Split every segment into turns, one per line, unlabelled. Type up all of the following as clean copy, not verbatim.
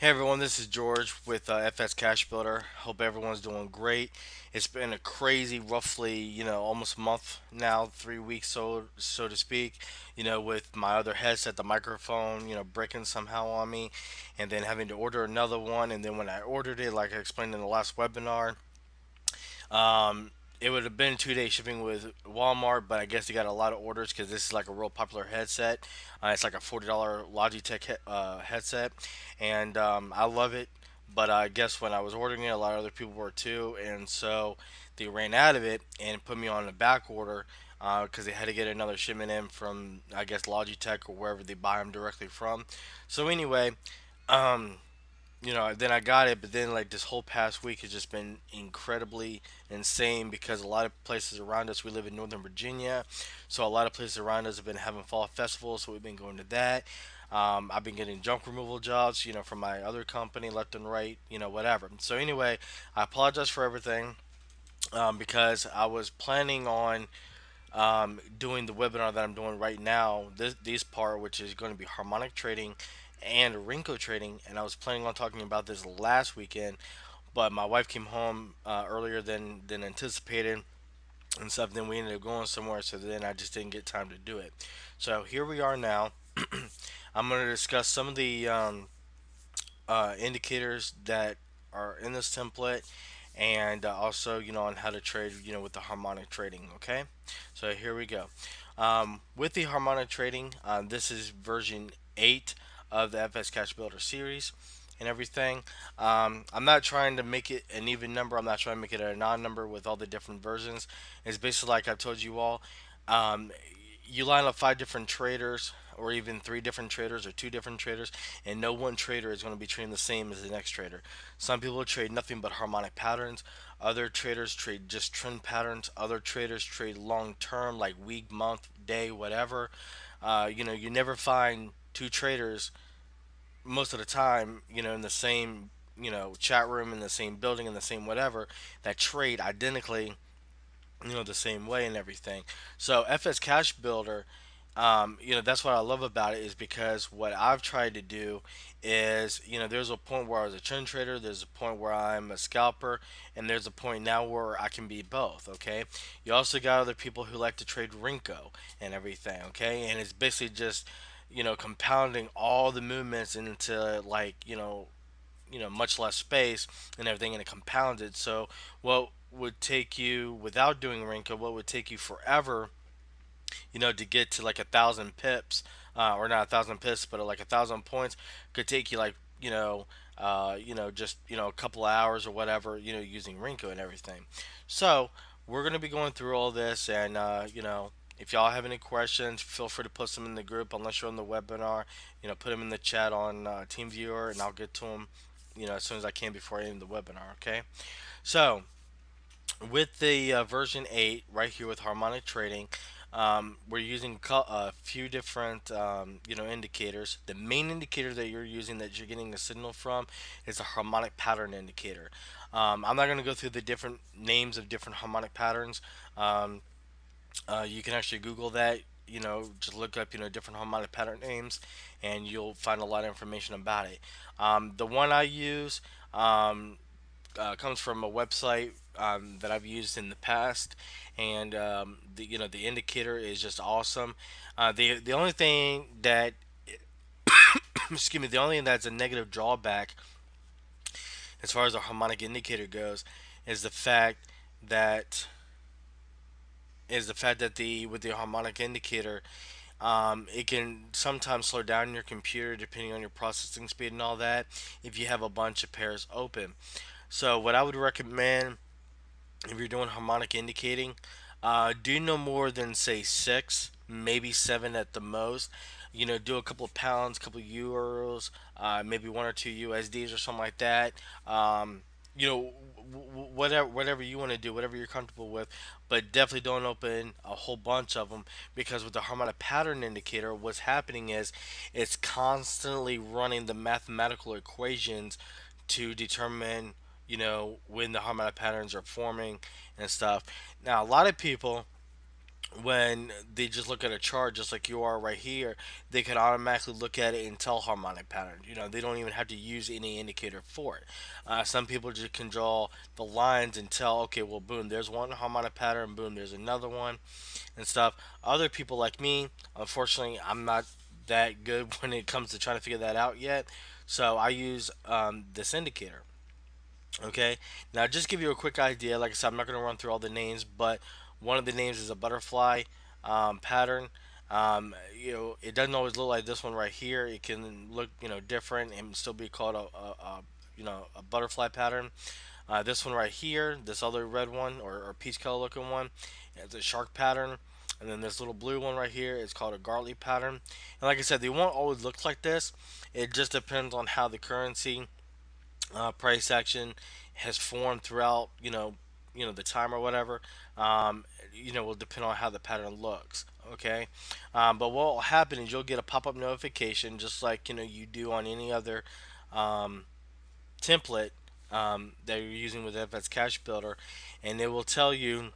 Hey everyone, this is George with FXCashBuilder. Hope everyone's doing great. It's been a crazy, roughly, almost a month now, 3 weeks, so to speak. With my other headset, the microphone, breaking somehow on me, and then having to order another one. And then when I ordered it, like I explained in the last webinar, um, it would have been 2 day shipping with Walmart, but I guess they got a lot of orders because this is like a real popular headset. It's like a $40 Logitech headset, and I love it. But I guess when I was ordering it, a lot of other people were too, and so they ran out of it and put me on a back order because they had to get another shipment in from I guess Logitech or wherever they buy them directly from. So anyway, um, then I got it, but then like this whole past week has just been incredibly insane because a lot of places around us, we live in Northern Virginia, so a lot of places around us have been having fall festivals, so we've been going to that. I've been getting junk removal jobs, from my other company, left and right, whatever. So anyway, I apologize for everything because I was planning on doing the webinar that I'm doing right now, this part, which is going to be harmonic trading and Renko trading, and I was planning on talking about this last weekend, but my wife came home earlier than anticipated and stuff. Then we ended up going somewhere, so then I just didn't get time to do it. So here we are now. I'm going to discuss some of the indicators that are in this template and also on how to trade with the harmonic trading. Okay, so here we go. With the harmonic trading, this is version 8 of the FS Cash Builder series and everything. I'm not trying to make it an even number. I'm not trying to make it a non-number with all the different versions. It's basically like I've told you all. Um, you line up 5 different traders, or even 3 different traders, or 2 different traders, and no one trader is going to be trading the same as the next trader. Some people trade nothing but harmonic patterns. Other traders trade just trend patterns. Other traders trade long term, like week, month, day, whatever. You never find two traders most of the time, in the same, chat room, in the same building, in the same whatever, that trade identically, the same way and everything. So FS Cash Builder, that's what I love about it, is because what I've tried to do is, there's a point where I was a trend trader, there's a point where I'm a scalper, and there's a point now where I can be both. Okay, you also got other people who like to trade Renko and everything. Okay, and it's basically just, compounding all the movements into like, much less space and everything, and it compounds it. So what would take you, without doing Renko, what would take you forever, to get to like 1,000 pips, or not 1,000 pips, but like 1,000 points, could take you like, just a couple of hours or whatever, using Renko and everything. So we're gonna be going through all this, and if y'all have any questions, feel free to post them in the group. Unless you're on the webinar, put them in the chat on TeamViewer, and I'll get to them, as soon as I can before I end the webinar. Okay. So with the version 8 right here with harmonic trading, we're using a few different indicators. The main indicator that you're using, that you're getting a signal from, is a harmonic pattern indicator. I'm not going to go through the different names of different harmonic patterns. um, you can actually Google that, just look up, different harmonic pattern names, and you'll find a lot of information about it. The one I use, comes from a website that I've used in the past, and the indicator is just awesome. The only thing that excuse me, the only thing that's a negative drawback as far as a harmonic indicator goes is the fact that the with the harmonic indicator, it can sometimes slow down your computer depending on your processing speed and all that if you have a bunch of pairs open. So what I would recommend, if you're doing harmonic indicating, do no more than say 6, maybe 7 at the most. Do a couple of pounds, couple of euros, maybe 1 or 2 USDs or something like that. Whatever you want to do, whatever you're comfortable with, but definitely don't open a whole bunch of them, because with the harmonic pattern indicator, what's happening is it's constantly running the mathematical equations to determine, when the harmonic patterns are forming and stuff. Now, a lot of people when they just look at a chart just like you are right here, they can automatically look at it and tell harmonic pattern. They don't even have to use any indicator for it. Some people just can draw the lines and tell, okay, well, boom, there's one harmonic pattern, boom, there's another one, and stuff. Other people like me, unfortunately, I'm not that good when it comes to trying to figure that out yet. So I use this indicator. Okay, now just give you a quick idea. Like I said, I'm not going to run through all the names, but one of the names is a butterfly pattern. It doesn't always look like this one right here. It can look, different and still be called a butterfly pattern. This one right here, this other red one or peach color looking one, it's a shark pattern. And then this little blue one right here is called a garlic pattern. And like I said, they won't always look like this. It just depends on how the currency price action has formed throughout the time or whatever. Will depend on how the pattern looks. Okay, but what will happen is you'll get a pop-up notification just like you do on any other um, template that you're using with FXCashBuilder, and it will tell you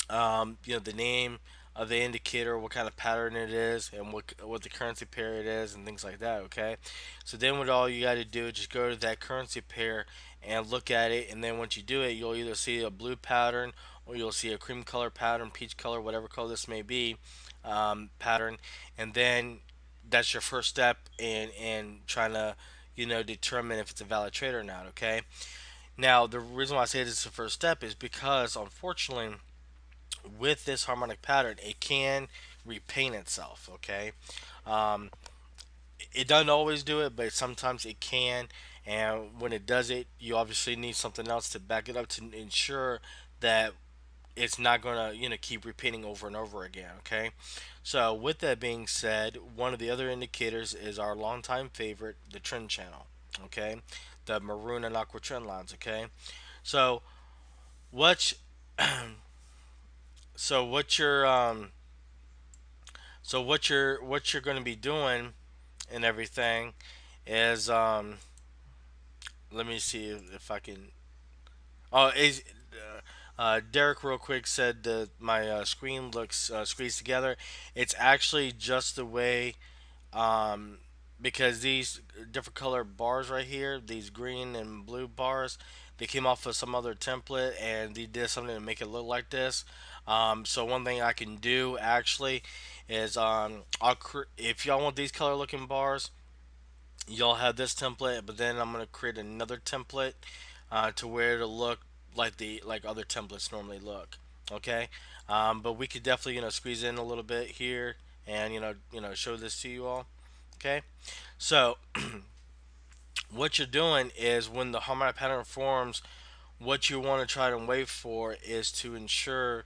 the name of the indicator, what kind of pattern it is, and what the currency pair it is, and things like that. Okay, so then what all you got to do is just go to that currency pair and look at it, and then once you do it, you'll either see a blue pattern or you'll see a cream color pattern, peach color, whatever color this may be, pattern, and then that's your first step in trying to determine if it's a valid trade or not. Okay, now the reason why I say this is the first step is because unfortunately with this harmonic pattern, it can repaint itself. Okay, um, it doesn't always do it, but sometimes it can. And when it does it, you obviously need something else to back it up to ensure that it's not gonna keep repeating over and over again. Okay, so with that being said, one of the other indicators is our longtime favorite, the trend channel. Okay, the maroon and aqua trend lines. Okay, so what so what you're what you're going to be doing and everything is let me see if I can. Oh, Derek real quick said that my screen looks squeezed together. It's actually just the way um, because these different color bars right here, these green and blue bars, they came off of some other template and they did something to make it look like this. So one thing I can do actually is if y'all want these color looking bars, y'all have this template, but then I'm gonna create another template to where it'll look like other templates normally look. Okay, but we could definitely squeeze in a little bit here and show this to you all. Okay, so what you're doing is when the harmonic pattern forms, what you want to try to wait for is to ensure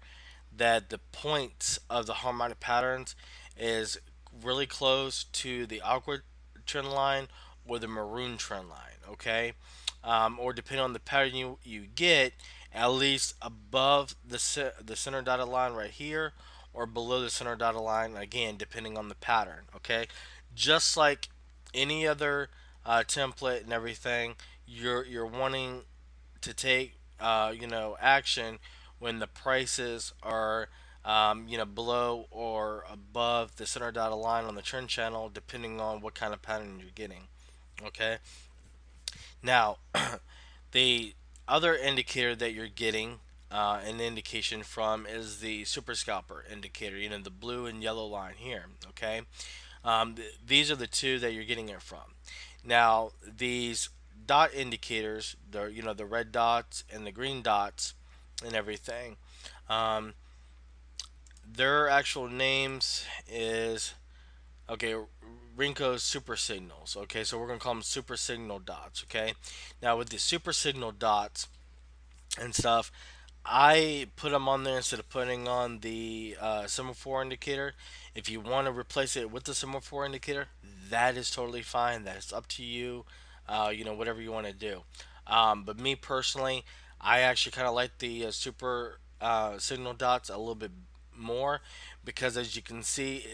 that the points of the harmonic patterns is really close to the awkward trend line or the maroon trend line. Okay, or depending on the pattern you get, at least above the center dotted line right here, or below the center dotted line again, depending on the pattern. Okay, just like any other template and everything, you're wanting to take action when the prices are below or above the center dotted line on the trend channel, depending on what kind of pattern you're getting. Okay, now the other indicator that you're getting an indication from is the super scalper indicator, the blue and yellow line here. Okay, these are the two that you're getting it from. Now these dot indicators, the red dots and the green dots and everything, um, their actual names is okay. Renko's super signals. Okay, so we're gonna call them super signal dots. Okay, now with the super signal dots and stuff, I put them on there instead of putting on the semaphore indicator. If you want to replace it with the semaphore indicator, that is totally fine. That is up to you. Whatever you want to do. But me personally, I actually kind of like the super signal dots a little bit more because as you can see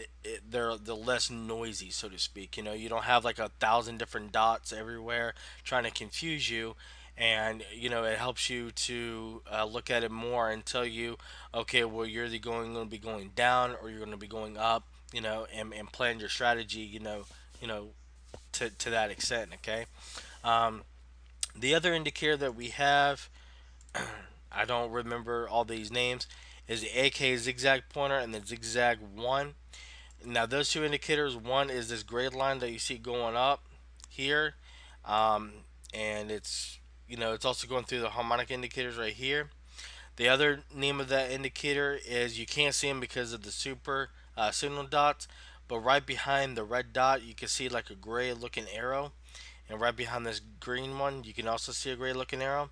they're less noisy, so to speak. You don't have like 1,000 different dots everywhere trying to confuse you, and it helps you to look at it more and tell you, okay, well, you're either going to be going down or you're going to be going up, and plan your strategy, you know to that extent. Okay. um, the other indicator that we have, I don't remember all these names, is the AK zigzag pointer and the zigzag one. Now those two indicators, one is this gray line that you see going up here, um, and it's also going through the harmonic indicators right here. The other name of that indicator is, you can't see them because of the super signal dots, but right behind the red dot you can see like a gray looking arrow, and right behind this green one you can also see a gray looking arrow.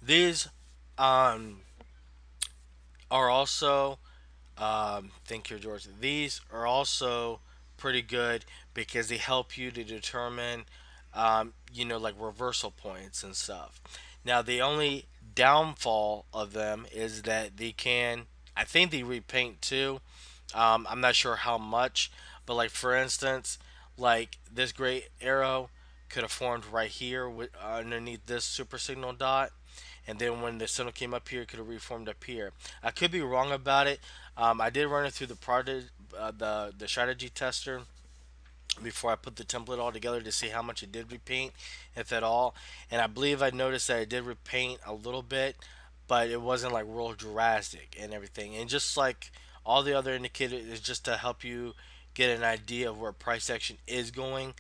These um, are also, thank you, George. These are also pretty good because they help you to determine, like reversal points and stuff. Now, the only downfall of them is that I think they repaint too. I'm not sure how much, but like for instance, like this gray arrow could have formed right here underneath this super signal dot, and then when the signal came up here, it could have reformed up here. I could be wrong about it. I did run it through the product, the strategy tester before I put the template all together to see how much it did repaint, if at all. And I believe I noticed that it did repaint a little bit, but it wasn't like real drastic and everything. And just like all the other indicators, is just to help you get an idea of where price action is going,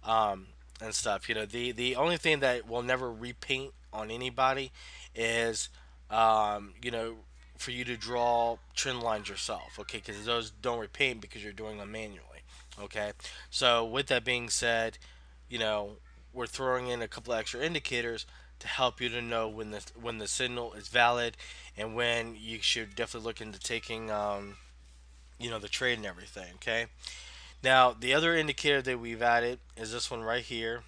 um, and stuff. The only thing that will never repaint on anybody is, you know, for you to draw trend lines yourself, okay? Because those don't repaint because you're doing them manually. Okay, so with that being said, you know, we're throwing in a couple of extra indicators to help you to know when the signal is valid and when you should definitely look into taking, the trade and everything. Okay. Now the other indicator that we've added is this one right here,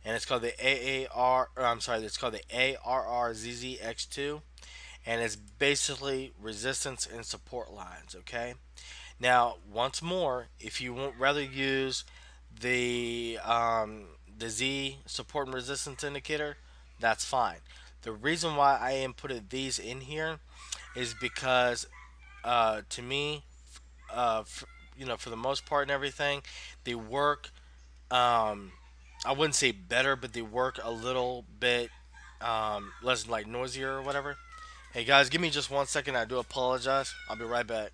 and it's called the AAR. Or I'm sorry, it's called the ARRZZX2, and it's basically resistance and support lines. Okay. Now, once more, if you would rather use the Z support and resistance indicator, that's fine. The reason why I inputted these in here is because, to me, for the most part and everything, they work. Um, I wouldn't say better, but they work a little bit less like noisier or whatever. Hey guys, give me just 1 second. I do apologize. I'll be right back.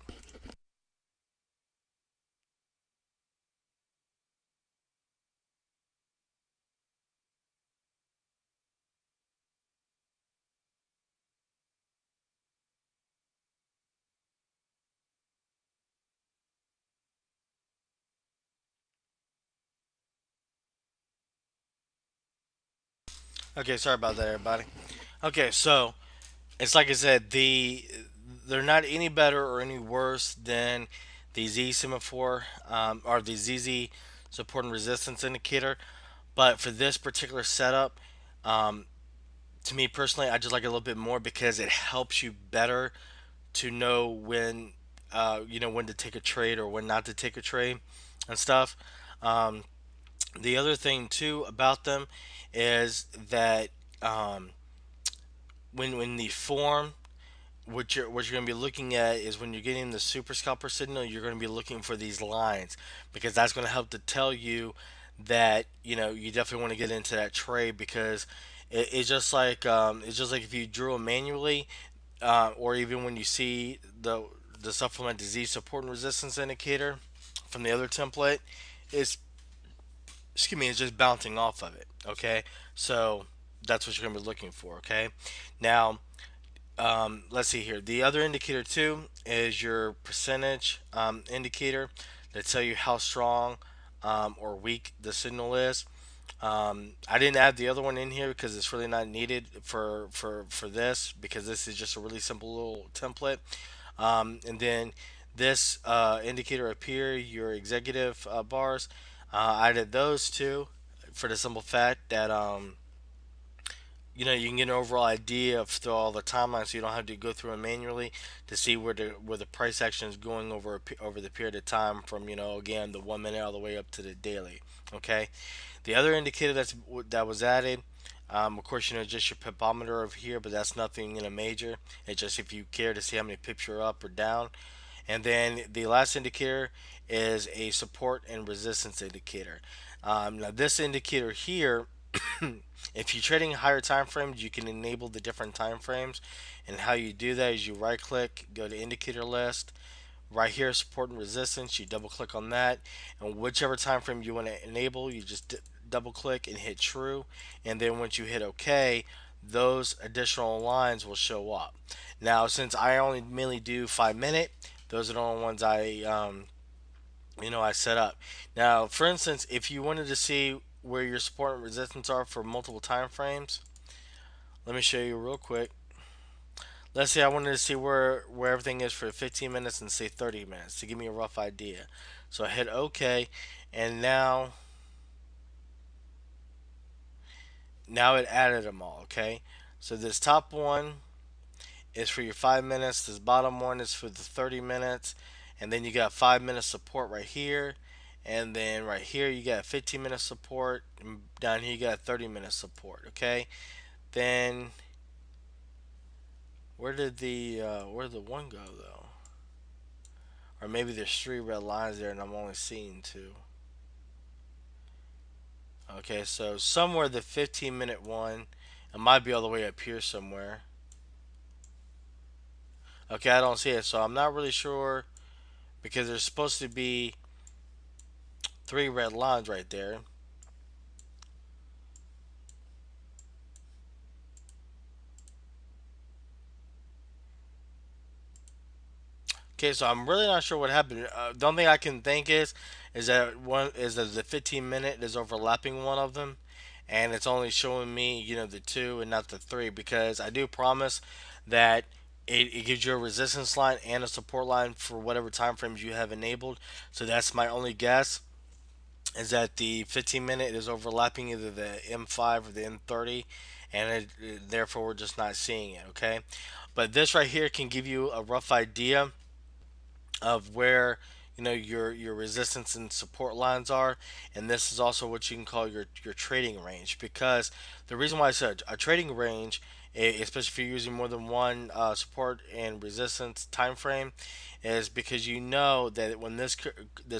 Okay, sorry about that, everybody. Okay, so it's like I said, they're not any better or any worse than the Z semaphore, or the ZZ support and resistance indicator. But for this particular setup, um, to me personally, I just like it a little bit more because it helps you better to know when to take a trade or when not to take a trade and stuff. Um, the other thing too about them is that, um, when the form, what you're going to be looking at is when you're getting the super scalper signal, you're going to be looking for these lines because that's going to help to tell you that you definitely want to get into that trade because it's just like if you drew them manually, or even when you see the supplement disease support and resistance indicator from the other template, it's excuse me, it's just bouncing off of it. Okay, so that's what you're going to be looking for. Okay, now, let's see here. The other indicator too is your percentage indicator that tell you how strong, or weak the signal is. I didn't add the other one in here because it's really not needed for this because this is just a really simple little template. And then this indicator up here, your executive bars, I added those two for the simple fact that, you can get an overall idea of through all the timelines, so you don't have to go through them manually to see where the price action is going over the period of time from again the 1 minute all the way up to the daily. Okay, the other indicator that was added, of course, just your pipometer over here, but that's nothing major. It's just if you care to see how many pips you're up or down. And then the last indicator is a support and resistance indicator. Now this indicator here, if you're trading higher time frames, you can enable the different time frames. And how you do that is you right click, go to indicator list. Right here, support and resistance, you double click on that. And whichever time frame you want to enable, you just double click and hit true. And then once you hit OK, those additional lines will show up. Now, since I only mainly do 5 minute, those are the only ones I set up. Now, for instance, if you wanted to see where your support and resistance are for multiple time frames, let me show you real quick. Let's say I wanted to see where everything is for 15 minutes and say 30 minutes to give me a rough idea. So I hit OK, and now it added them all. Okay, so this top one is for your 5 minutes. This bottom one is for the 30 minutes, and then you got 5 minute support right here, and then right here you got 15-minute support, and down here you got 30-minute support. Okay, then where did the one go though? Or maybe there's three red lines there, and I'm only seeing two. Okay, so somewhere the 15-minute one, it might be all the way up here somewhere. Okay, I don't see it, so I'm not really sure because there's supposed to be three red lines right there. Okay, so I'm really not sure what happened. The only thing I can think is that the 15 minute is overlapping one of them, and it's only showing me the two and not the three because I do promise that it gives you a resistance line and a support line for whatever time frames you have enabled. So that's my only guess is that the 15 minute is overlapping either the M5 or the M30, and therefore we're just not seeing it. Okay, but this right here can give you a rough idea of where your resistance and support lines are, and this is also what you can call your trading range. Because the reason why I said a trading range, especially if you're using more than one support and resistance time frame, is because you know that when this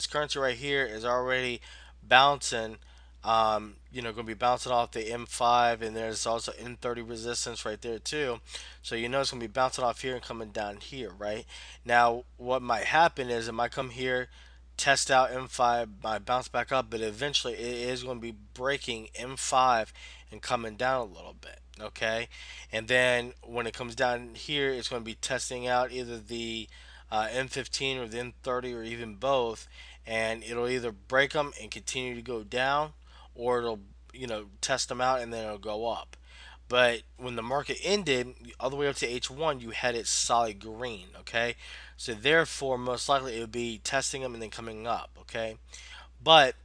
currency right here is already bouncing, going to be bouncing off the M5, and there's also M30 resistance right there too. So it's going to be bouncing off here and coming down here, right? Now, what might happen is it might come here, test out M5, might bounce back up, but eventually it is going to be breaking M5 and coming down a little bit, okay? And then when it comes down here, it's going to be testing out either the M15 or the M30 or even both, and it'll either break them and continue to go down, or it'll test them out and then it'll go up. But when the market ended, all the way up to H1, you had it solid green, okay? So therefore, most likely it would be testing them and then coming up, okay? But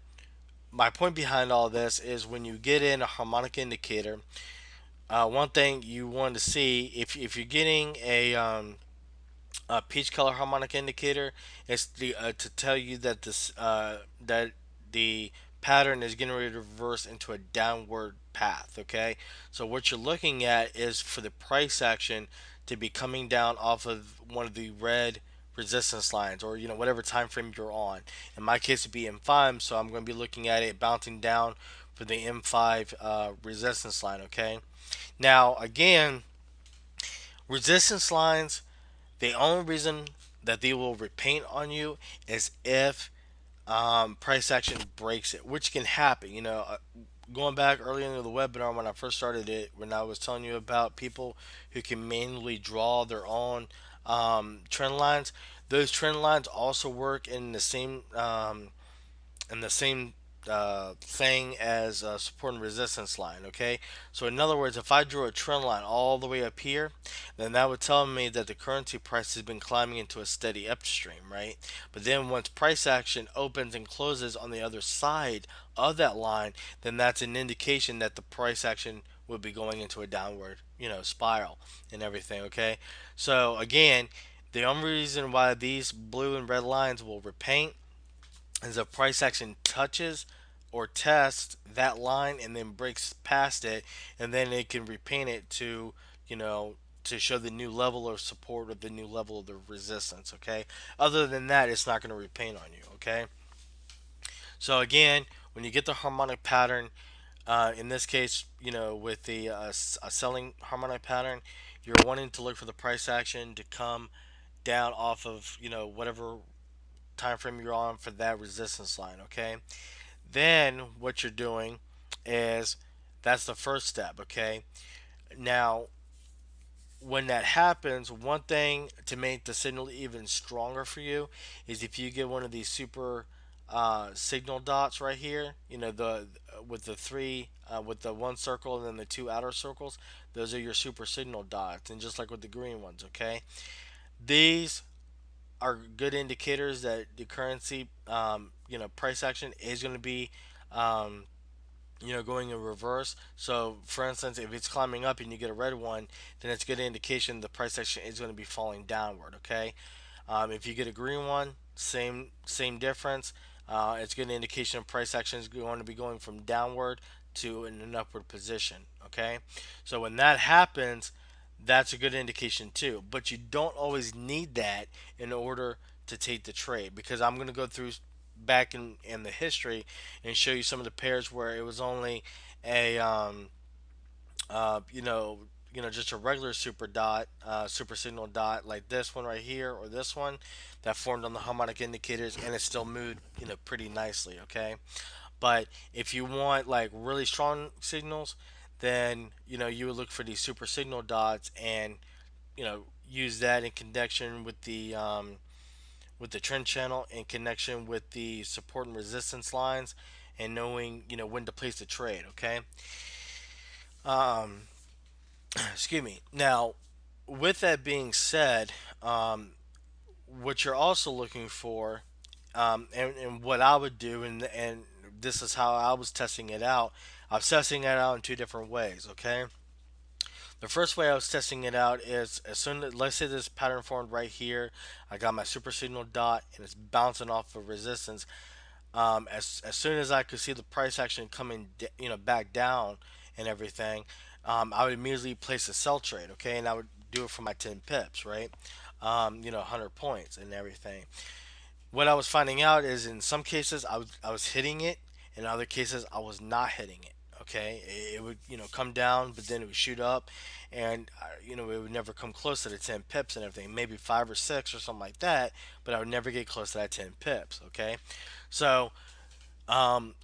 my point behind all this is when you get in a harmonic indicator, one thing you want to see if you're getting a peach color harmonic indicator, is to tell you that that the pattern is getting ready to reverse into a downward path. Okay, so what you're looking at is for the price action to be coming down off of one of the red resistance lines, or whatever time frame you're on. In my case, it'd be M5, so I'm going to be looking at it bouncing down for the M5 resistance line. Okay, now again, resistance lines, the only reason that they will repaint on you is if price action breaks it, which can happen. Going back early into the webinar when I first started it, when I was telling you about people who can manually draw their own trend lines, those trend lines also work in the same thing as a support and resistance line. Okay, so in other words, if I drew a trend line all the way up here, then that would tell me that the currency price has been climbing into a steady upstream, right? But then once price action opens and closes on the other side of that line, then that's an indication that the price action would be going into a downward, spiral and everything. Okay, so again, the only reason why these blue and red lines will repaint is if price action touches or tests that line and then breaks past it, and then it can repaint it to, you know, to show the new level of support or the new level of the resistance. Okay, other than that, it's not going to repaint on you. Okay, so again, when you get the harmonic pattern, in this case, with the a selling harmonic pattern, you're wanting to look for the price action to come down off of, whatever time frame you're on for that resistance line. Okay, then what you're doing is that's the first step. Okay, now when that happens, one thing to make the signal even stronger for you is if you get one of these super signal dots right here. The with the three with the one circle and then the two outer circles. Those are your super signal dots, and just like with the green ones. Okay, these are good indicators that the currency, price action is going to be, um, going in reverse. So, for instance, if it's climbing up and you get a red one, then it's a good indication the price action is going to be falling downward. Okay. If you get a green one, same difference. It's a good indication of price action is going to be going from downward to in an upward position. Okay. So when that happens, that's a good indication too. But you don't always need that in order to take the trade, because I'm going to go through back in the history and show you some of the pairs where it was only a uh, you know just a regular super signal dot like this one right here or this one that formed on the harmonic indicators, and it still moved pretty nicely. Okay, but if you want like really strong signals, then you would look for these super signal dots and use that in connection with the trend channel, in connection with the support and resistance lines, and knowing when to place the trade. Okay, um, excuse me. Now, with that being said, what you're also looking for, and what I would do, and this is how I was testing it out. I was testing it out in two different ways. Okay, the first way I was testing it out is as soon as, let's say this pattern formed right here, I got my super signal dot and it's bouncing off of resistance. As soon as I could see the price action coming, back down and everything, I would immediately place a sell trade. Okay, and I would do it for my 10 pips, right? 100 points and everything. What I was finding out is in some cases I was hitting it, in other cases I was not hitting it. Okay, it would come down, but then it would shoot up, and it would never come close to the 10 pips and everything. Maybe 5 or 6 or something like that, but I would never get close to that 10 pips. Okay, so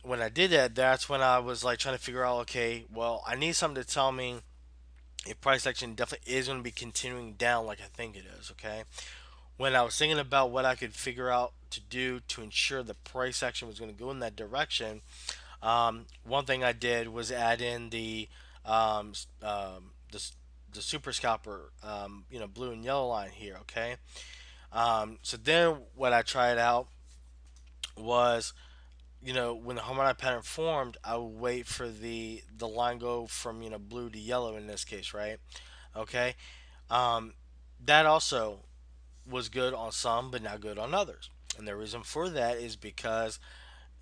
when I did that, that's when I was like trying to figure out, okay, well, I need something to tell me if price action definitely is going to be continuing down like I think it is. Okay, when I was thinking about what I could figure out to do to ensure the price action was going to go in that direction, one thing I did was add in um, the the super scalper, blue and yellow line here. Okay, so then what I tried out was, when the harmonic pattern formed, I would wait for the line go from blue to yellow in this case, right? Okay, um, that also was good on some, but not good on others. And the reason for that is because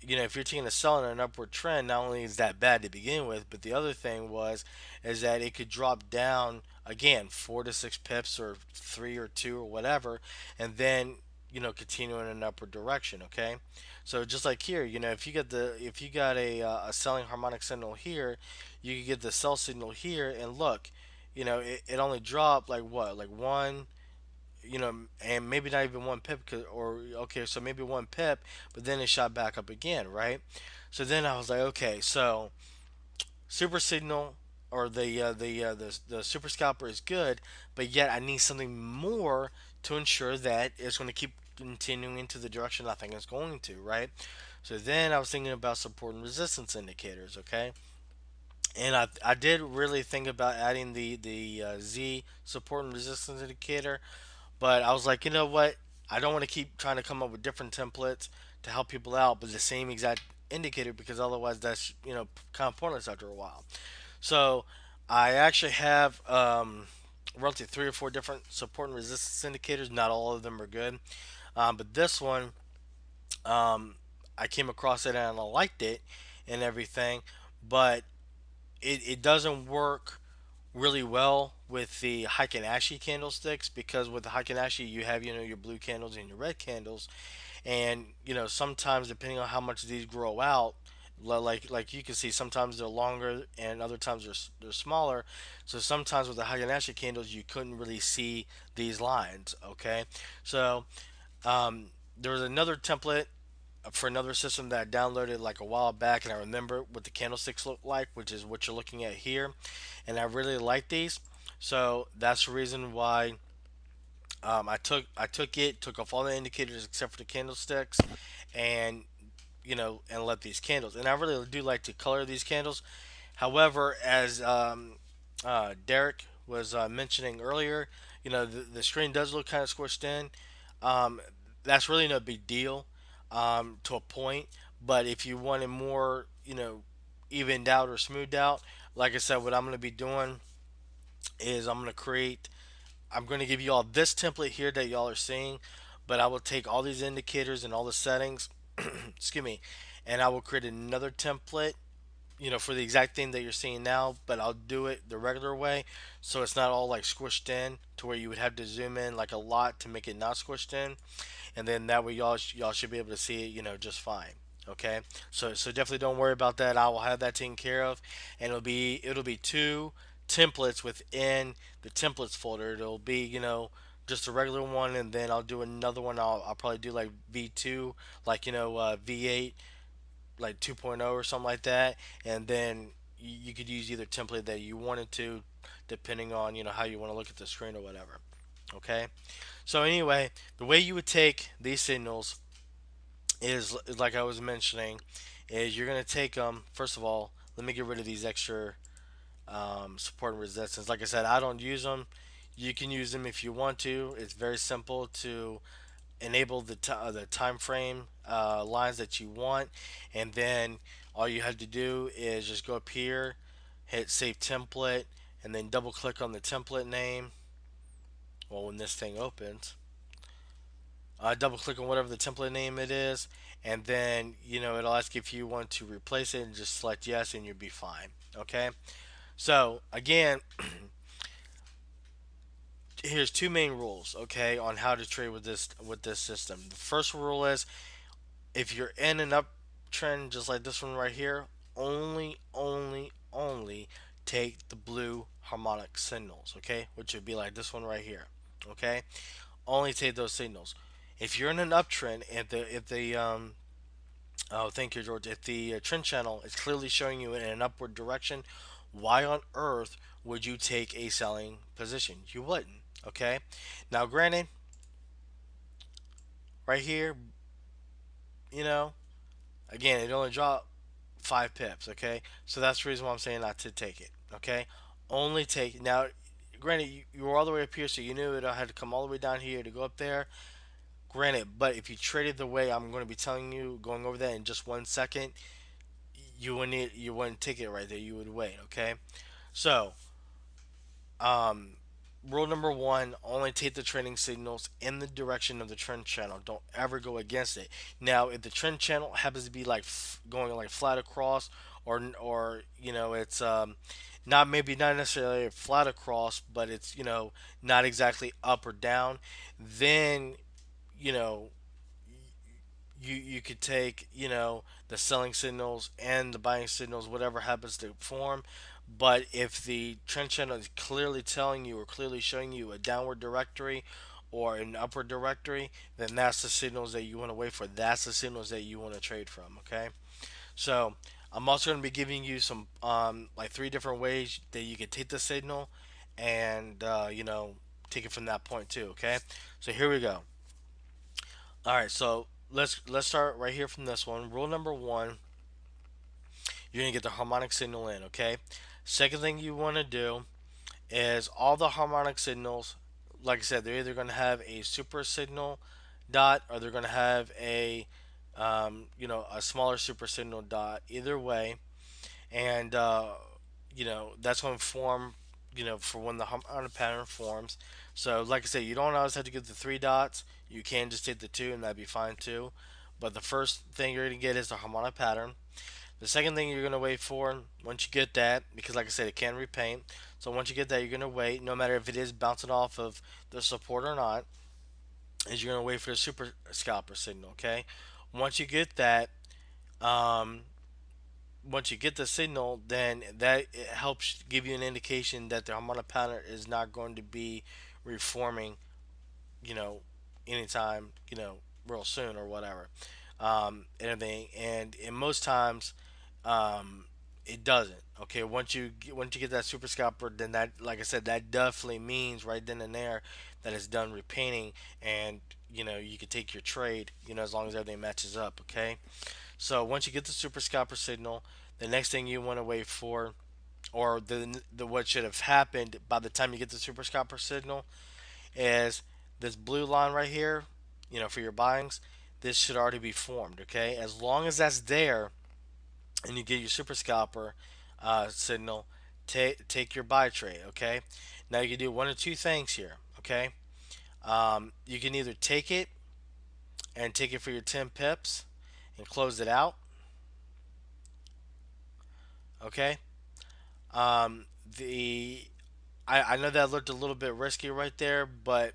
if you're taking a sell in an upward trend, not only is that bad to begin with, but the other thing is that it could drop down again 4 to 6 pips or 3 or 2 or whatever, and then continue in an upward direction. Okay, so just like here, if you got a selling harmonic signal here, you could get the sell signal here, and look, it only dropped like what, like one, and maybe not even 1 pip, or okay, so maybe 1 pip, but then it shot back up again, right? So then I was like, okay, so super signal or the super scalper is good, but yet I need something more to ensure that it's going to keep continuing into the direction I think it's going to, right? So then I was thinking about support and resistance indicators, okay? And I did really think about adding the Z support and resistance indicator, but I was like, you know what? I don't want to keep trying to come up with different templates to help people out, but the same exact indicator, because otherwise that's kind of pointless after a while. So I actually have roughly three or four different support and resistance indicators. Not all of them are good, but this one, um, I came across it and I liked it and everything, but it doesn't work really well with the Heikin-Ashi candlesticks, because with the Heikin-Ashi you have, your blue candles and your red candles, and sometimes depending on how much these grow out, like you can see, sometimes they're longer and other times they're smaller. So sometimes with the Heikin-Ashi candles you couldn't really see these lines. Okay, so there was another template for another system that I downloaded like a while back, and I remember what the candlesticks look like, which is what you're looking at here, and I really like these. So that's the reason why took off all the indicators except for the candlesticks, and and left these candles. And I really do like to color these candles. However, as Derek was mentioning earlier, the screen does look kind of squished in. Um, that's really no big deal, to a point. But if you want it more, evened out or smoothed out, like I said, what I'm going to be doing is I'm going to give you all this template here that y'all are seeing, but I will take all these indicators and all the settings, excuse me, and I will create another template, for the exact thing that you're seeing now, but I'll do it the regular way, so it's not all like squished in to where you would have to zoom in like a lot to make it not squished in, and then that way y'all should be able to see it, just fine. Okay, so definitely don't worry about that. I will have that taken care of, and it'll be two templates within the templates folder. It'll be just a regular one, and then I'll do another one. I'll probably do like V2, like V8, like 2.0 or something like that, and then you could use either template that you wanted to, depending on how you want to look at the screen or whatever. Okay, so anyway, the way you would take these signals is like I was mentioning, is you're gonna take them. First of all, let me get rid of these extra support and resistance. Like I said, I don't use them. You can use them if you want to. It's very simple to enable the time frame lines that you want, and then all you have to do is just go up here, hit save template, and then double click on the template name. Well, when this thing opens, double click on whatever the template name it is, and then it'll ask if you want to replace it, and just select yes and you'll be fine. Okay, so again, here's two main rules, okay, on how to trade with this system. The first rule is, if you're in an uptrend just like this one right here, only take the blue harmonic signals, okay, which would be like this one right here. Okay, only take those signals. If you're in an uptrend, if the oh, thank you, George. If the trend channel is clearly showing you in an upward direction, why on earth would you take a selling position? You wouldn't. Okay. Now, granted, right here, you know, again, it only dropped 5 pips. Okay, so that's the reason why I'm saying not to take it. Okay, only take now. Granted, you were all the way up here, so you knew it. I had to come all the way down here to go up there. Granted, but if you traded the way I'm going to be telling you, going over that in just 1 second, you wouldn't take it right there. You would wait. Okay, so um, rule number one: only take the trending signals in the direction of the trend channel. Don't ever go against it. Now, if the trend channel happens to be like going like flat across, or it's not necessarily flat across, but it's not exactly up or down, then you know you could take the selling signals and the buying signals, whatever happens to form. But if the trend channel is clearly telling you or clearly showing you a downward directory or an upward directory, then that's the signals that you want to wait for. That's the signals that you want to trade from. Okay, so I'm also going to be giving you some like three different ways that you can take the signal, and take it from that point too. Okay, so here we go. All right, so let's start right here from this one. Rule number one: you're gonna get the harmonic signal in. Okay. Second thing you want to do is all the harmonic signals. Like I said, they're either gonna have a super signal dot, or they're gonna have a smaller super signal dot. Either way, and that's going to form, for when the harmonic pattern forms. So, like I said, you don't always have to get the three dots. You can just hit the two, and that'd be fine too. But the first thing you're going to get is the harmonic pattern. The second thing you're going to wait for, once you get that, because like I said, it can repaint. So once you get that, you're going to wait, no matter if it is bouncing off of the support or not, is you're going to wait for the super scalper signal, okay? Once you get that, um, once you get the signal, then that it helps give you an indication that the harmonic pattern is not going to be reforming, you know, anytime, real soon or whatever, and everything. And most times, um, it doesn't. Okay, once you get that super scalper, then that, like I said, that definitely means right then and there that it's done repainting, and you can take your trade, as long as everything matches up. Okay, so once you get the super scalper signal, the next thing you want to wait for, or the what should have happened by the time you get the super scalper signal, is this blue line right here, for your buyings. This should already be formed. Okay, as long as that's there, and you get your super scalper signal, take your buy trade. Okay, now you can do one of two things here. Okay, you can either take it and take it for your 10 pips and close it out. Okay, um, the I know that looked a little bit risky right there, but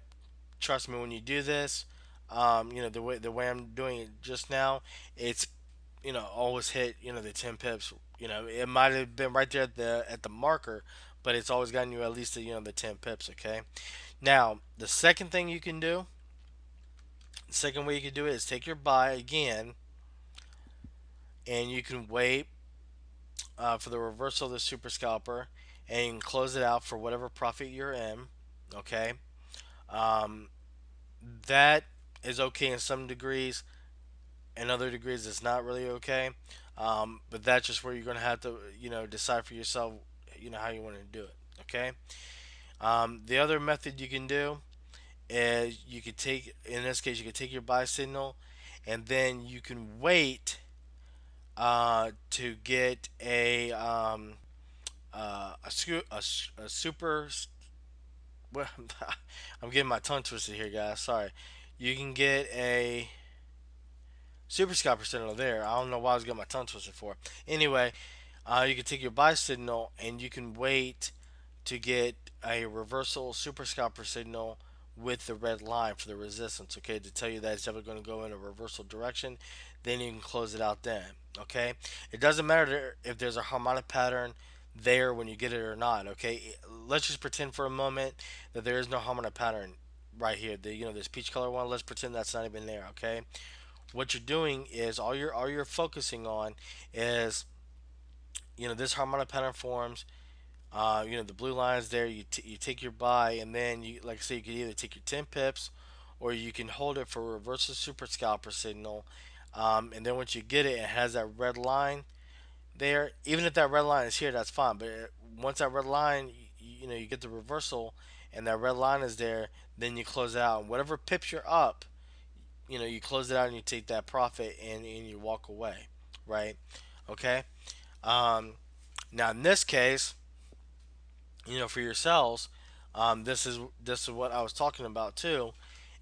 trust me, when you do this, the way I'm doing it just now, it's always hit the 10 pips. It might have been right there at the marker, but it's always gotten you at least the 10 pips. Okay. Now the second thing you can do, the second way you can do it is take your buy again, and you can wait for the reversal of the super scalper, and you can close it out for whatever profit you're in. Okay. Um, that is okay in some degrees. In other degrees, it's not really okay. But that's just where you're going to have to, decide for yourself, how you want to do it. Okay. The other method you can do is you could take, in this case, you could take your buy signal, and then you can wait to get a super. Well, I'm getting my tongue twisted here, guys. Sorry. You can get a super scalper signal there. I don't know why I was getting my tongue twisted for. Anyway, you can take your buy signal, and you can wait to get a reversal super scalper signal with the red line for the resistance. Okay, to tell you that it's ever going to go in a reversal direction, then you can close it out then. Okay, it doesn't matter if there's a harmonic pattern there when you get it or not. Okay, let's just pretend for a moment that there is no harmonic pattern right here. This peach color one. Let's pretend that's not even there. Okay, what you're doing is all you're focusing on is this harmonic pattern forms. The blue line is there. You take your buy, and then you, like I say, you can either take your 10 pips, or you can hold it for reversal super scalper signal. And then once you get it, it has that red line there. Even if that red line is here, that's fine. But once that red line, you get the reversal, and that red line is there, then you close it out. And whatever pips you're up, you close it out and you take that profit, and you walk away, right? Okay. Um, Now in this case, for yourselves, this is what I was talking about too.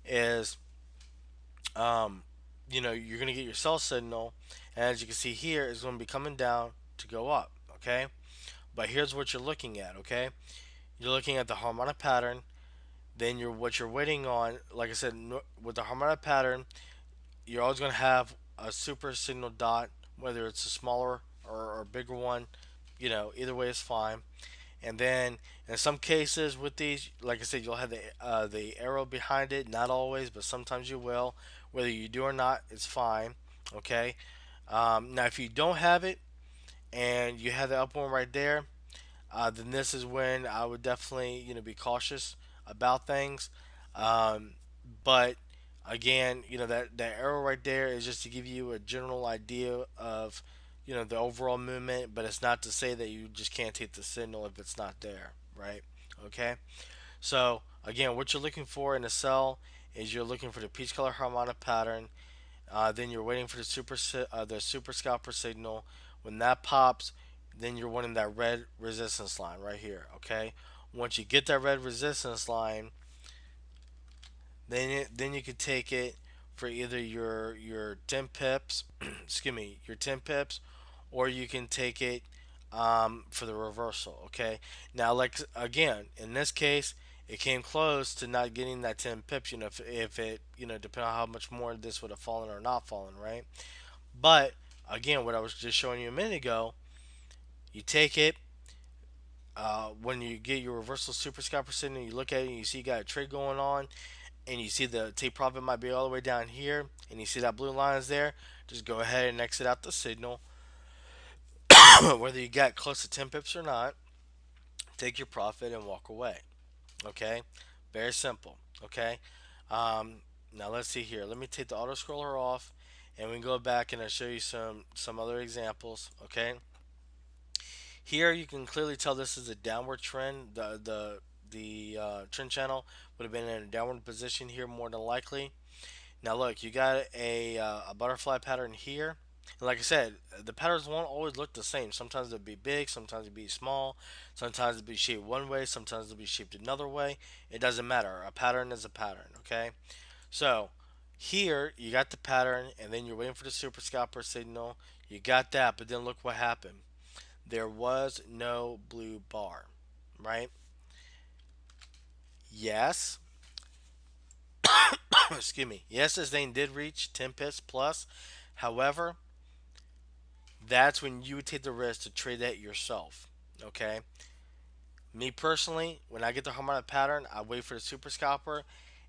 Is you're gonna get your sell signal, and as you can see here, it's gonna be coming down to go up. Okay, but here's what you're looking at. Okay, you're looking at the harmonic pattern. Then what you're waiting on, like I said, with the harmonic pattern, you're always gonna have a super signal dot, whether it's a smaller or bigger one. Either way is fine. And then in some cases with these, like I said, you'll have the arrow behind it. Not always, but sometimes you will. Whether you do or not, it's fine. Okay. Now, if you don't have it and you have the up one right there, then this is when I would definitely be cautious about things. Um, but again, that arrow right there is just to give you a general idea of the overall movement, but it's not to say that you just can't take the signal if it's not there, right? Okay. So again, what you're looking for in a cell is you're looking for the peach color harmonic pattern. Then you're waiting for the super scalper signal. When that pops, then you're wanting that red resistance line right here. Okay, once you get that red resistance line, then you could take it for either your 10 pips, excuse me, your 10 pips, or you can take it for the reversal. Okay. Now, like again, in this case, it came close to not getting that 10 pips. If it depending on how much more this would have fallen or not fallen, right? But again, what I was just showing you a minute ago, you take it. When you get your reversal super scalper sitting, you look at it and you see you got a trade going on, and you see the take profit might be all the way down here, and you see that blue line is there, just go ahead and exit out the signal. Whether you got close to 10 pips or not, take your profit and walk away. Okay, very simple. Okay, um, now let's see here. Let me take the auto scroller off, and we can go back and I'll show you some other examples. Okay, here you can clearly tell this is a downward trend. The trend channel would have been in a downward position here more than likely. Now look, you got a butterfly pattern here. And like I said, the patterns won't always look the same. Sometimes they'll be big, sometimes they'll be small, sometimes they'll be shaped one way, sometimes they'll be shaped another way. It doesn't matter. A pattern is a pattern, okay? So here you got the pattern, and then you're waiting for the super scalper signal. You got that, but then look what happened. There was no blue bar, right? Yes, excuse me. Yes, this thing did reach 10 pips plus. However, that's when you would take the risk to trade that yourself. Okay. Me personally, when I get the harmonic pattern, I wait for the super scalper,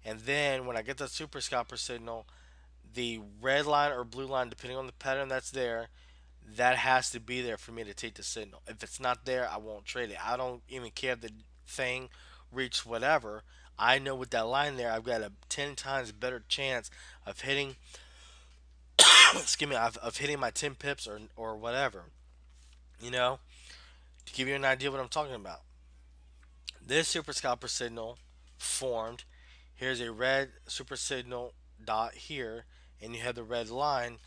and then when I get the super scalper signal, the red line or blue line, depending on the pattern that's there, that has to be there for me to take the signal. If it's not there, I won't trade it. I don't even care if the thing reached whatever. I know with that line there, I've got a 10 times better chance of hitting, excuse me, of hitting my 10 pips or whatever. You know, to give you an idea of what I'm talking about. This super scalper signal formed. Here's a red super signal dot here, and you have the red line.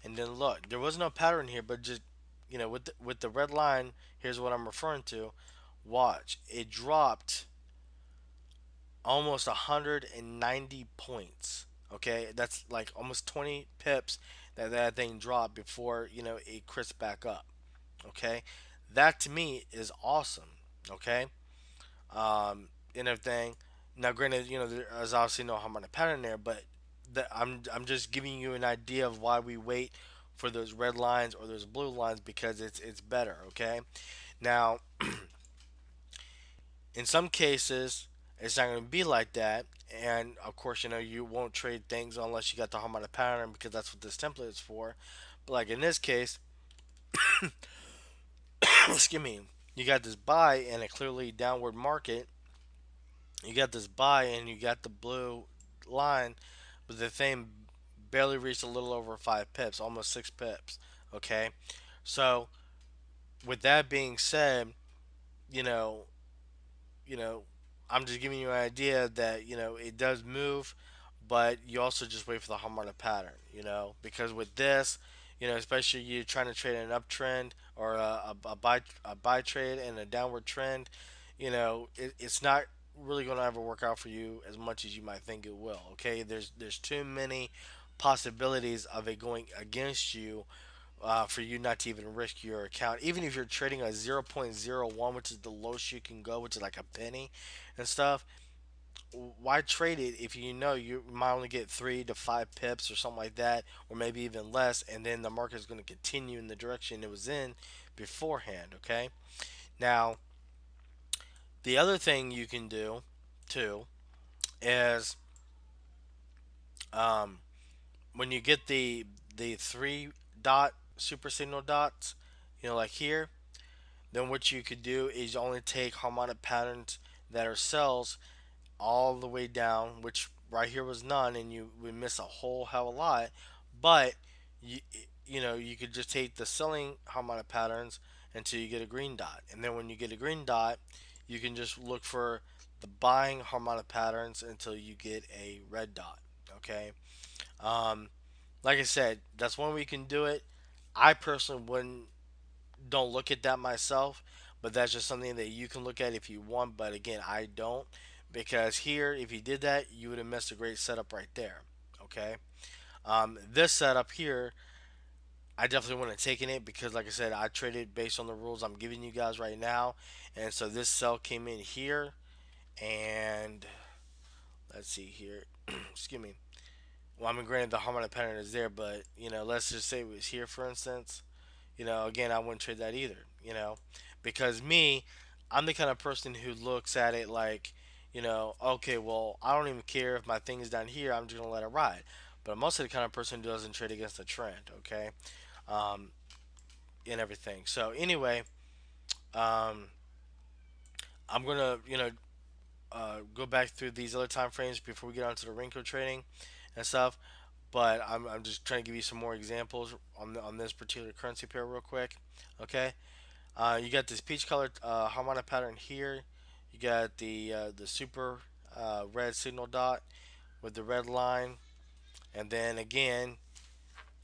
And then look, there was no pattern here, but just with the red line, here's what I'm referring to. Watch, it dropped almost 190 points. Okay, that's like almost 20 pips that thing dropped before it crisped back up. Okay, that to me is awesome. Okay, and everything. Now, granted, there's obviously no harmonic pattern there, but I'm just giving you an idea of why we wait for those red lines or those blue lines because it's better. Okay. Now, in some cases, it's not going to be like that, and of course, you won't trade things unless you got the harmonic pattern because that's what this template is for. But like in this case, excuse me, you got this buy and a clearly downward market. You got this buy and you got the blue line, but the thing barely reached a little over 5 pips, almost 6 pips. Okay, so with that being said, you know, you know, I'm just giving you an idea that it does move, but you also just wait for the harmonic pattern. Because with this, especially you trying to trade an uptrend or a buy trade and a downward trend, it's not really going to ever work out for you as much as you might think it will. Okay, there's too many possibilities of it going against you for you not to even risk your account. Even if you're trading a 0.01, which is the lowest you can go, which is like a penny and stuff, why trade it if you know you might only get 3 to 5 pips or something like that, or maybe even less, and then the market is going to continue in the direction it was in beforehand, okay? Now, the other thing you can do too is um, when you get the three dot super signal dots, like here, then what you could do is only take harmonic patterns that are cells all the way down, which right here was none, and you would miss a whole hell of a lot. But you you could just take the selling harmonic patterns until you get a green dot, and then when you get a green dot, you can just look for the buying harmonic patterns until you get a red dot. Okay. Um, like I said, that's one way you can do it. I personally wouldn't don't look at that myself, but that's just something that you can look at if you want. But again, I don't, because here, if you did that, you would have missed a great setup right there. Okay, this setup here, I definitely wouldn't have taken it because, like I said, I traded based on the rules I'm giving you guys right now, and so this sell came in here, and let's see here, excuse me. Well, I mean, granted, the harmonic pattern is there, but let's just say it was here, for instance. Again, I wouldn't trade that either, because me, I'm the kind of person who looks at it like, okay, well, I don't even care if my thing is down here, I'm just gonna let it ride. But I'm also the kind of person who doesn't trade against the trend, okay, um, and everything. So anyway, um, I'm gonna, go back through these other time frames before we get onto the Renko trading and stuff. But I'm just trying to give you some more examples on this particular currency pair real quick. Okay, you got this peach colored harmonic pattern here. You got the super red signal dot with the red line, and then again,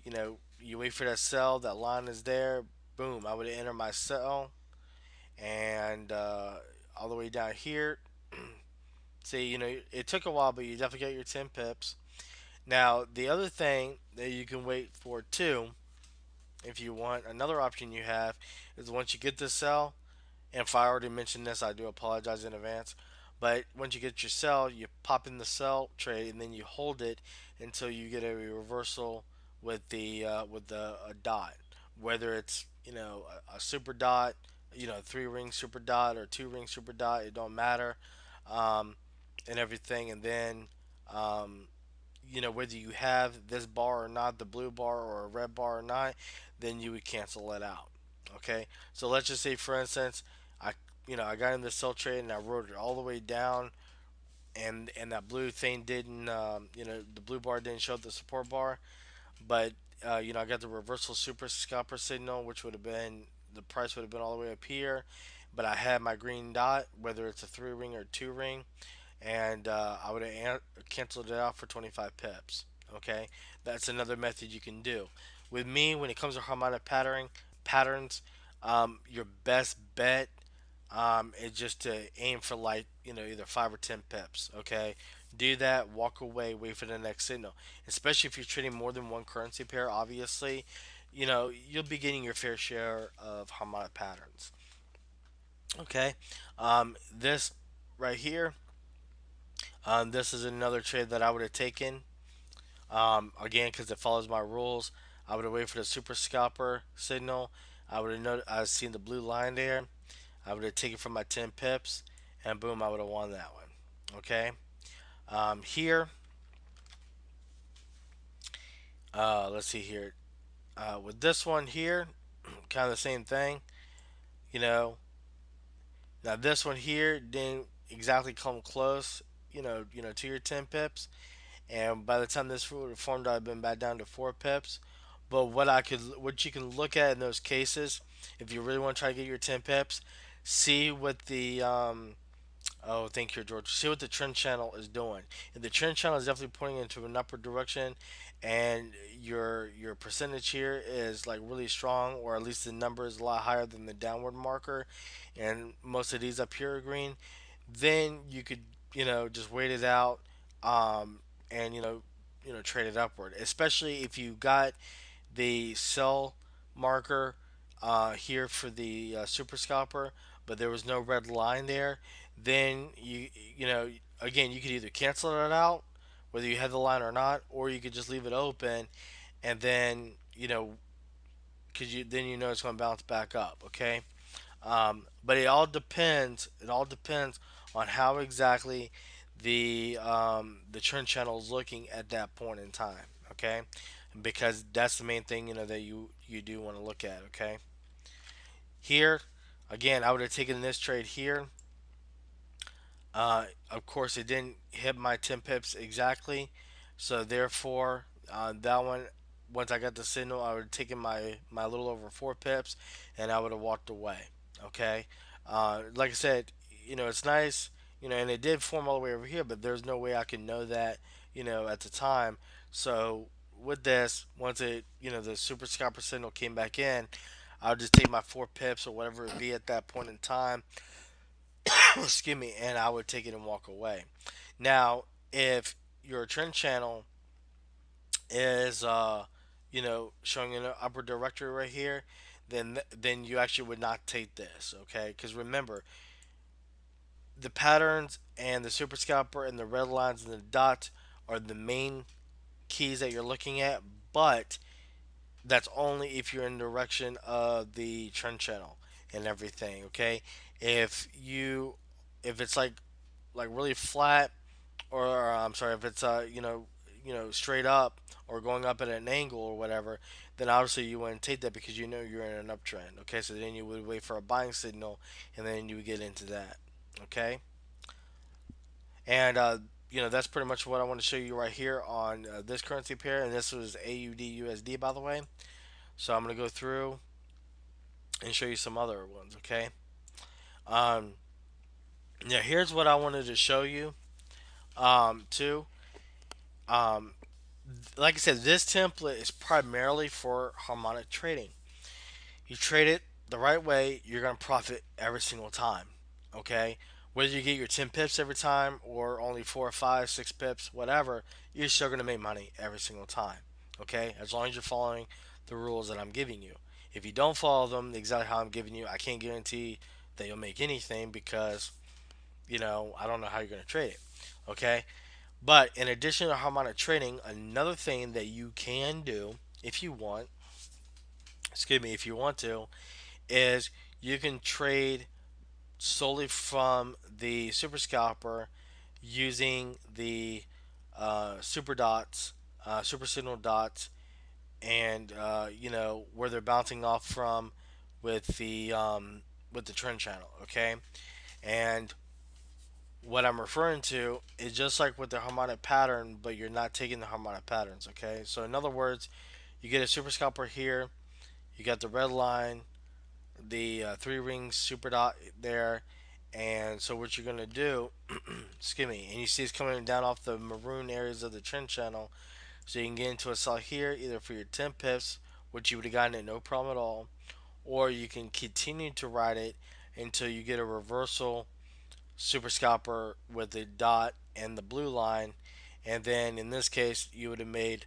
you wait for that sell. That line is there. Boom! I would enter my sell, and all the way down here. See, it took a while, but you definitely got your 10 pips. Now, the other thing that you can wait for too, if you want, another option you have is once you get the sell, and if I already mentioned this, I do apologize in advance. But once you get your sell, you pop in the sell trade, and then you hold it until you get a reversal with the a dot, whether it's a super dot, 3 ring super dot or 2 ring super dot. It don't matter, um, and everything. And then whether you have this bar or not, the blue bar or a red bar or not, then you would cancel it out. Okay, so let's just say, for instance, I I got in the sell trade and I wrote it all the way down, and that blue thing didn't, the blue bar didn't show up the support bar, but I got the reversal super scalper signal, which would have been the price would have been all the way up here, but I had my green dot, whether it's a 3 ring or 2 ring, and I would have canceled it out for 25 pips. Okay, that's another method you can do. With me, when it comes to harmonic patterns, your best bet is just to aim for, like, either 5 or 10 pips. Okay, do that, walk away, wait for the next signal. Especially if you're trading more than one currency pair, obviously, you'll be getting your fair share of harmonic patterns. Okay, this right here, this is another trade that I would have taken. Again, because it follows my rules, I would have waited for the super scalper signal. I seen the blue line there. I would have taken from my 10 pips, and boom, I would have won that one. Okay. Here, let's see here. With this one here, kind of the same thing. You know, Now this one here didn't exactly come close. To your 10 pips, and by the time this would have formed, I've been back down to 4 pips. But what you can look at in those cases, if you really want to try to get your 10 pips, see what the oh, thank you, George. See what the trend channel is doing. If the trend channel is definitely pointing into an upward direction, and your percentage here is like really strong, or at least the number is a lot higher than the downward marker, and most of these up here are green, then you could just wait it out, um, and trade it upward. Especially if you got the sell marker here for the super scalper, but there was no red line there, then again, you could either cancel it out, whether you had the line or not, or you could just leave it open, and then because it's going to bounce back up. Okay, but it all depends. It all depends on how exactly the trend channel is looking at that point in time. Okay, because that's the main thing that you do want to look at. Okay, here again, I would have taken this trade here. Of course, it didn't hit my 10 pips exactly, so therefore, that one, once I got the signal, I would have taken my little over 4 pips, and I would have walked away. Okay, like I said, it's nice, and it did form all the way over here, but there's no way I could know that, at the time. So with this, once the super scalper signal came back in, I'll just take my 4 pips or whatever it be at that point in time, excuse me, and I would take it and walk away. Now, if your trend channel is showing an upward directory right here, then you actually would not take this, okay? Because remember, the patterns and the super scalper and the red lines and the dots are the main keys that you're looking at, but that's only if you're in the direction of the trend channel and everything, okay? If you if it's like really flat, or I'm sorry, if it's straight up or going up at an angle or whatever, then obviously you wouldn't take that because you know you're in an uptrend. Okay, so then you would wait for a buying signal and then you would get into that. Okay, and that's pretty much what I want to show you right here on this currency pair, and this was AUD USD, by the way. So I'm gonna go through and show you some other ones. Okay, um, yeah, here's what I wanted to show you too. Um, like I said, this template is primarily for harmonic trading. You trade it the right way, you're going to profit every single time. Okay? Whether you get your 10 pips every time or only 4 or 5, 6 pips, whatever, you're still going to make money every single time. Okay? As long as you're following the rules that I'm giving you. If you don't follow them exactly how I'm giving you, I can't guarantee that you'll make anything because, I don't know how you're going to trade it. Okay? But in addition to harmonic trading, another thing that you can do if you want, if you want to, is you can trade solely from the super scalper using the super dots, super signal dots, and where they're bouncing off from with the trend channel. Okay, and what I'm referring to is just like with the harmonic pattern, but you're not taking the harmonic patterns. Okay, so in other words, you get a super scalper here, you got the red line, the three rings super dot there, and so what you're gonna do, excuse me, and you see it's coming down off the maroon areas of the trend channel, so you can get into a sell here either for your 10 pips, which you would have gotten at no problem at all, or you can continue to ride it until you get a reversal super scalper with the dot and the blue line, and then in this case you would have made,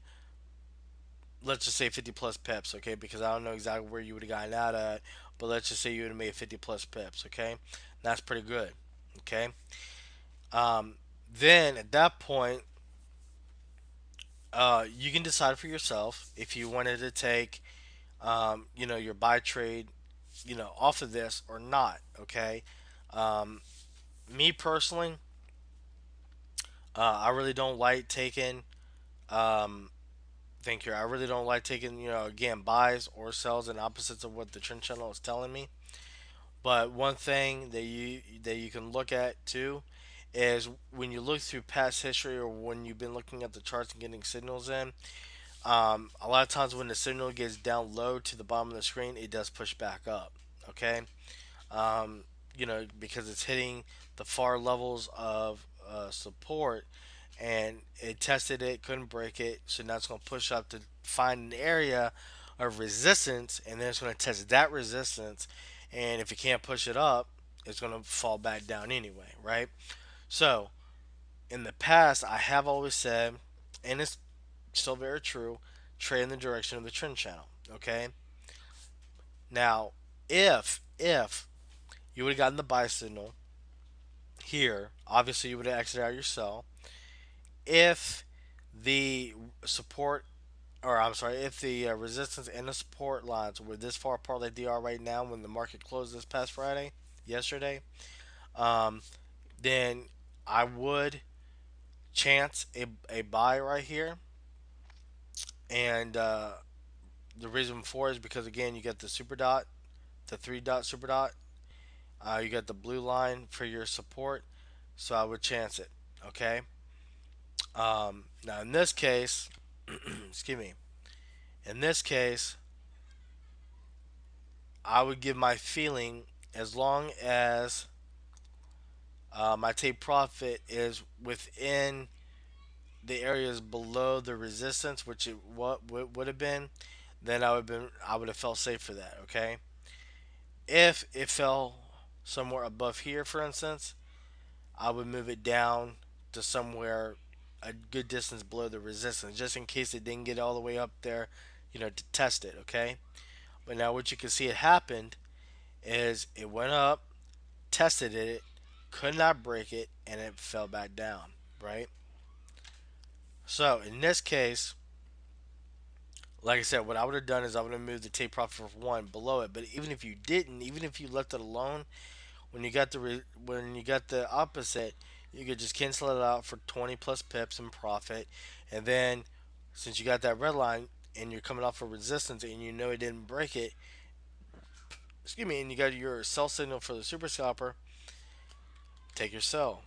let's just say 50 plus pips, okay? Because I don't know exactly where you would have gotten out at, but let's just say you would have made 50 plus pips, okay? That's pretty good, okay? Um, then at that point, you can decide for yourself if you wanted to take, your buy trade, off of this or not, okay? Um, Me personally, I really don't like taking, um, thank you. I really don't like taking, again, buys or sells and opposites of what the trend channel is telling me. But one thing that you can look at too is when you look through past history or when you've been looking at the charts and getting signals in. A lot of times when the signal gets down low to the bottom of the screen, it does push back up. Okay, um, because it's hitting the far levels of support, and it tested it, couldn't break it, so now it's going to push up to find an area of resistance, and then it's going to test that resistance, and if it can't push it up, it's going to fall back down anyway, right? So in the past, I have always said, and it's still very true, trade in the direction of the trend channel. Okay, now if you would have gotten the buy signal here, obviously you would have exited out your sell. If the support, or I'm sorry, if the resistance and the support lines were this far apart like they are right now when the market closed this past Friday, yesterday, um, then I would chance a buy right here. And the reason for is because, again, you got the super dot, the three dot super dot. You got the blue line for your support, so I would chance it. Okay. Now in this case, excuse me. In this case, I would give my feeling as long as my take profit is within the areas below the resistance, which it what would have been, then I would have felt safe for that. Okay, if it fell somewhere above here, for instance, I would move it down to somewhere a good distance below the resistance, just in case it didn't get all the way up there, to test it. Okay, but now what you can see it happened is it went up, tested it, could not break it, and it fell back down. Right. So in this case, like I said, what I would have done is I would have moved the take profit for one below it. But even if you didn't, even if you left it alone, when you got the opposite, you could just cancel it out for 20 plus pips in profit, and then since you got that red line and you're coming off a resistance and you know it didn't break it, excuse me, and you got your sell signal for the super scalper, take your sell,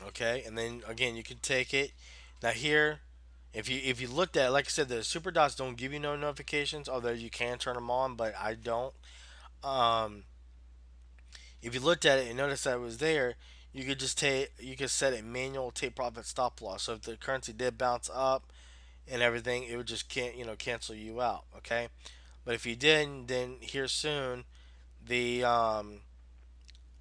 okay, and then again you can take it. Now here, if you looked at it, like I said, the super dots don't give you no notifications, although you can turn them on, but I don't. Um, if you looked at it and noticed that it was there, you could set a manual take profit stop loss. So if the currency did bounce up and everything, it would just can't cancel you out. Okay, but if you didn't, then here soon the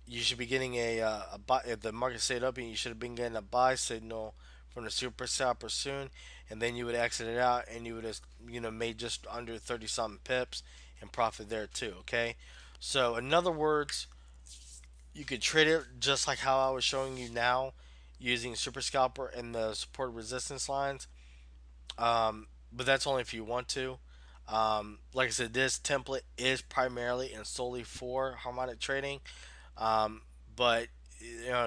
you should be getting a buy. If the market stayed open, you should have been getting a buy signal from the super scalper soon, and then you would exit it out, and you would have made just under 30 something pips and profit there too. Okay, so in other words, you could trade it just like how I was showing you now, using super scalper and the support resistance lines. But that's only if you want to. Like I said, this template is primarily and solely for harmonic trading. Um, but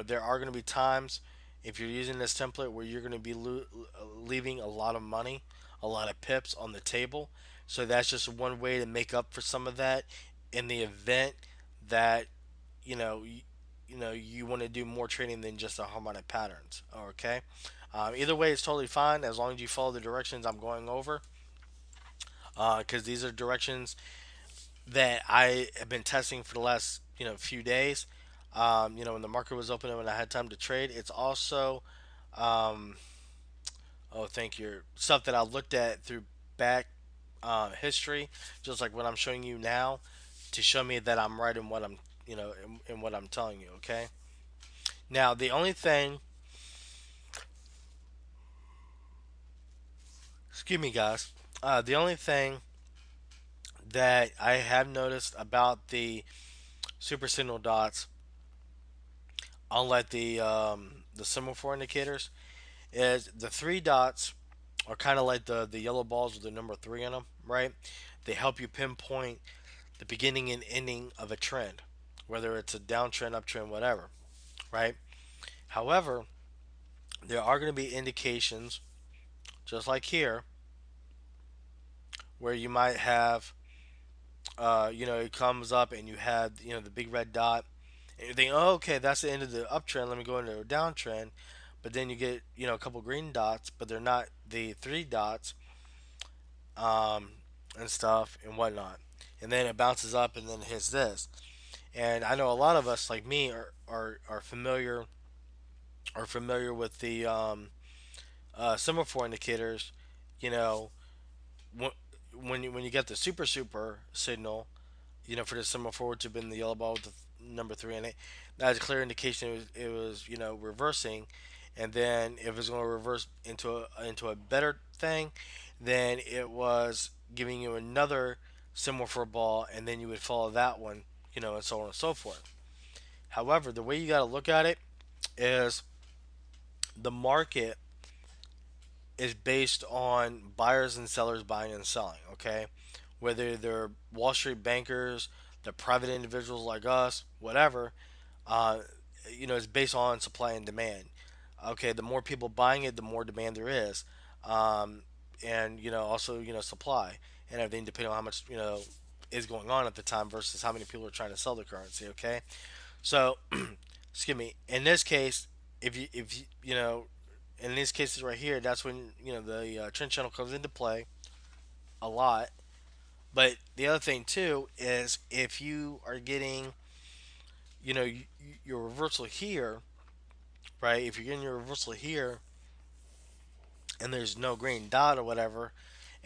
there are going to be times if you're using this template where you're going to be leaving a lot of money, a lot of pips on the table. So that's just one way to make up for some of that in the event that you know you, you want to do more trading than just the harmonic patterns. Okay. Either way, it's totally fine as long as you follow the directions I'm going over. Because these are directions that I have been testing for the last few days. When the market was open and when I had time to trade. It's also um, oh, thank you, stuff that I looked at through back history, just like what I'm showing you now, to show me that I'm right in what I'm in what I'm telling you. Okay. Now the only thing, excuse me, guys, the only thing that I have noticed about the super signal dots, unlike the semaphore indicators, is the three dots are kind of like the yellow balls with the number three in them, right? They help you pinpoint the beginning and ending of a trend, whether it's a downtrend, uptrend, whatever, right? However, there are going to be indications, just like here, where you might have, it comes up and you have, the big red dot, and you think, oh, okay, that's the end of the uptrend. Let me go into a downtrend. But then you get, a couple green dots, but they're not the three dots, um, and stuff and whatnot. And then it bounces up and then it hits this. And I know a lot of us, like me, are familiar with the semaphore indicators. You know, when you get the super signal, for the semaphore, which have been the yellow ball with the number three in it, that's a clear indication it was reversing. And then if it's going to reverse into a better thing, then it was giving you another semaphore ball, and then you would follow that one, and so on and so forth. However, the way you got to look at it is the market is based on buyers and sellers buying and selling. Okay, whether they're Wall Street bankers, the private individuals like us, whatever, uh, it's based on supply and demand. Okay, the more people buying it, the more demand there is, um, and also supply and everything depending on how much is going on at the time versus how many people are trying to sell the currency. Okay, so excuse me. In this case, if you in these cases right here, that's when the trend channel comes into play a lot. But the other thing too is if you are getting your reversal here, right? If you're getting your reversal here and there's no green dot or whatever,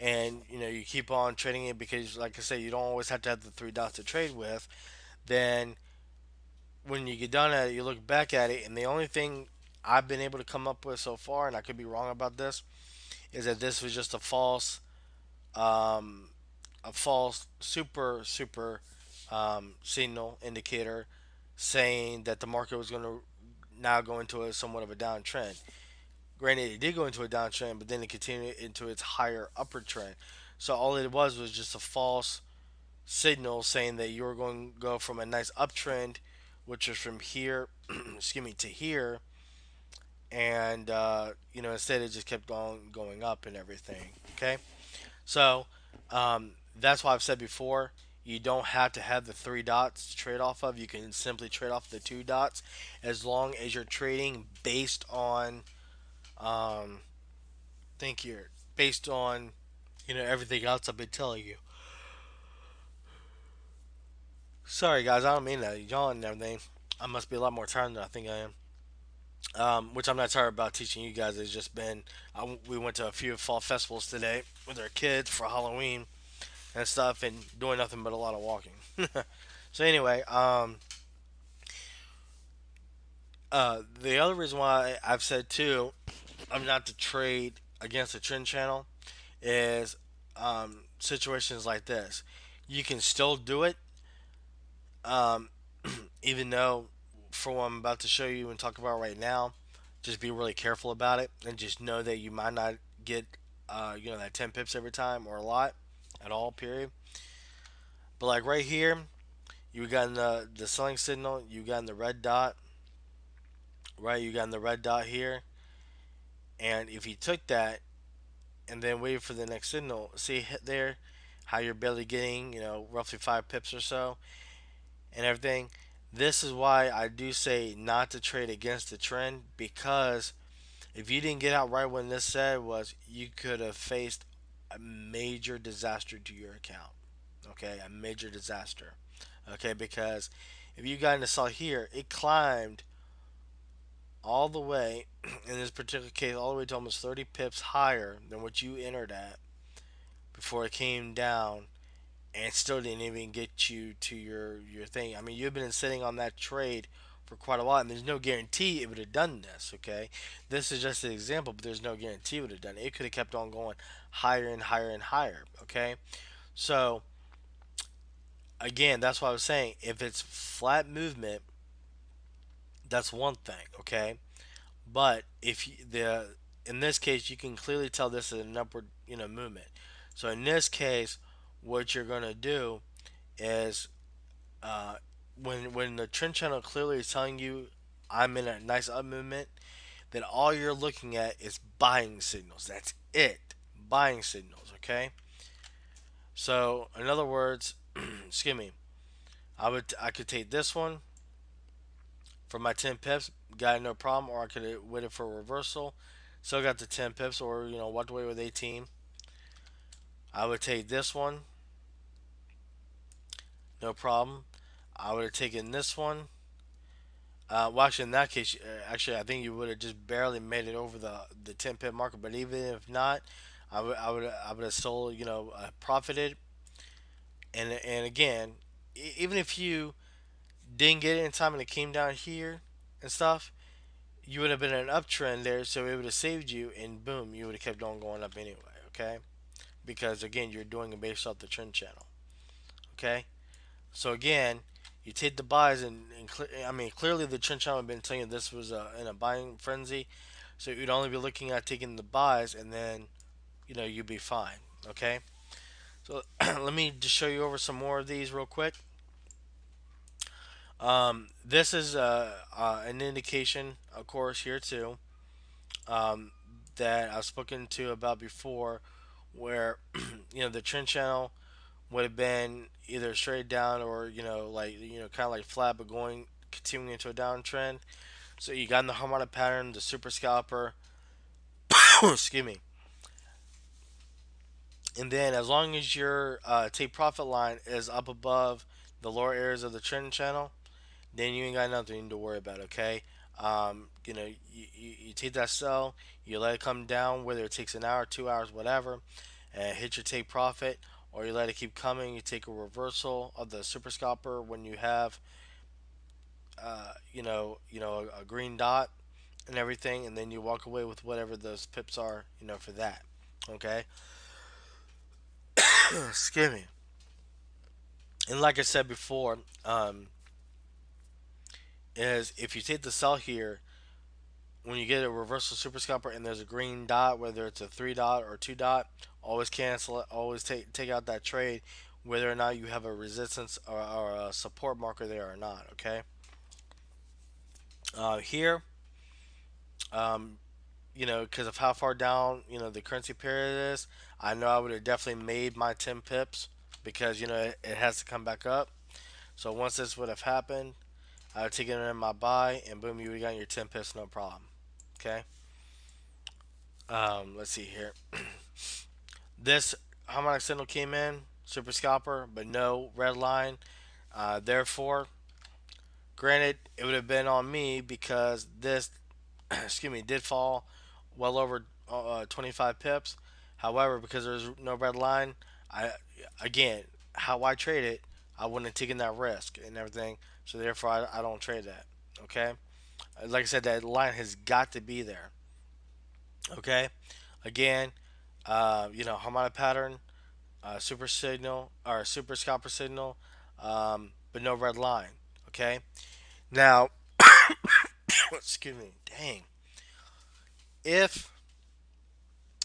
and you keep on trading it because, like I said, you don't always have to have the three dots to trade with. Then when you get done at it, you look back at it, and the only thing I've been able to come up with so far, and I could be wrong about this, is that this was just um, a false super signal indicator saying that the market was going to now go into a somewhat of a downtrend. Granted, it did go into a downtrend, but then it continued into its higher upper trend. So all it was just a false signal saying that you were going to go from a nice uptrend, which is from here, excuse me, to here, and instead it just kept on going up and everything. Okay, so that's why I've said before. You don't have to have the three dots to trade off of. You can simply trade off the two dots as long as you're trading based on think here based on everything else I've been telling you. Sorry guys, I don't mean that yawn and everything. I must be a lot more tired than I think I am. Which I'm not tired about teaching you guys. It's just been we went to a few fall festivals today with our kids for Halloween and stuff, and doing nothing but a lot of walking. So anyway, the other reason why I've said too, I'm not to trade against the trend channel is situations like this. You can still do it, um, even though, for what I'm about to show you and talk about right now, just be really careful about it and just know that you might not get, that 10 pips every time or a lot at all, period. But like right here, you got in the selling signal, you got in the red dot, right? You got in the red dot here, and if you took that and then waited for the next signal, see hit there, how you're barely getting, roughly 5 pips or so, and everything. This is why I do say not to trade against the trend, because if you didn't get out right when this said was, you could have faced a major disaster to your account. Okay, a major disaster. Okay, because if you got into saw here, it climbed all the way in this particular case all the way to almost 30 pips higher than what you entered at before it came down, and still didn't even get you to your thing. I mean, you've been sitting on that trade for quite a while, and there's no guarantee it would have done this. Okay, this is just an example, but there's no guarantee it would have done it. It could have kept on going higher and higher and higher. Okay, so again, that's what I was saying. If it's flat movement, that's one thing. Okay, but if you, the in this case, you can clearly tell this is an upward movement. So in this case, what you're gonna do is uh, when the trend channel clearly is telling you I'm in a nice up movement, then all you're looking at is buying signals. That's it, buying signals. Okay. So in other words, excuse me, I could take this one for my 10 pips, got it no problem, or I could have waited for a reversal, still got the 10 pips, or walked away with 18. I would take this one, no problem. I would have taken this one. Well, actually, in that case, actually, I think you would have just barely made it over the 10 pip marker. But even if not, I would have still profited. And again, even if you didn't get it in time and it came down here and stuff, you would have been in an uptrend there, so it would have saved you, and boom, you would have kept on going up anyway. Okay, because again, you're doing it based off the trend channel. Okay, so again, you take the buys, I mean, clearly the trend channel had been telling you this was in a buying frenzy, so you'd only be looking at taking the buys, and then you'd be fine. Okay, so let me just show you over some more of these real quick. This is an indication, of course, here too, um, that I've spoken to about before, where the trend channel would have been either straight down or like kind of like flat but going continuing into a downtrend. So you got in the harmonic pattern, the super scalper, excuse me, and then as long as your take profit line is up above the lower areas of the trend channel, then you ain't got nothing to worry about. Okay, you take that sell, you let it come down, whether it takes an hour, 2 hours, whatever, and hit your take profit, or you let it keep coming. You take a reversal of the super scalper when you have, a green dot and everything, and then you walk away with whatever those pips are, for that. Okay, excuse me. And like I said before, is if you take the sell here, when you get a reversal super scalper and there's a green dot, whether it's a three dot or two dot, always cancel it. Always take out that trade, whether or not you have a resistance or a support marker there or not. Okay. Here, um, because of how far down the currency pair is, I know I would have definitely made my 10 pips because it has to come back up. So once this would have happened, I would take it in my buy, and boom, you would have gotten your 10 pips, no problem. Okay. Let's see here. This harmonic signal came in, super scalper, but no red line. Therefore, granted, it would have been on me because this, excuse me, did fall well over 25 pips. However, because there's no red line, I again, how I trade it, I wouldn't have taken that risk and everything. So therefore, I don't trade that. Okay, like I said, that line has got to be there. Okay, again, harmonic pattern, super signal or super scalper signal, but no red line. Okay. Now, excuse me. Dang. If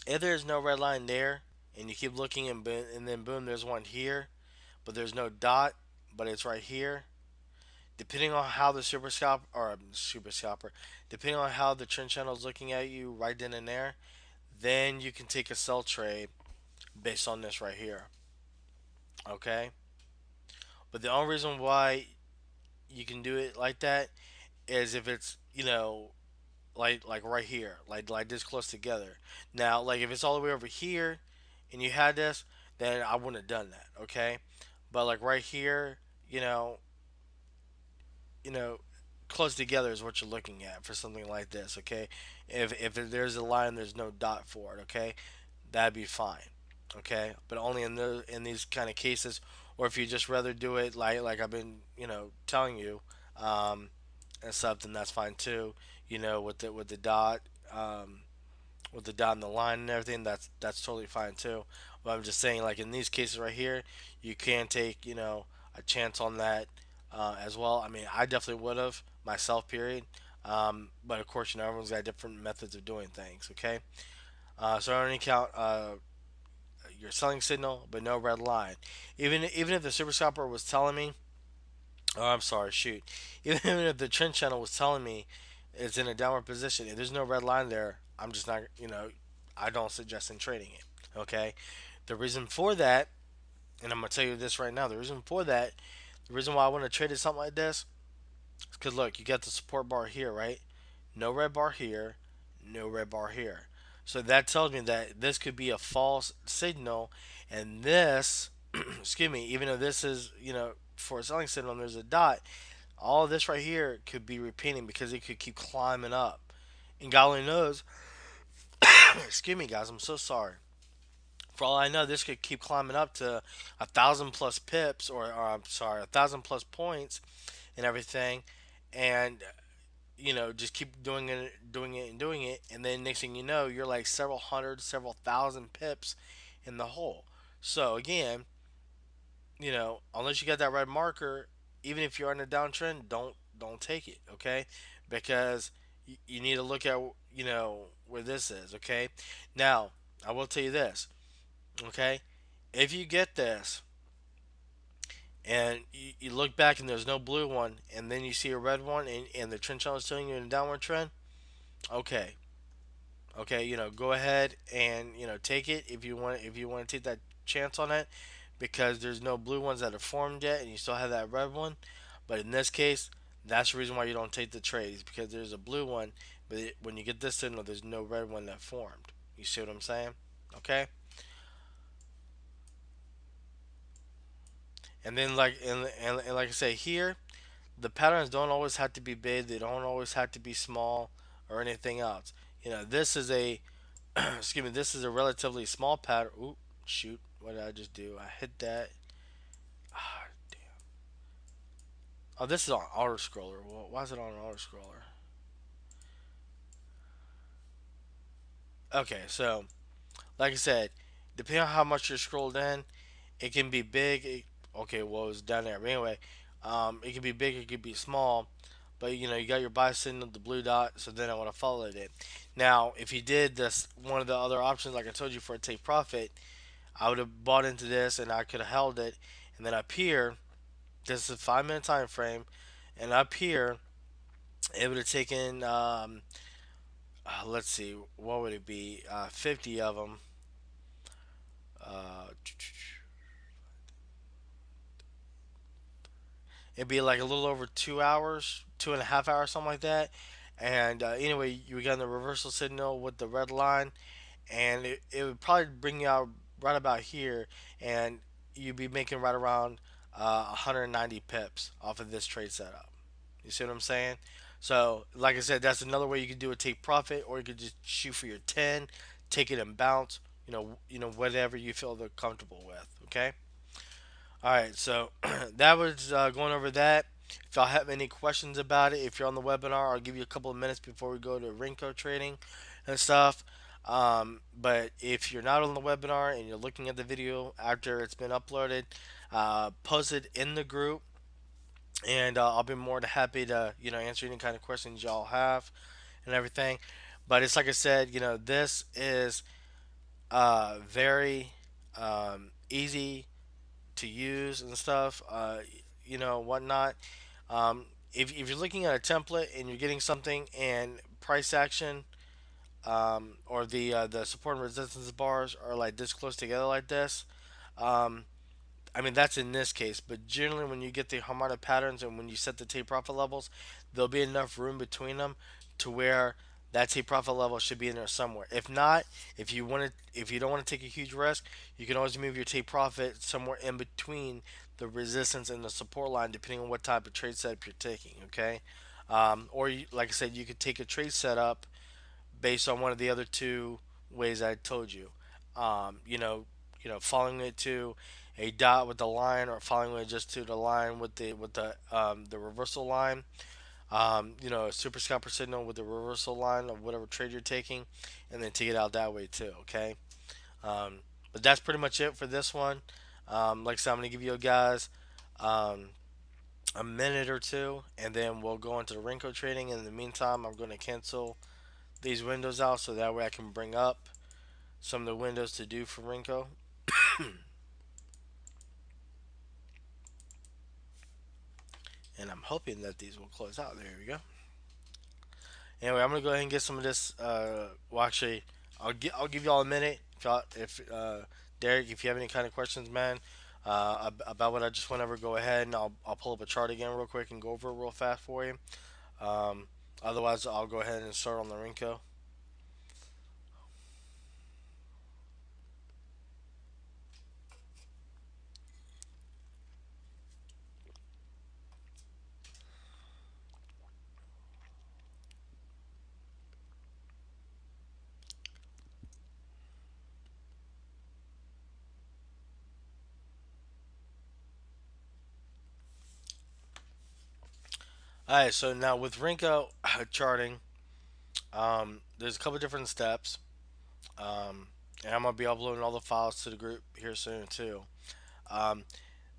if there's no red line there, and you keep looking and then boom, there's one here, but there's no dot, but it's right here. Depending on how the super scalper, depending on how the trend channel is looking at you right then and there, then you can take a sell trade based on this right here. Okay. But the only reason why you can do it like that is if it's like right here, like this close together. Now, like if it's all the way over here and you had this, then I wouldn't have done that. Okay, but like right here, you know, you know, close together is what you're looking at for something like this. Okay, if there's a line, there's no dot for it. Okay, that'd be fine. Okay, but only in these kind of cases, or if you just rather do it like I've been telling you, um, and stuff, then that's fine too. With the dot, with the dot and the line and everything, that's totally fine too. But I'm just saying, like in these cases right here, you can take a chance on that as well. I mean, I definitely would have myself. Period. But of course, everyone's got different methods of doing things. Okay. So I only count your selling signal, but no red line. Even if the super scalper was telling me, oh, I'm sorry, shoot. Even if the trend channel was telling me it's in a downward position, if there's no red line there, I'm just not, I don't suggest in trading it. Okay. The reason for that, and I'm gonna tell you this right now, the reason why I want to trade it something like this, is because look, you got the support bar here, right? No red bar here, no red bar here. So that tells me that this could be a false signal, and this, excuse me, even though this is, for a selling signal, and there's a dot, all of this right here could be repeating because it could keep climbing up. And God only knows, excuse me, guys, I'm so sorry. For all I know, this could keep climbing up to 1,000 plus pips, or I'm sorry, 1,000 plus points and everything. And just keep doing it, and then next thing you know, you're like several hundred, several thousand pips in the hole. So again, unless you got that red marker, even if you're on a downtrend, don't take it, okay? Because you need to look at where this is, okay? Now, I will tell you this, okay? If you get this and you look back and there's no blue one, and then you see a red one, and the trend channel is telling you in a downward trend, okay, okay, go ahead and take it if you want to take that chance on it, because there's no blue ones that are formed yet, and you still have that red one. But in this case, that's the reason why you don't take the trades, because there's a blue one, but when you get this signal, there's no red one that formed. You see what I'm saying? Okay. And then and like I say here, the patterns don't always have to be big. They don't always have to be small or anything else. This is a excuse me. This is a relatively small pattern. Ooh, Shoot, what did I just do? I hit that. Ah, oh, this is on auto scroller. Well, why is it on an auto scroller? Okay, so like I said, depending on how much you're scrolled in, it can be big. Okay, well, it's down there. But anyway, it can be big, it can be small. But you got your buy signal, the blue dot. So then I want to follow it. Now, if you did this, one of the other options, like I told you, for a take profit, I would have bought into this and I could have held it. And then up here, this is a 5 minute time frame, and up here, it would have taken. Let's see, what would it be? 50 of them. Uh, It'd be like a little over 2 hours, 2.5 hours, something like that. And anyway, you get on the reversal signal with the red line, and it would probably bring you out right about here, and you'd be making right around 190 pips off of this trade setup. You see what I'm saying? So, like I said, that's another way you could do a take profit, or you could just shoot for your 10, take it and bounce. Whatever you feel they're comfortable with. Okay. All right, so that was going over that. If y'all have any questions about it, if you're on the webinar, I'll give you a couple of minutes before we go to Renko trading and stuff. But if you're not on the webinar and you're looking at the video after it's been uploaded, post it in the group, and I'll be more than happy to answer any kind of questions y'all have and everything. But it's like I said, this is very easy to use and stuff, whatnot. If you're looking at a template and you're getting something and price action, or the support and resistance bars are like this close together like this, um, I mean, that's in this case, but generally, when you get the harmonic patterns and when you set the take profit levels, there'll be enough room between them to where that take profit level should be in there somewhere. If not, if you don't want to take a huge risk, you can always move your take profit somewhere in between the resistance and the support line, depending on what type of trade setup you're taking. Okay, or like I said, you could take a trade setup based on one of the other two ways I told you. Um, you know, following it to a dot with the line, or following it just to the line with the reversal line. A super scalper signal with the reversal line of whatever trade you're taking, and then take it out that way too. Okay. Um, but that's pretty much it for this one. Like I said, I'm gonna give you guys um, a minute or two, and then we'll go into the Renko trading. In the meantime, I'm going to cancel these windows out so that way I can bring up some of the windows to do for Renko. And I'm hoping that these will close out. There we go. Anyway, I'm gonna go ahead and get some of this. Well, actually, I'll give y'all a minute. If Derek, if you have any kind of questions, man, about what I just went over, go ahead and I'll pull up a chart again real quick and go over it real fast for you. Um, Otherwise, I'll go ahead and start on the Renko. All right, so now with Renko charting, there's a couple different steps. And I'm gonna be uploading all the files to the group here soon too. Um,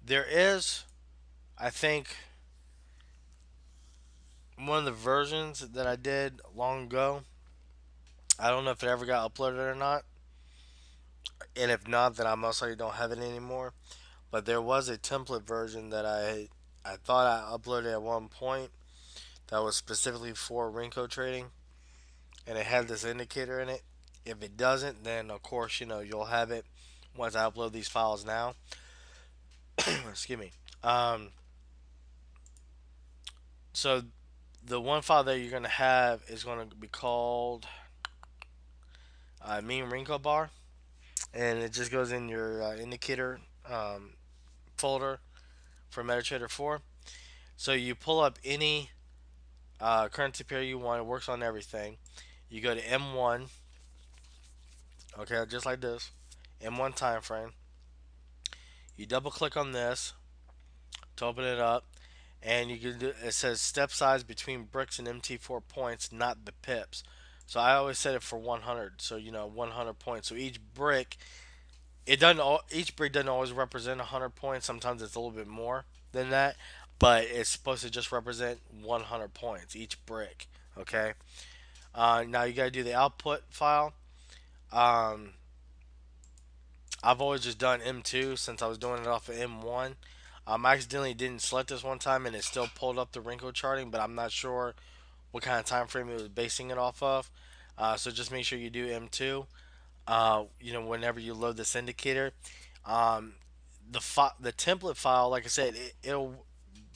there is, I think, one of the versions that I did long ago. I don't know if it ever got uploaded or not, and if not, then I most likely don't have it anymore. But there was a template version that I thought I uploaded at one point that was specifically for Renko trading, and it had this indicator in it. If it doesn't, then of course you'll have it once I upload these files now. Excuse me. So the one file that you're gonna have is gonna be called mean wrinkle bar, and it just goes in your indicator folder for MetaTrader 4. So you pull up any currency pair you want. It works on everything. You go to M1, okay, just like this, in one time frame. You double click on this to open it up, and you can do. It says step size between bricks and MT4 points, not the pips. So I always set it for 100. So 100 points. So each brick, it doesn't. Each brick doesn't always represent 100 points. Sometimes it's a little bit more than that, but it's supposed to just represent 100 points each brick. Okay. Now you gotta do the output file. Um, I've always just done M2 since I was doing it off of M1. I accidentally didn't select this one time and it still pulled up the Renko charting, but I'm not sure what kind of time frame it was basing it off of. So just make sure you do M2. Whenever you load this indicator, um, the template file, like I said, it'll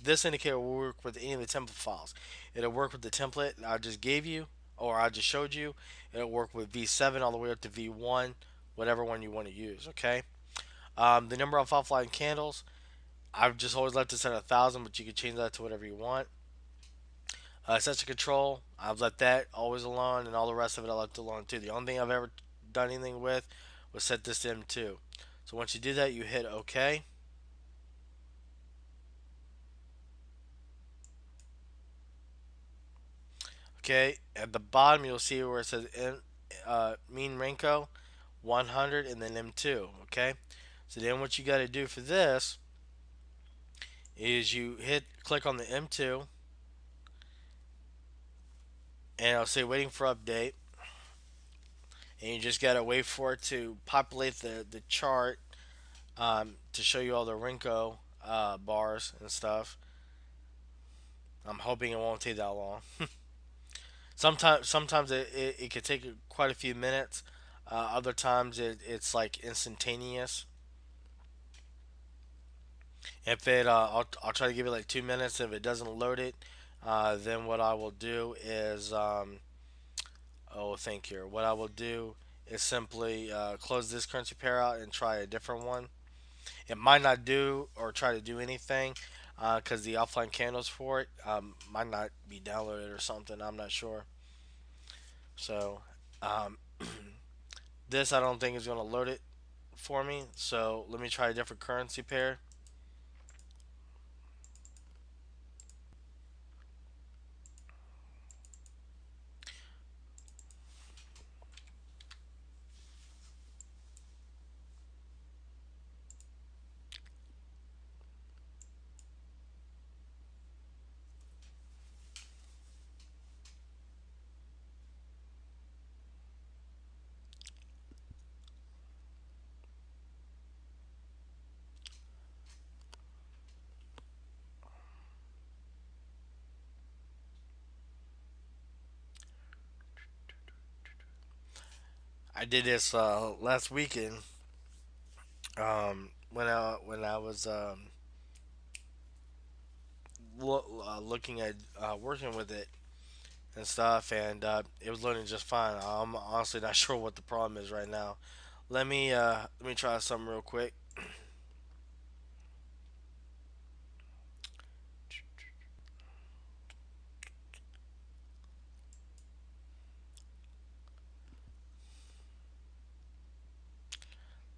this indicator will work with any of the template files. It'll work with the template I just gave you or I just showed you. It'll work with V7 all the way up to V1, whatever one you want to use. Okay. The number of offline candles, I've just always left this at 1,000, but you can change that to whatever you want. Session control, I've let that always alone, and all the rest of it I left alone too. The only thing I've ever done anything with was set this to M2. So once you do that, you hit OK. Okay, at the bottom you'll see where it says mean Renko 100 and then M2. Okay, so then what you got to do for this is you hit click on the M2 and it'll say waiting for update, and you just got to wait for it to populate the chart to show you all the Renko bars and stuff. I'm hoping it won't take that long. Sometimes it could take quite a few minutes. Other times it's like instantaneous. If I'll try to give it like 2 minutes. If it doesn't load it, then what I will do is oh, thank you. What I will do is simply close this currency pair out and try a different one. It might not do or try to do anything because the offline candles for it might not be downloaded or something. I'm not sure. So um, this I don't think is going to load it for me. So let me try a different currency pair. I did this last weekend when I was looking at working with it and stuff, and it was loading just fine. I'm honestly not sure what the problem is right now. Let me try something real quick.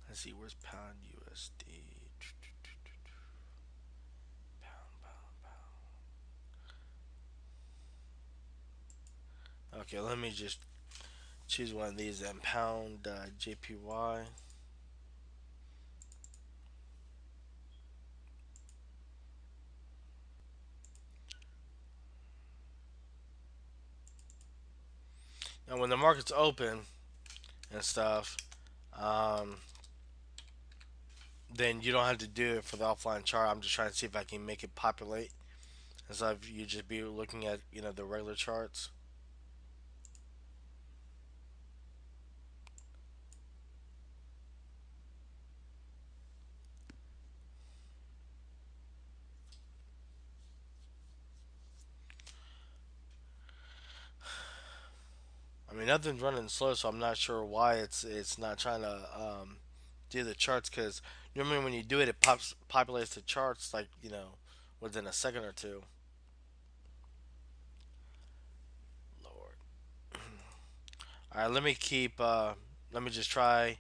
Let's see, where's pound USD? Okay, let me just choose one of these and pound JPY. Now, when the market's open and stuff, um, then you don't have to do it for the offline chart. I'm just trying to see if I can make it populate instead of you just be looking at the regular charts. I mean, nothing's running slow, so I'm not sure why it's not trying to do the charts. Because normally when you do it, it populates the charts like within a second or two. Lord. All right, let me keep. Let me just try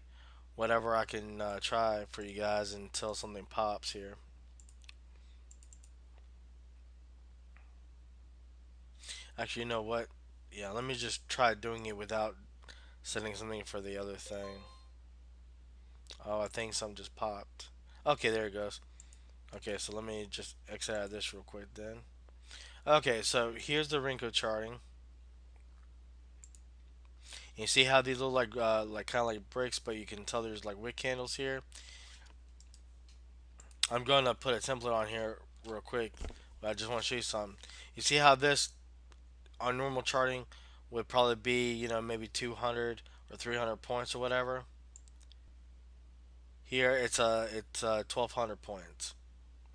whatever I can try for you guys until something pops here. Actually, you know what? Yeah, let me just try doing it without setting something for the other thing. Oh, I think some just popped. Okay, there it goes. Okay, so let me just exit out of this real quick then. Okay, so here's the Renko charting. You see how these look like kind of like bricks, but you can tell there's like wick candles here. I'm going to put a template on here real quick, but I just want to show you something. You see how this on normal charting would probably be, maybe 200 or 300 points or whatever. Here it's 1200 points.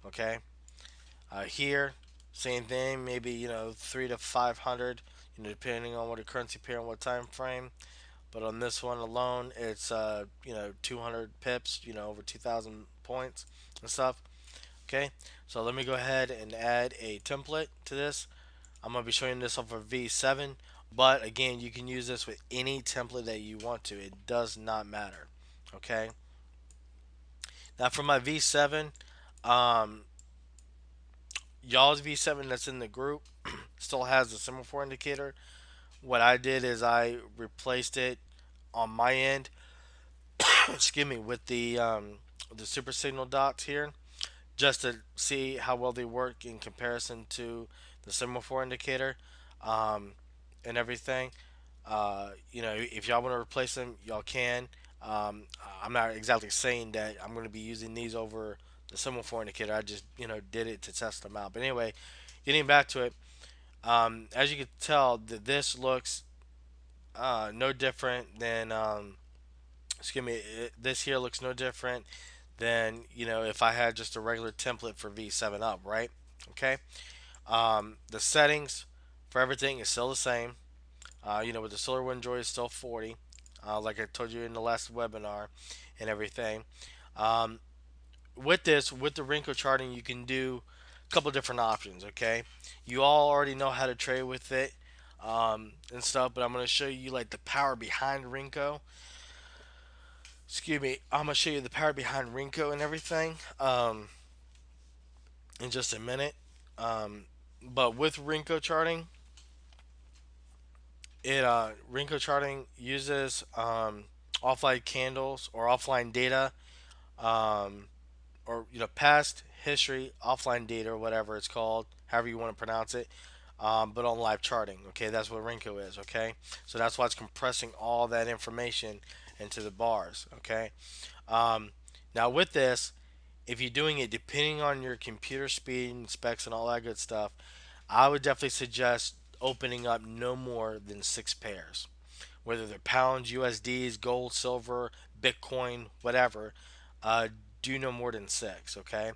Okay. Here, same thing, maybe 3 to 500, depending on what a currency pair and what time frame. But on this one alone, it's 200 pips, over 2,000 points and stuff. Okay, so let me go ahead and add a template to this. I'm gonna be showing this off of V7, but again, you can use this with any template that you want to. It does not matter. Okay. Now for my V7, um, y'all's V7 that's in the group still has the semaphore indicator. What I did is I replaced it on my end, excuse me, with the super signal dots here, just to see how well they work in comparison to the semaphore indicator, um, and everything. If y'all want to replace them, y'all can. Um, I'm not exactly saying that I'm going to be using these over the semaphore indicator. I just did it to test them out. But anyway, getting back to it, as you can tell, that this looks no different than excuse me. This here looks no different than if I had just a regular template for V7 up, right? Okay. The settings for everything is still the same. With the Solar Wind Joy is still 40, like I told you in the last webinar, and everything. Um, with the Renko charting, you can do a couple different options. Okay, you all already know how to trade with it, and stuff, but I'm gonna show you like the power behind Renko. Excuse me, I'm gonna show you the power behind Renko and everything, in just a minute. But with Renko charting, it Renko charting uses offline candles or offline data, um, or past history offline data or whatever it's called, however you want to pronounce it. But on live charting, okay, that's what Renko is, okay. So that's why it's compressing all that information into the bars, okay. Um, Now with this, if you're doing it depending on your computer speed and specs and all that good stuff, I would definitely suggest opening up no more than 6 pairs, whether they're pounds, USDs, gold, silver, Bitcoin, whatever. Do no more than six, okay?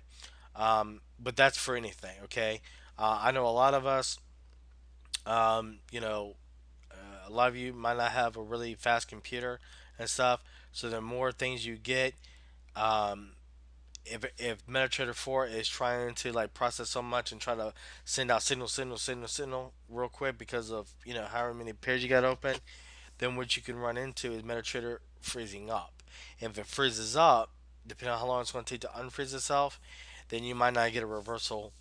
But that's for anything, okay? I know a lot of us, um, you know, a lot of you might not have a really fast computer and stuff. So the more things you get, um, if MetaTrader 4 is trying to like process so much and try to send out signal real quick because of however many pairs you got open, then what you can run into is MetaTrader freezing up. And if it freezes up, depending on how long it's going to take to unfreeze itself, then you might not get a reversal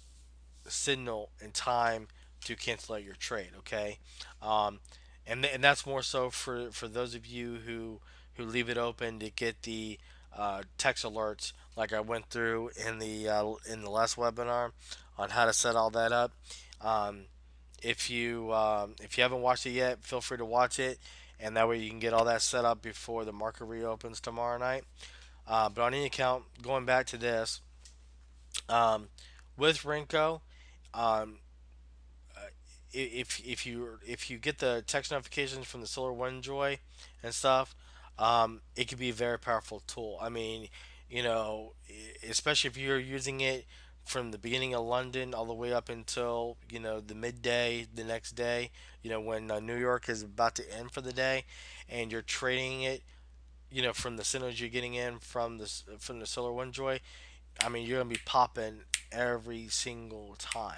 signal in time to cancel out your trade. Okay, um, and that's more so for those of you who leave it open to get the text alerts, like I went through in the last webinar on how to set all that up. Um, if you haven't watched it yet, feel free to watch it, and that way you can get all that set up before the market reopens tomorrow night. But on any account, going back to this, um, with Renko, um, if you get the text notifications from the Solar One Joy and stuff, it could be a very powerful tool. I mean, especially if you're using it from the beginning of London all the way up until the midday the next day, when New York is about to end for the day, and you're trading it, from the signals you're getting in from the Solar One Joy. I mean, you're gonna be popping every single time.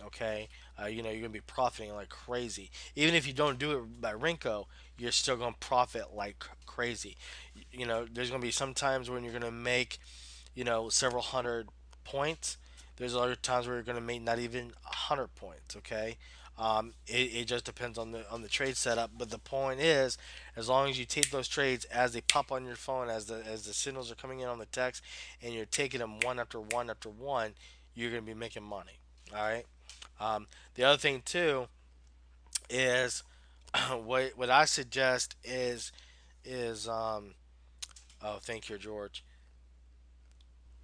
Okay, you're gonna be profiting like crazy. Even if you don't do it by Renko, you're still gonna profit like crazy. You know, there's gonna be some times when you're gonna make, you know, several hundred points. There's other times where you're going to make not even 100 points. Okay, it just depends on the trade setup. But the point is, as long as you take those trades as they pop on your phone, as the signals are coming in on the text, and you're taking them one after one after one, you're going to be making money. All right. The other thing too is what I suggest is oh, thank you, George.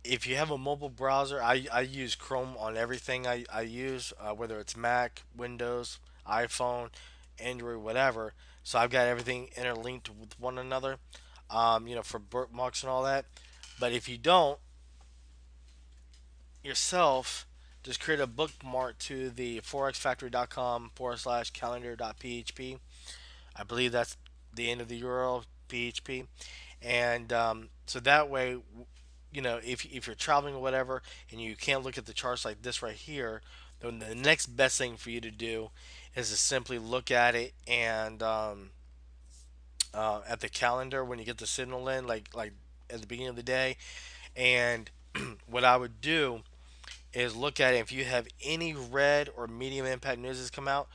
If you have a mobile browser, I use Chrome on everything I use, whether it's Mac, Windows, iPhone, Android, whatever. So I've got everything interlinked with one another, you know, for bookmarks and all that. But if you don't yourself, just create a bookmark to the forexfactory.com / calendar.php. I believe that's the end of the URL, PHP. And so that way, you know, if you're traveling or whatever and you can't look at the charts like this right here, then the next best thing for you to do is to simply look at it and at the calendar when you get the signal in, like at the beginning of the day. And what I would do is look at it. If you have any red or medium impact news that's come out,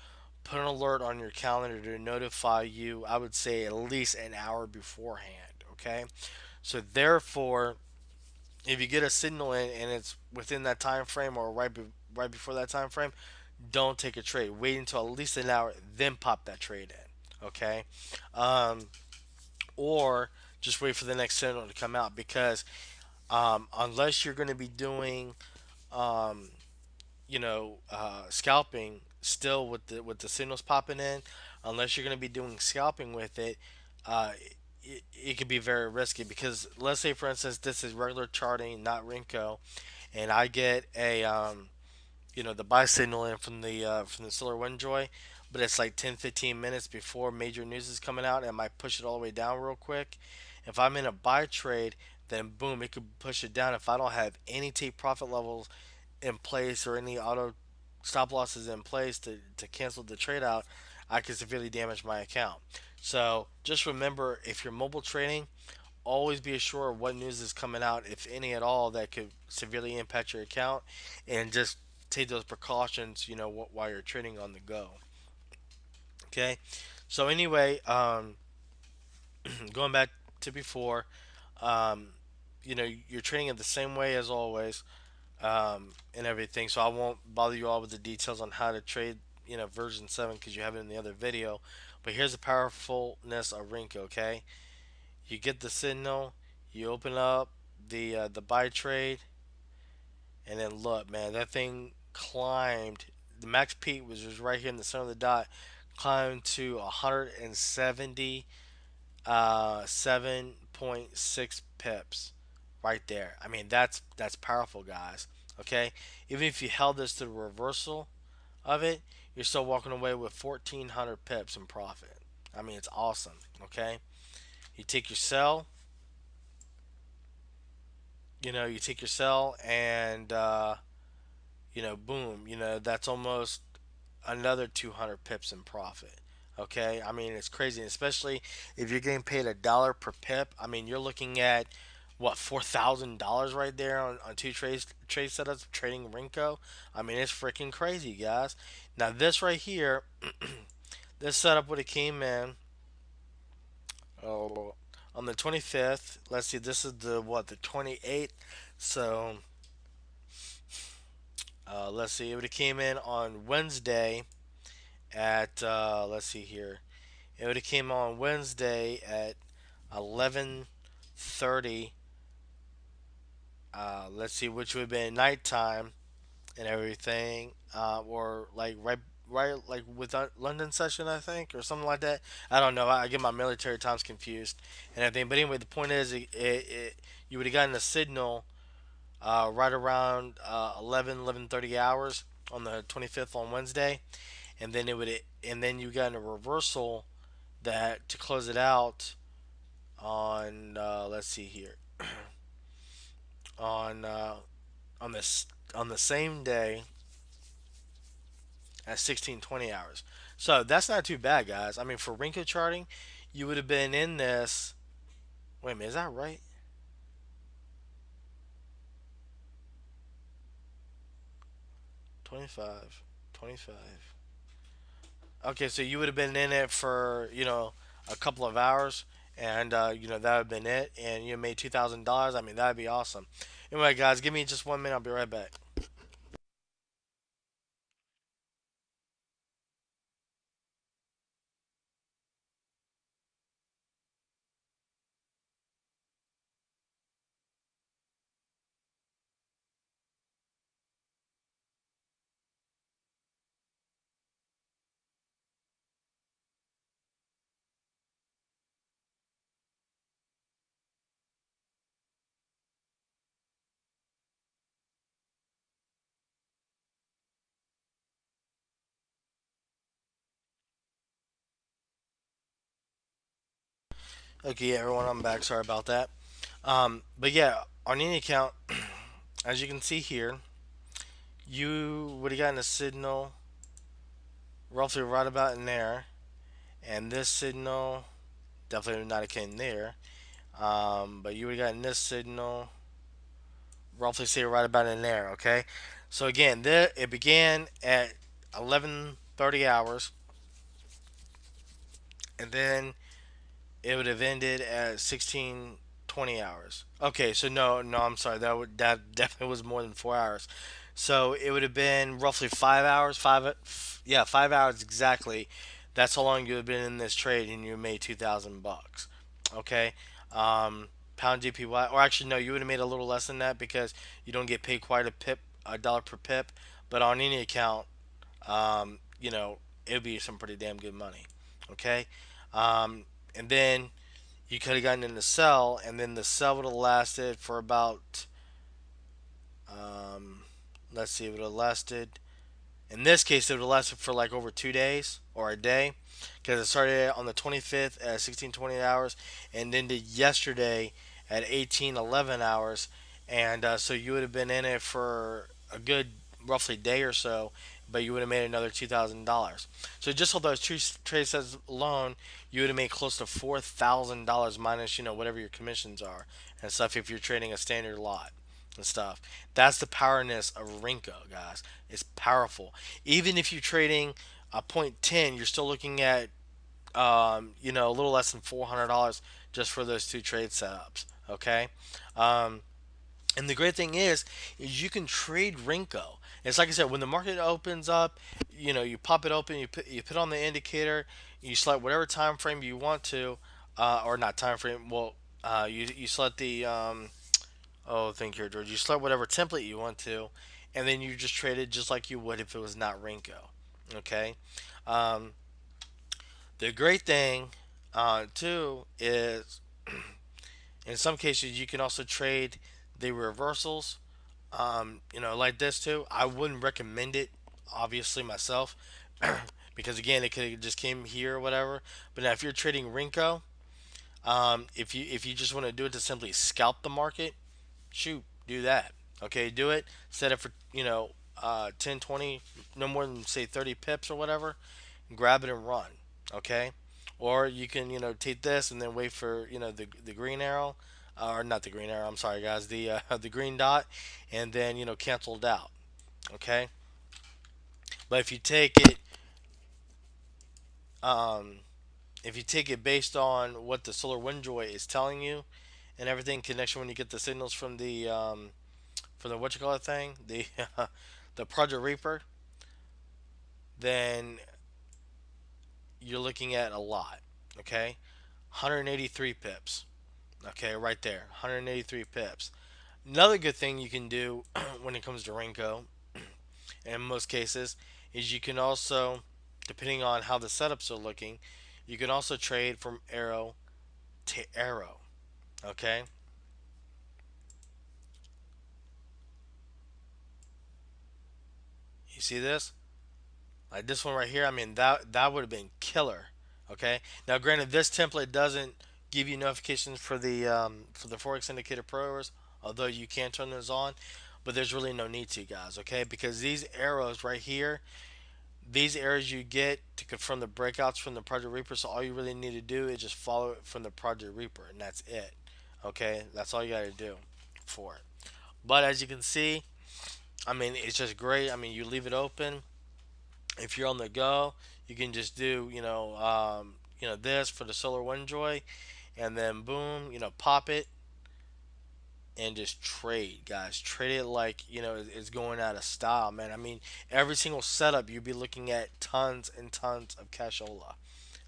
put an alert on your calendar to notify you. I would say at least an hour beforehand. Okay, so therefore, if you get a signal in and it's within that time frame or right before that time frame, don't take a trade. Wait until at least an hour, then pop that trade in. Okay, um, or just wait for the next signal to come out because unless you're going to be doing um, scalping still with the signals popping in, unless you're going to be doing scalping with it, it could be very risky because let's say for instance this is regular charting, not Renko, and I get a the buy signal in from the Solar Windjoy, but it's like 10-15 minutes before major news is coming out, and might push it all the way down real quick. If I'm in a buy trade, then boom, it could push it down. If I don't have any take profit levels in place or any auto stop losses in place to cancel the trade out, I could severely damage my account. So just remember, if you're mobile trading, always be assured of what news is coming out, if any at all, that could severely impact your account, and just take those precautions, while you're trading on the go. Okay. So anyway, going back to before, um, you're trading it the same way as always, and everything. So I won't bother you all with the details on how to trade, version 7 because you have it in the other video. But here's the powerfulness of Renko. Okay, you get the signal, you open up the buy trade, and then look, man, that thing climbed. The max peak was just right here in the center of the dot, climbed to 170 7.6 pips right there. I mean, that's powerful, guys. Okay, even if you held this to the reversal of it, you're still walking away with 1,400 pips in profit. I mean, it's awesome. Okay, you take your sell, you take your sell, and boom, that's almost another 200 pips in profit. Okay, I mean it's crazy, especially if you're getting paid $1 per pip. I mean you're looking at what, $4,000 right there on two trade setups trading Renko. I mean it's freaking crazy, guys. Now this right here, this setup would have came in oh, on the 25th. Let's see, this is the 28th. So let's see, it would have came in on Wednesday at let's see here. It would have came on Wednesday at 11:30. Let's see, which would have been nighttime and everything, or like right like with London session, I think, or something like that. I don't know. I get my military times confused and everything. But anyway, the point is, you would have gotten a signal right around 11:30 hours on the 25th on Wednesday, and then you got a reversal that to close it out on let's see here on on this on the same day at 1620 hours. So that's not too bad, guys. I mean, for Renko charting, you would have been in this. Wait a minute, is that right? 25, 25. Okay, so you would have been in it for a couple of hours, and that would have been it, and you made $2,000. I mean, that'd be awesome. Anyway, guys, give me just 1 minute. I'll be right back. Okay, yeah, everyone, I'm back. Sorry about that. But yeah, on any account, as you can see here, you would have gotten a signal roughly right about in there, and this signal definitely would not have came there. But you would have gotten this signal roughly say right about in there. Okay, so again, it began at 11:30 hours, and then it would have ended at 16:20 hours. Okay, so no, I'm sorry. That definitely was more than 4 hours. So it would have been roughly 5 hours. Yeah, 5 hours exactly. That's how long you have been in this trade, and you made $2,000. Okay, pound GPY, or actually no, you would have made a little less than that because you don't get paid quite a dollar per pip. But on any account, it would be some pretty damn good money. Okay, and then you could have gotten in the sell, and then the sell would have lasted for about, um, let's see, it would have lasted. In this case, it would have lasted for like over 2 days or a day, because it started on the 25th at 16:20 hours, and ended yesterday at 18:11 hours, and so you would have been in it for a good roughly day or so, but you would have made another $2,000. So just on those two trade sets alone, you would have made close to $4,000 minus whatever your commissions are and stuff if you're trading a standard lot and stuff. That's the powerness of Renko, guys. It's powerful. Even if you're trading a point 10, you're still looking at a little less than $400 just for those two trade setups. Okay. Um, and the great thing is you can trade Renko. It's like I said, when the market opens up, you pop it open, you put on the indicator, you select whatever time frame you want to, or not time frame. Well, you select the oh, thank you, George. You select whatever template you want to, and then you just trade it just like you would if it was not Renko. Okay. Um, the great thing, too, is in some cases you can also trade the reversals. Like this too. I wouldn't recommend it, obviously myself, because again, it could have just came here or whatever. But now, if you're trading Renko, if you just want to do it to simply scalp the market, shoot, do that. Okay, do it. Set it for 10, 20, no more than say 30 pips or whatever. Grab it and run. Okay, or you can take this and then wait for the green arrow, or not the green arrow. I'm sorry, guys. The the green dot, and then cancel it out. Okay, but um, if you take it based on what the solar wind joy is telling you and everything, connection when you get the signals from the what you call it thing, the the Project Reaper, then you're looking at a lot. Okay, 183 pips. Okay, right there, 183 pips. Another good thing you can do when it comes to Renko, in most cases, is you can also, depending on how the setups are looking, you can also trade from arrow to arrow. Okay, you see this? Like this one right here, I mean that would have been killer. Okay. Now, granted, this template doesn't give you notifications for the Forex Indicator Pros, although you can turn those on, but there's really no need to, guys. Okay, because these arrows right here, these errors you get to confirm the breakouts from the Project Reaper. So all you really need to do is just follow it from the Project Reaper, and that's it. Okay, that's all you got to do for it. But as you can see, I mean, it's just great. I mean, you leave it open. If you're on the go, you can just do, this for the Solar Windjoy, and then boom, pop it and just trade, guys. Trade it like it's going out of style, man. I mean, every single setup you'd be looking at tons and tons of cashola.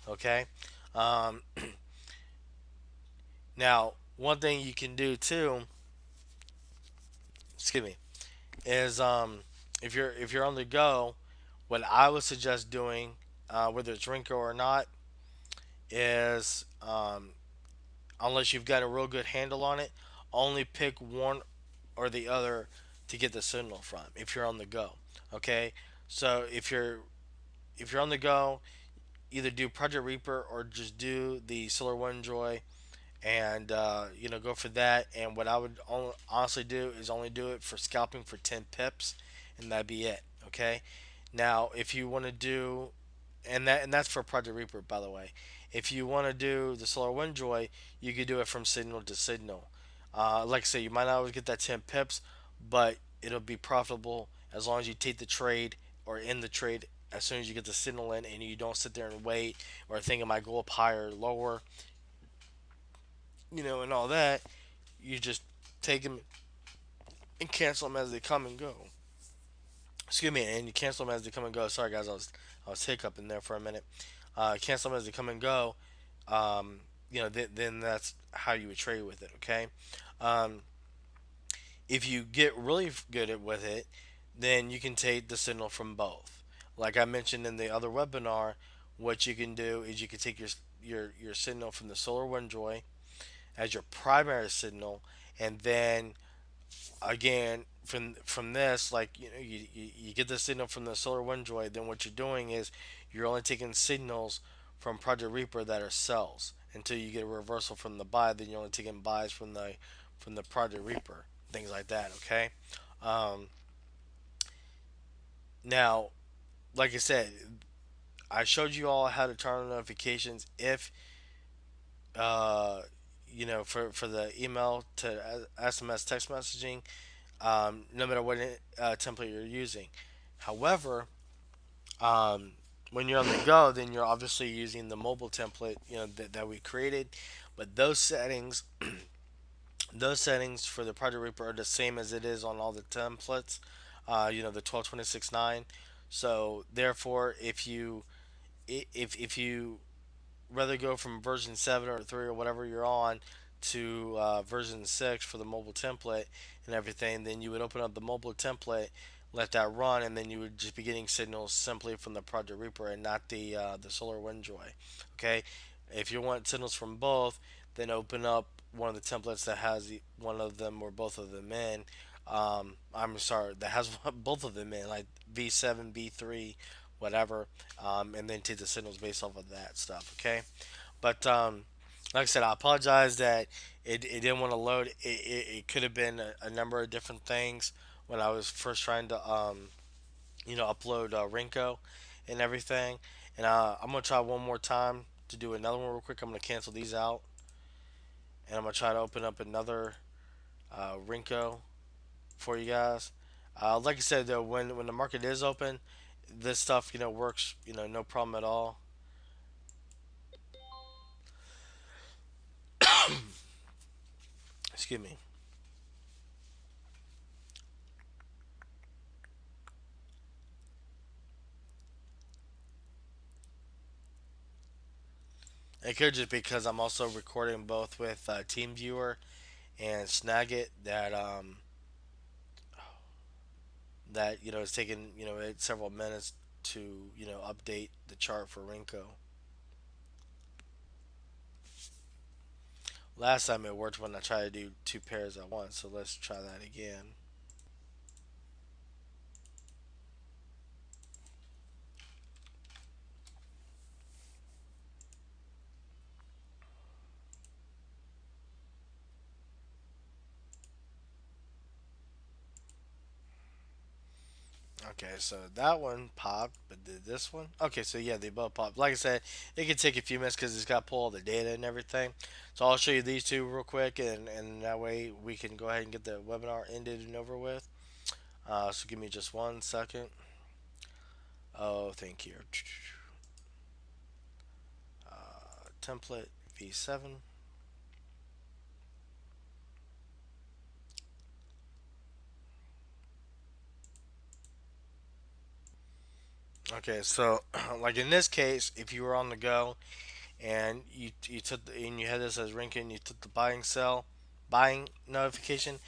Okay. Um, Now, one thing you can do too, excuse me, is if you're on the go, what I would suggest doing, whether it's Renko or not, is unless you've got a real good handle on it, only pick one or the other to get the signal from. If you're on the go, okay. So if you're on the go, either do Project Reaper or just do the Solar One Joy, and go for that. And what I would honestly do is only do it for scalping for 10 pips, and that'd be it. Okay. Now, if you want to do, and that's for Project Reaper, by the way. If you want to do the Solar Wind Joy, you could do it from signal to signal. Like I say, you might not always get that 10 pips, but it'll be profitable as long as you take the trade or end the trade as soon as you get the signal in, and you don't sit there and wait or think it might go up higher or lower, and all that. You just take them and cancel them as they come and go. Excuse me, and you cancel them as they come and go. Sorry, guys, I was hiccuping there for a minute. Cancel them as they come and go. Then that's how you would trade with it. Okay. Um, if you get really good at with it, then you can take the signal from both. Like I mentioned in the other webinar, what you can do is you can take your signal from the Solar Windjoy as your primary signal, and then again from this, like you get the signal from the Solar Windjoy. Then what you're doing is you're only taking signals from Project Reaper that are sells until you get a reversal from the buy. Then you're only taking buys from the Project Reaper, things like that. Okay. um, Now, like I said, I showed you all how to turn on notifications if for the email to SMS text messaging, no matter what template you're using. However, um, when you're on the go, then you're obviously using the mobile template, that we created. But those settings for the Project Reaper are the same as it is on all the templates. The 12.26.9. So therefore, if you rather go from version 7 or 3 or whatever you're on to version 6 for the mobile template and everything, then you would open up the mobile template, let that run, and then you would just be getting signals simply from the Project Reaper and not the Solar Windjoy. Okay, if you want signals from both, then open up one of the templates that has one of them or both of them in. I'm sorry, that has both of them in, like V7, V3, whatever, and then take the signals based off of that stuff. Okay, but like I said, I apologize that it didn't want to load. It could have been a number of different things when I was first trying to upload Renko and everything. And I'm gonna try one more time to do another one real quick. I'm gonna cancel these out, and I'm gonna try to open up another Renko for you guys. Like I said though, when the market is open, this stuff works no problem at all. Excuse me. It could just because I'm also recording both with TeamViewer and Snagit that it's taken it several minutes to update the chart for Renko. Last time it worked when I tried to do two pairs at once, so let's try that again. Okay, so that one popped, but did this one? Okay, so yeah, they both popped. Like I said, it could take a few minutes because it's got to pull all the data and everything. So I'll show you these two real quick, and that way we can go ahead and get the webinar ended and over with. So give me just 1 second. Oh, thank you. Template V7. Okay, so like in this case, if you were on the go and you took and you had this as Renko and you took the buying notification.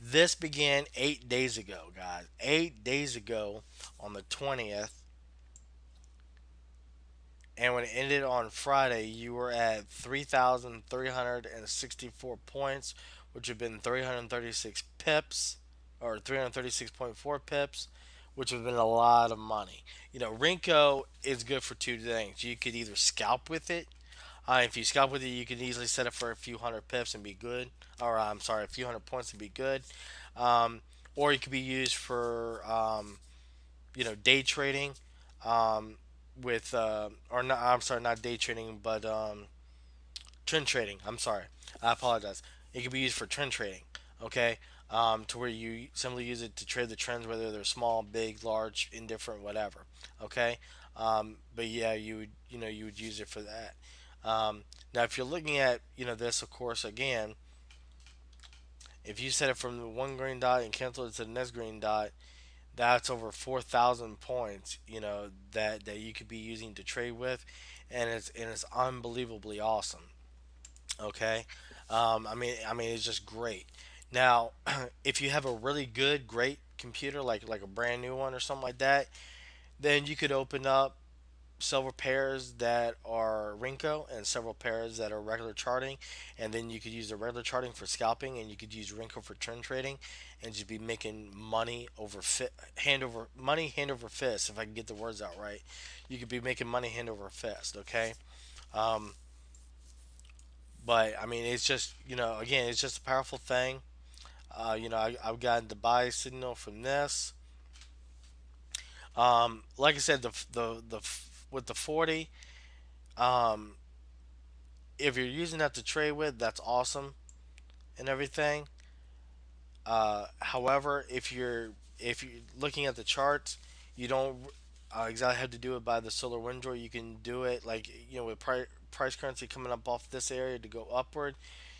This began 8 days ago, guys. 8 days ago on the 20th, and when it ended on Friday, you were at 3,364 points, which have been 336 pips, or 336.4 pips, which would have been a lot of money. Renko is good for two things. You could either scalp with it. If you scalp with it, you can easily set it for a few hundred pips and be good. Or, I'm sorry, a few hundred points and be good. Um, or it could be used for day trading, with or not. I'm sorry, not day trading, but trend trading. I'm sorry, I apologize. It could be used for trend trading. Okay, to where you simply use it to trade the trends, whether they're small, big, large, indifferent, whatever. Okay, but yeah, you would use it for that. Now, if you're looking at this, of course, again, if you set it from the one green dot and cancel it to the next green dot, that's over 4,000 points, that you could be using to trade with, and it's unbelievably awesome. Okay, I mean it's just great. Now, if you have a really good, great computer, like a brand new one or something like that, then you could open up several pairs that are Renko and several pairs that are regular charting, and then you could use the regular charting for scalping, and you could use Renko for trend trading, and just be making money over hand over fist. If I can get the words out right, you could be making money hand over fist. Okay, um, but I mean, it's just again, it's just a powerful thing. I've gotten the buy signal from this. Like I said, with the 40. Um, if you're using that to trade with, that's awesome and everything. However, if you're looking at the charts, you don't exactly have to do it by the solar window. You can do it like with price currency coming up off this area to go upward.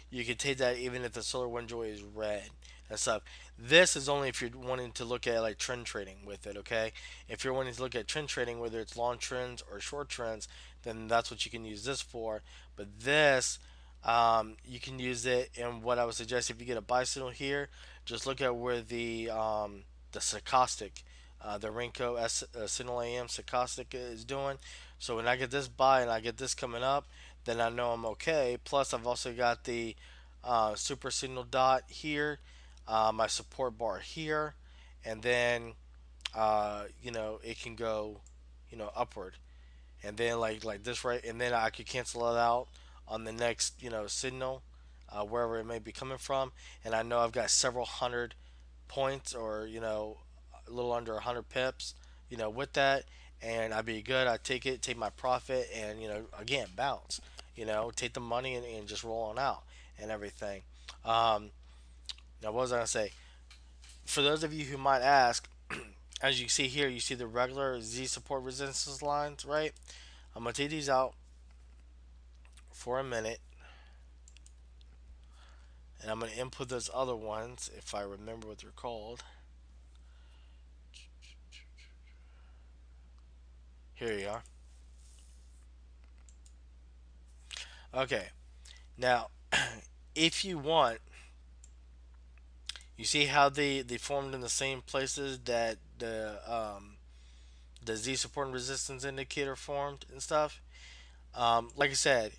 You can take that even if the solar window is red and stuff. This is only if you're wanting to look at like trend trading with it, okay? If you're wanting to look at trend trading, whether it's long trends or short trends, then that's what you can use this for. But this, you can use it. And what I would suggest, if you get a buy signal here, just look at where the stochastic, the Renko signal AM stochastic is doing. So when I get this buy and I get this coming up, then I know I'm okay. Plus, I've also got the super signal dot here, my support bar here, and then it can go upward, and then like this, right, and then I could cancel it out on the next signal, wherever it may be coming from, and I know I've got several hundred points, or a little under 100 pips, with that, and I'd be good. I take it, take my profit, and again, bounce, take the money, and just roll on out and everything. um, Now, what was I gonna say? For those of you who might ask, as you see here, you see the regular Z support resistance lines, right? I'm gonna take these out for a minute, and I'm gonna input those other ones if I remember what they're called. Here you are. Okay, now if you want, you see how they formed in the same places that the Z support and resistance indicator formed and stuff. Like I said,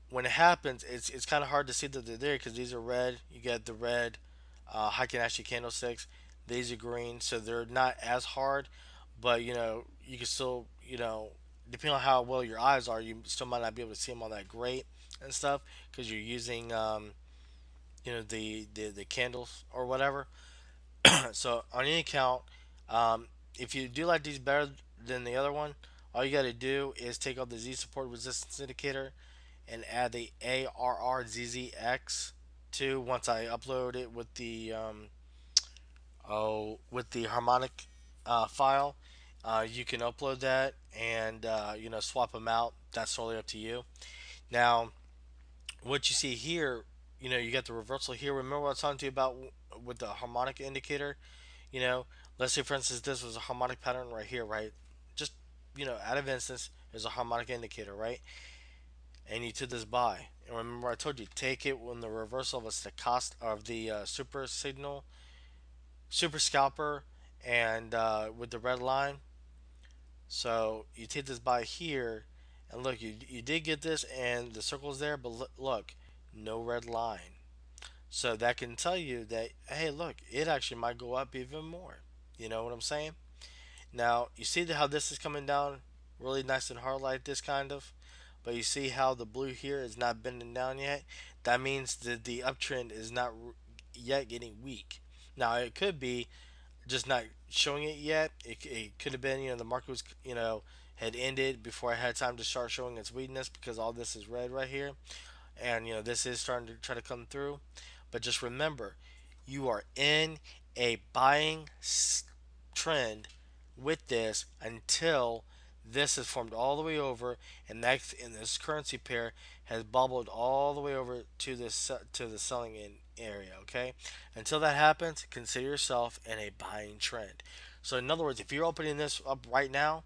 when it happens, it's kind of hard to see that they're there because these are red. You get the red Heikin-Ashi candlesticks. These are green, so they're not as hard. But you can still, depending on how well your eyes are, you still might not be able to see them all that great and stuff because you're using the candles or whatever. So on any account, if you do like these better than the other one, all you got to do is take out the Z support resistance indicator and add the ARRZZX to once I upload it with the harmonic file. You can upload that and swap them out. That's totally up to you. Now, what you see here, you got the reversal here. Remember what I was talking to you about with the harmonic indicator? You know, let's say for instance this was a harmonic pattern right here, right? Just out of instance is a harmonic indicator, right? And you took this buy. And remember I told you take it when the reversal of a stochastic of the super scalper and with the red line. So you take this buy here, and look, you did get this, and the circle's there, but look, no red line. So that can tell you that hey, look, it actually might go up even more. You know what I'm saying? Now you see how this is coming down really nice and hard like this kind of, but you see how the blue here is not bending down yet. That means that the uptrend is not yet getting weak. Now it could be just not showing it yet. It could have been the market was had ended before I had time to start showing its weakness because all this is red right here, and this is starting to try to come through. But just remember, you are in a buying trend with this until this is formed all the way over, and next in this currency pair has bubbled all the way over to the selling in area. Okay, until that happens, consider yourself in a buying trend. So in other words, if you're opening this up right now,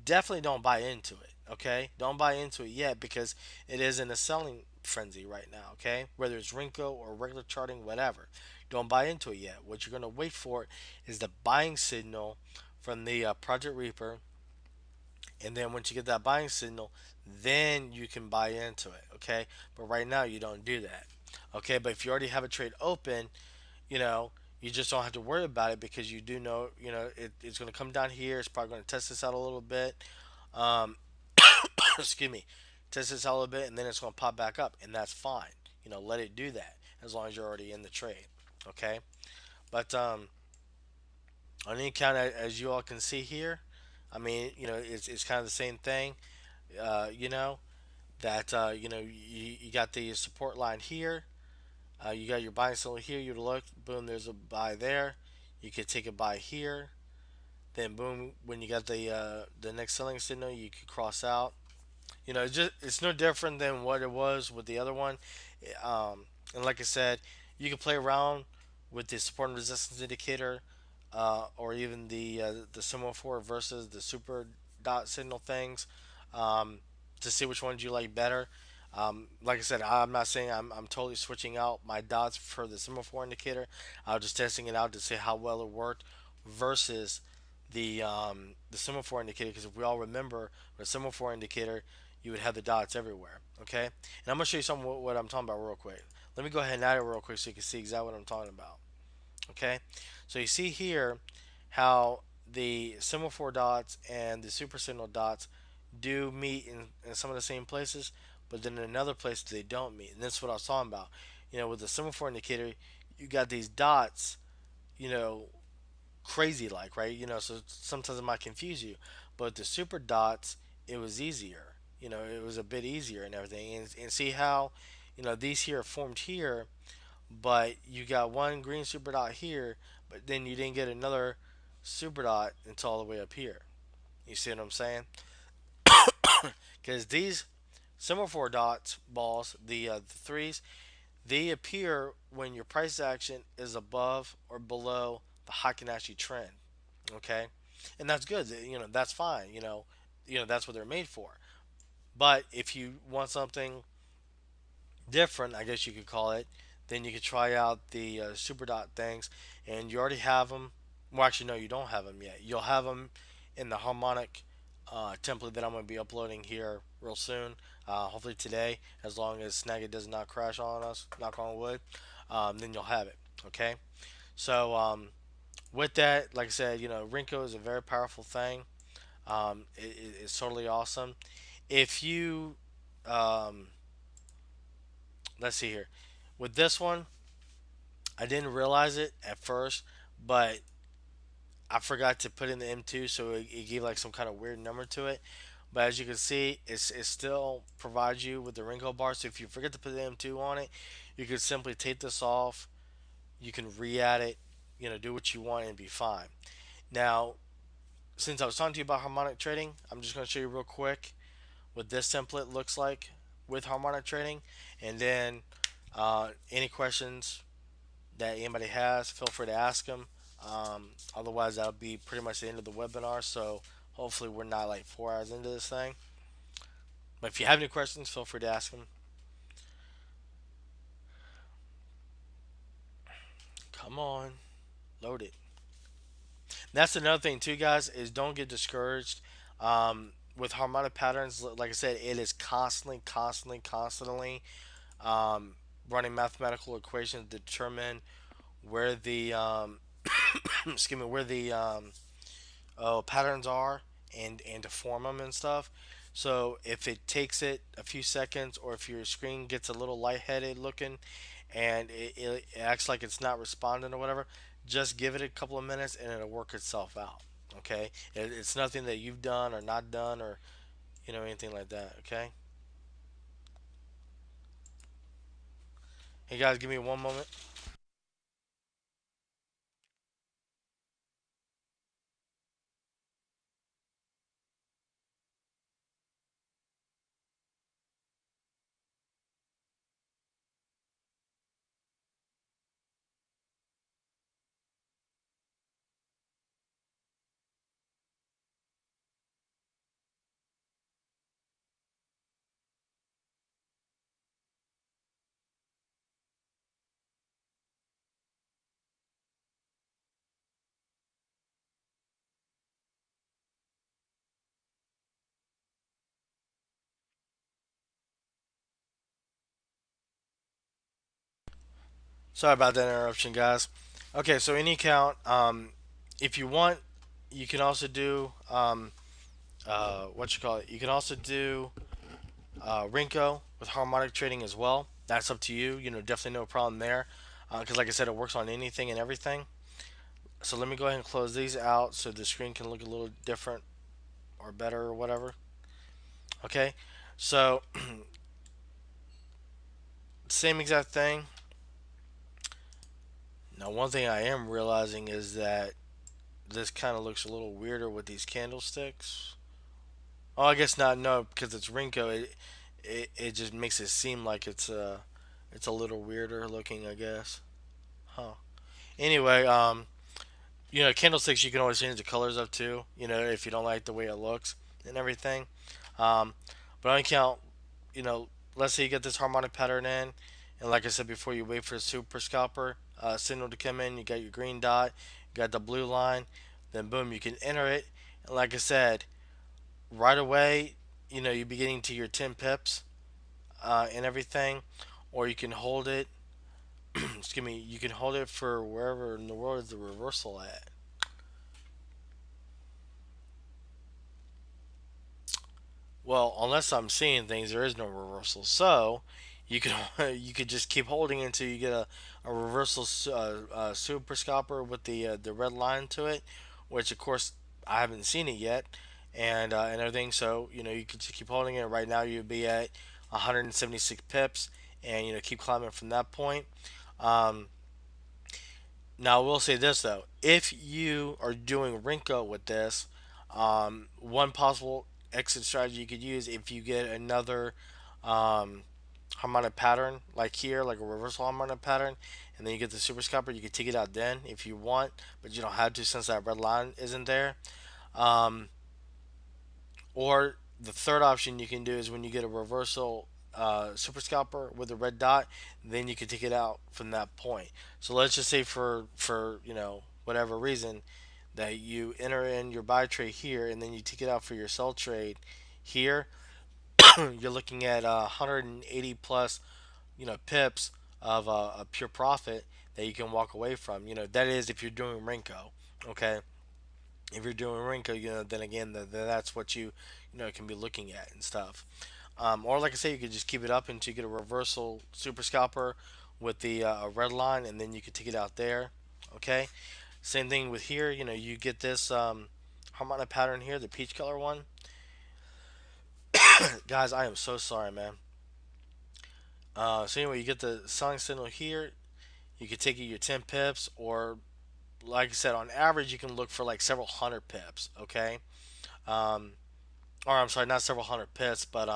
definitely don't buy into it. Okay, don't buy into it yet because it is in a selling frenzy right now. Okay, whether it's Renko or regular charting, whatever, don't buy into it yet. What you're going to wait for is the buying signal from the Project Reaper, and then once you get that buying signal, then you can buy into it. Okay, but right now you don't do that. Okay, but if you already have a trade open, you know, you just don't have to worry about it because you do know, it's going to come down here. It's probably going to test this out a little bit. Um, excuse me, test this out a little bit, and then it's going to pop back up, and that's fine. Let it do that as long as you're already in the trade. Okay, but on any account, as you all can see here, I mean, it's kind of the same thing. You know that you got the support line here. You got your buying signal here. You look, boom, there's a buy there. You could take a buy here. Then boom, when you got the next selling signal, you could cross out. It's no different than what it was with the other one. And like I said, you can play around with the support and resistance indicator, or even the semaphore versus the super dot signal things, um, to see which ones you like better. Like I said, I'm not saying I'm totally switching out my dots for the semaphore indicator. I was just testing it out to see how well it worked versus the semaphore indicator. Because if we all remember, with a semaphore indicator, you would have the dots everywhere. Okay, and I'm gonna show you something what I'm talking about real quick. Let me go ahead and add it real quick so you can see exactly what I'm talking about. Okay, so you see here how the semaphore dots and the super signal dots do meet in some of the same places, but then in another place they don't meet. And that's what I was talking about. With the semaphore indicator, you got these dots, you know, crazy like, right? So sometimes it might confuse you. But the super dots, it was easier. It was a bit easier and everything. And see how, these here are formed here, but you got one green super dot here, but then you didn't get another super dot until all the way up here. You see what I'm saying? Because these semaphore dots balls, the threes, they appear when your price action is above or below the Heikin trend. Okay, and that's good. That's fine. That's what they're made for. But if you want something different, I guess you could call it, then you could try out the super dot things, and you already have them. Well, actually, no, you don't have them yet. You'll have them in the harmonic template that I'm going to be uploading here real soon. Hopefully today, as long as Snagit does not crash on us, knock on wood, then you'll have it. Okay. So with that, like I said, Renko is a very powerful thing. It's totally awesome. If you um, let's see here. With this one, I didn't realize it at first, but I forgot to put in the M2, so it gave like some kind of weird number to it. But as you can see, it still provides you with the Renko bar. So if you forget to put the M2 on it, you can simply take this off. You can re-add it, do what you want and be fine. Now, since I was talking to you about harmonic trading, I'm just going to show you real quick what this template looks like with harmonic trading. And then any questions that anybody has, feel free to ask them. Otherwise, that'll be pretty much the end of the webinar. So hopefully, we're not like 4 hours into this thing. But if you have any questions, feel free to ask them. Come on, load it. That's another thing too, guys. Is don't get discouraged. With harmonic patterns, like I said, it is constantly um, running mathematical equations to determine where the excuse me, where the patterns are, and to form them and stuff. So if it takes it a few seconds, or if your screen gets a little lightheaded looking, and it acts like it's not responding or whatever, just give it a couple of minutes and it'll work itself out. Okay, it's nothing that you've done or not done, or anything like that. Okay. Hey guys, give me one moment. Sorry about that interruption, guys. Okay, so any count, if you want, you can also do what you call it. You can also do Renko with harmonic trading as well. That's up to you. Definitely no problem there, because like I said, it works on anything and everything. So let me go ahead and close these out so the screen can look a little different or better or whatever. Okay, so same exact thing. Now, one thing I am realizing is that this kind of looks a little weirder with these candlesticks. Oh, I guess not. No, because it's Renko. It just makes it seem like it's a little weirder looking, I guess. Huh. Anyway, candlesticks you can always change the colors of too. If you don't like the way it looks and everything. Um, but on account, you know, let's say you get this harmonic pattern in, and like I said before, you wait for the super scalper signal to come in. You got your green dot, you got the blue line, then boom, you can enter it. And like I said, right away, you're beginning to your 10 pips and everything, or you can hold it. Excuse me, you can hold it for wherever in the world is the reversal at. Well, unless I'm seeing things, there is no reversal. So you can you could just keep holding it until you get a reversal super scalper with the red line to it, which of course I haven't seen it yet, and everything. So you could just keep holding it. Right now you'd be at 176 pips, and keep climbing from that point. Um, Now, I will say this though: if you are doing Renko with this, one possible exit strategy you could use if you get another um, harmonic pattern like here, like a reversal harmonic pattern, and then you get the super scalper, you could take it out then if you want, but you don't have to since that red line isn't there. Um, or the third option you can do is when you get a reversal super scalper with a red dot, then you can take it out from that point. So let's just say for whatever reason that you enter in your buy trade here and then you take it out for your sell trade here, you're looking at 180 plus pips of a pure profit that you can walk away from. That is if you're doing Renko. Okay, if you're doing Renko, then again, that's what you can be looking at and stuff. Or like I say, you could just keep it up until you get a reversal super scalper with the red line, and then you could take it out there. Okay. Same thing with here. You know, you get this harmonic pattern here, the peach color one. Guys, I am so sorry, man. So anyway, you get the selling signal here. You can take it your 10 pips, or like I said, on average, you can look for like several hundred pips. Okay, um, or I'm sorry, not several hundred pips, but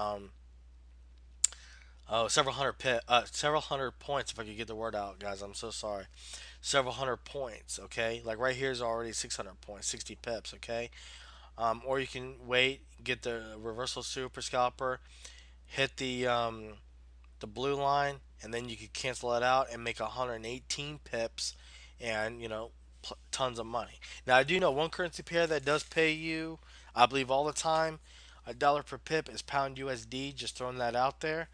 oh, several hundred points. If I could get the word out, guys, I'm so sorry. Several hundred points. Okay, like right here is already 600 points, 60 pips. Okay, or you can wait, get the reversal super scalper, hit the blue line, and then you could cancel it out and make 118 pips, and tons of money. Now I do know one currency pair that does pay you, I believe all the time, $1 per pip is pound USD. Just throwing that out there.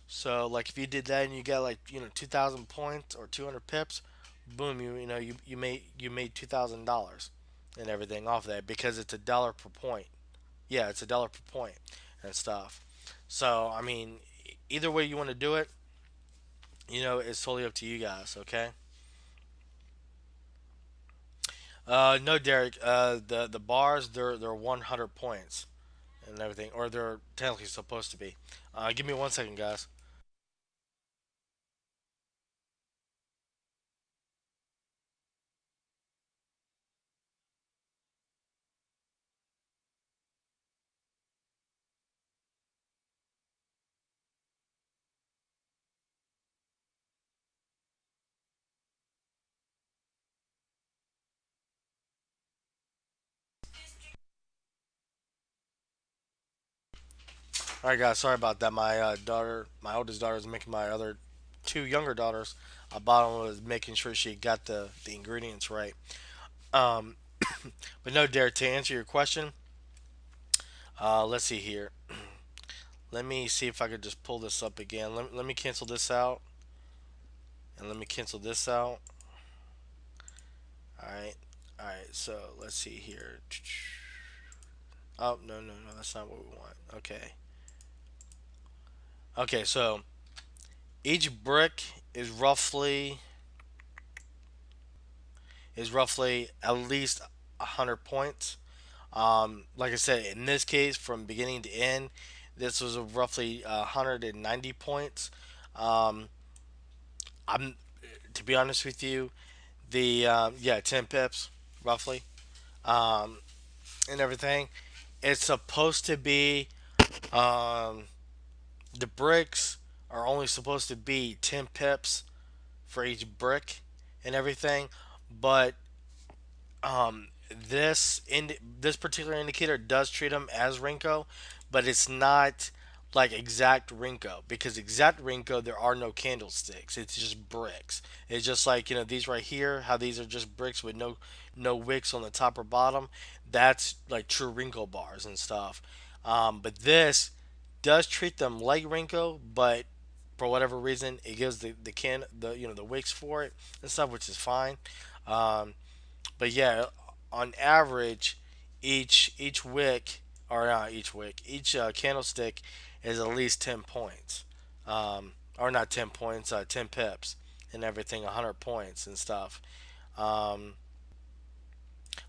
So like if you did that and you got like 2,000 points or 200 pips, boom, you made $2,000 and everything off that because it's $1 per point. Yeah, it's $1 per point and stuff. So I mean, either way you want to do it, it's totally up to you guys. Okay. No, Derek. The bars they're 100 points and everything, or they're technically supposed to be. Give me 1 second, guys. All right, guys. Sorry about that. My my oldest daughter, is making my other two younger daughters. Bottom was making sure she got the ingredients right. Um, but no, Derek. To answer your question, let's see here. Let me see if I could just pull this up again. Let me cancel this out, and let me cancel this out. All right. All right. So let's see here. Oh, no, no, no. That's not what we want. Okay. Okay. So each brick is roughly at least 100 points. Like I said, in this case, from beginning to end, this was roughly 190 points. Um, I'm to be honest with you, the yeah, 10 pips roughly, um, and everything. It's supposed to be um, the bricks are only supposed to be 10 pips for each brick and everything, but um, this particular indicator does treat them as Renko, but it's not like exact Renko, because exact Renko there are no candlesticks. It's just bricks. It's just like these right here, how these are just bricks with no wicks on the top or bottom. That's like true Renko bars and stuff. But this does treat them like Renko, but for whatever reason it gives the wicks for it and stuff, which is fine. Um, but yeah, on average, each wick, or not each wick, each candlestick is at least 10 points, or not 10 points, 10 pips, and everything, 100 points and stuff. Um,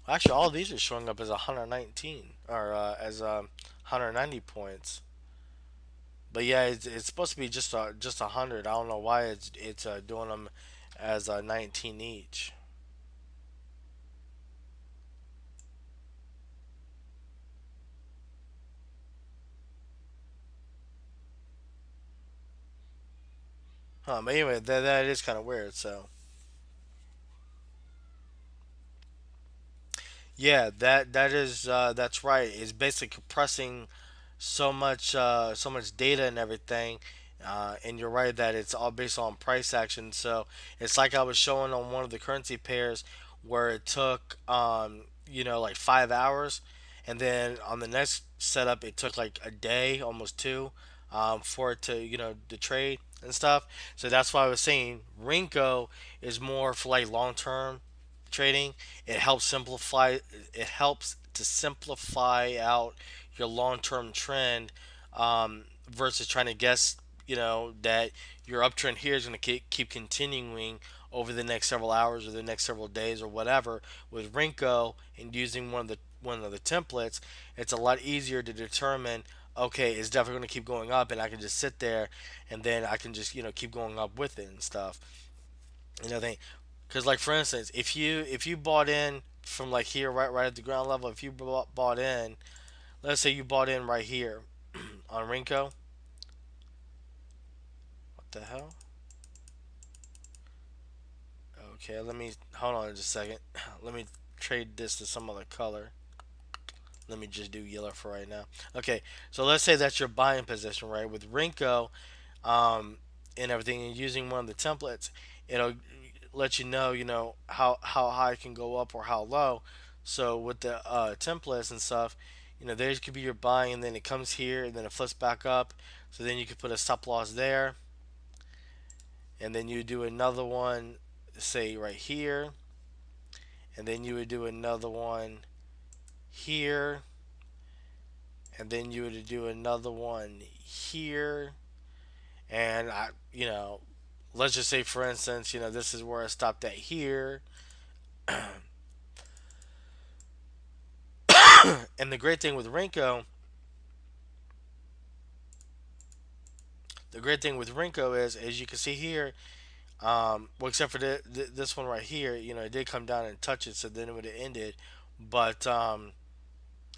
actually, all of these are showing up as 119 or as 190 points. But yeah, it's supposed to be just 100. I don't know why it's doing them as 19 each. But anyway, that is kind of weird. So. Yeah, that's right. It's basically compressing so much data and everything. And you're right that it's all based on price action. So it's like I was showing on one of the currency pairs where it took like 5 hours, and then on the next setup it took like a day, almost two, for it to trade and stuff. So that's why I was saying Rinko is more for like long term trading. It helps to simplify out your long-term trend, versus trying to guess that your uptrend here is going to keep continuing over the next several hours or the next several days or whatever. With Renko and using one of the templates, it's a lot easier to determine. Okay, it's definitely going to keep going up, and I can just sit there, and then I can just keep going up with it and stuff. Think because like for instance, if you bought in from like here right at the ground level, if you bought in, let's say you bought in right here on Renko. What the hell? Okay, let me hold on just a second. Let me trade this to some other color. Let me just do yellow for right now. Okay, so let's say that's your buying position, right? With Renko, and everything, and using one of the templates, it'll let how high it can go up or how low. So with the templates and stuff, there could be your buying, and then it comes here, and then it flips back up. So then you could put a stop loss there, and then you do another one, say right here, and then you would do another one here, and then you would do another one here, and let's just say for instance, this is where I stopped at here. And the great thing with Renko is, as you can see here, well, except for this one right here, it did come down and touch it, so then it would have ended. But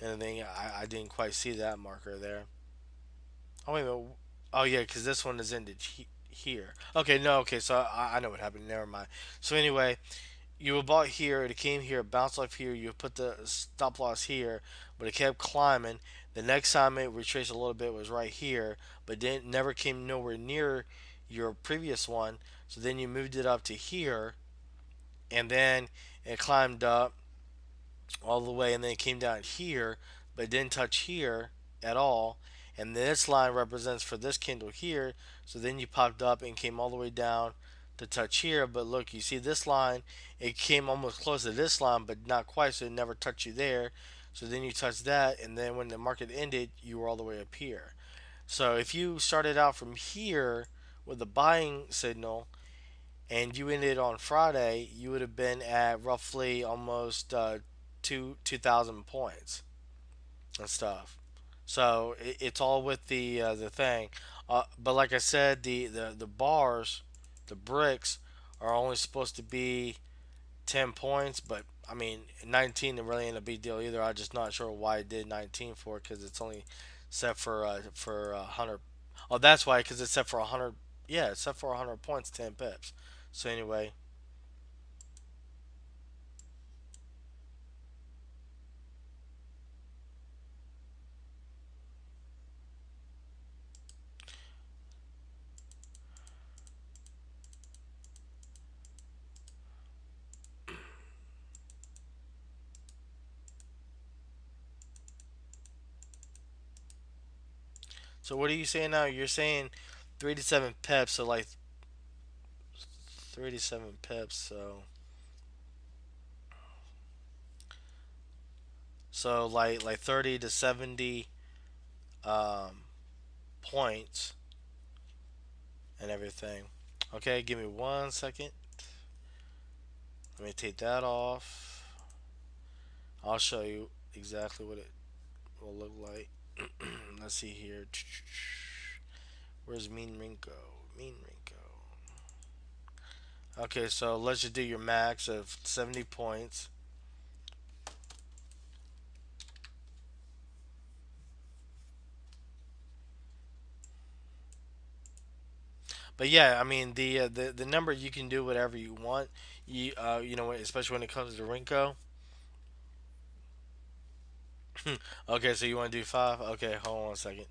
and then I didn't quite see that marker there. Oh wait a minute. Oh yeah, because this one is ended here. Okay, no, okay, so I know what happened. Never mind. So anyway, you were bought here, it came here, bounced off here, you put the stop loss here, but it kept climbing. The next time it retraced a little bit was right here, but then never came nowhere near your previous one. So then you moved it up to here, and then it climbed up all the way, and then it came down here, but it didn't touch here at all. And this line represents for this candle here. So then you popped up and came all the way down to touch here. But look, you see this line, it came almost close to this line, but not quite, so it never touched you there. So then you touched that, and then when the market ended, you were all the way up here. So if you started out from here with a buying signal and you ended on Friday, you would have been at roughly almost 2,000 points and stuff. So it's all with the thing. But like I said, the bars, the bricks, are only supposed to be 10 points. But I mean, 19 really ain't a big deal either. I'm just not sure why it did 19 for, because it's only set for 100. Oh, that's why, because it's set for 100. Yeah, it's set for 100 points, 10 pips. So anyway, so what are you saying now? You're saying 3 to 7 pips, so like 3 to 7 pips. So like 30 to 70 um, points and everything. Okay, give me 1 second. Let me take that off. I'll show you exactly what it will look like. Let's see here. Where's Mean Rinko? Mean Rinko. Okay, so let's just do your max of 70 points. But yeah, I mean the number, you can do whatever you want. Especially when it comes to Rinko. Okay, so you want to do 5? Okay, hold on a second.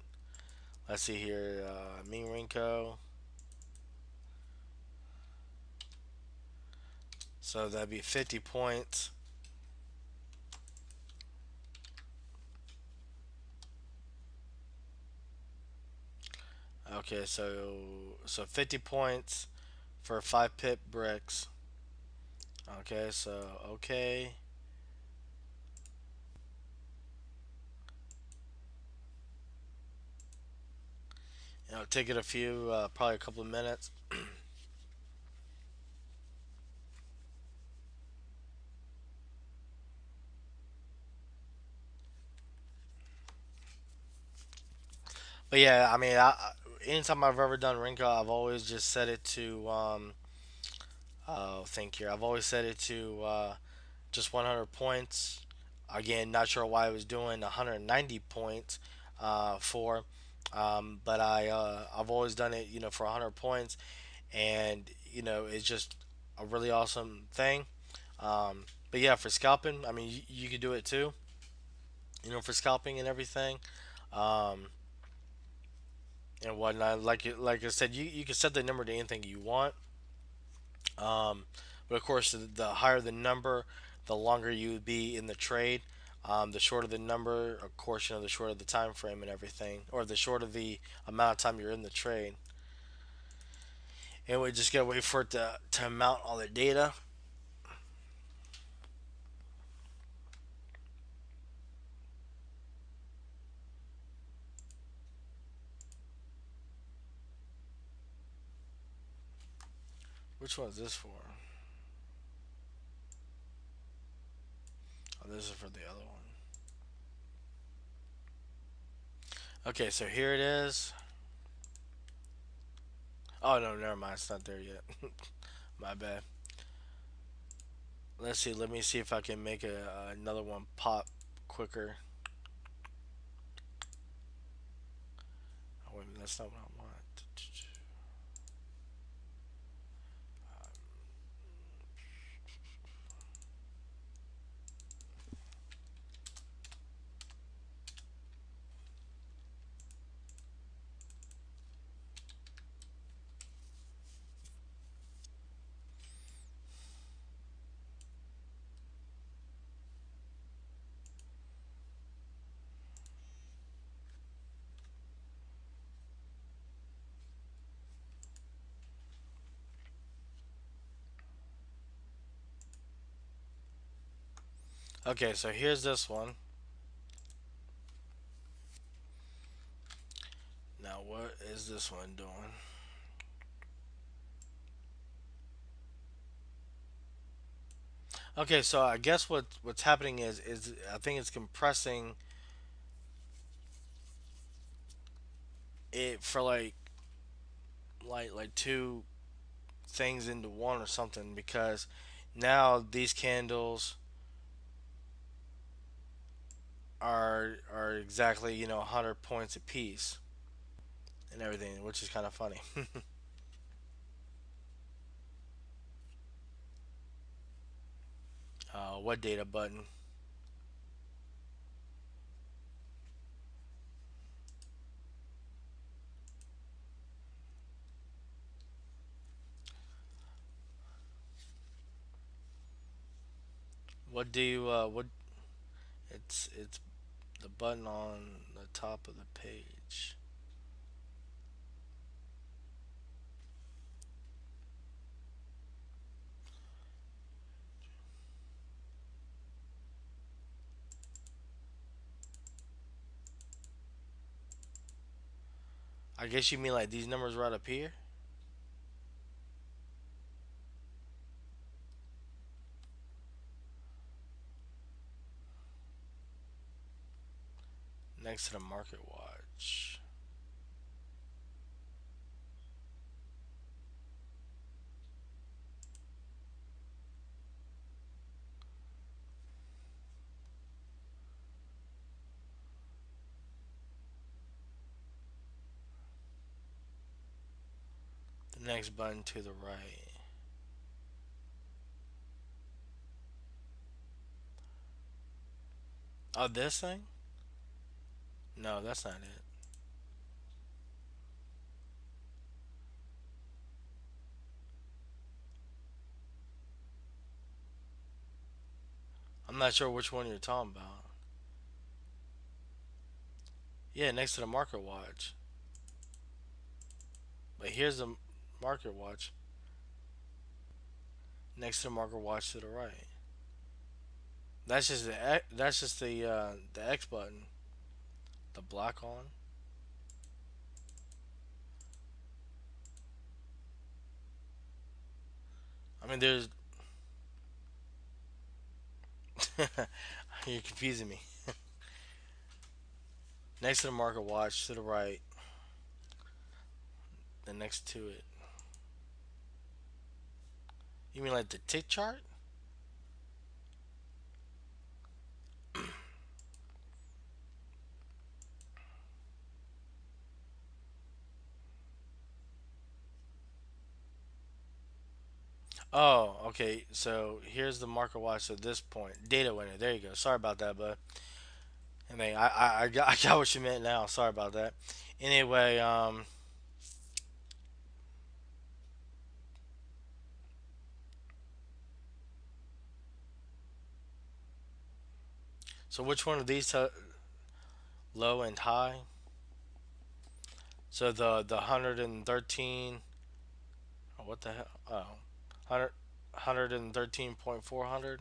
Let's see here. Me Rinko. So that'd be 50 points. Okay, so 50 points for 5 pip bricks. Okay, so okay. It'll take it probably a couple of minutes. But yeah, I mean, anytime I've ever done Renko, I've always just set it to think here. I've always set it to just 100 points. Again, not sure why I was doing 190 points for, but I've always done it, for 100 points, and it's just a really awesome thing. But yeah, for scalping, I mean, you could do it too. For scalping and everything, um, and whatnot. Like I said, you can set the number to anything you want. Um, but of course, the higher the number, the longer you would be in the trade. The shorter the number, of course, the shorter the time frame and everything, or the shorter the amount of time you're in the trade. And we just gotta wait for it to mount all the data. Which one is this for? Oh, this is for the other one. Okay, so here it is. Oh no, never mind. It's not there yet. My bad. Let's see. Let me see if I can make another one pop quicker. Oh, wait, that's not what I want. Okay, so here's this one. Now, what is this one doing? Okay, so I guess what's happening is I think it's compressing it for like two things into one or something, because now these candles are exactly 100 points apiece and everything, which is kind of funny. What data button? What do you what? It's the button on the top of the page. I guess you mean like these numbers right up here next to the market watch. The next button to the right. Oh, this thing? No, that's not it. I'm not sure which one you're talking about. Yeah, next to the market watch. But here's the market watch next to the market watch to the right. That's just the X button, the black on. I mean, there's you're confusing me. Next to the market watch to the right. the next to it. You mean like the tick chart? Oh, okay. So here's the market watch at this point. Data winner. There you go. Sorry about that, but I mean, I got what you meant now. Sorry about that. Anyway, so which one of these low and high? So the 113. Oh, what the hell? Oh, 100, 113.400.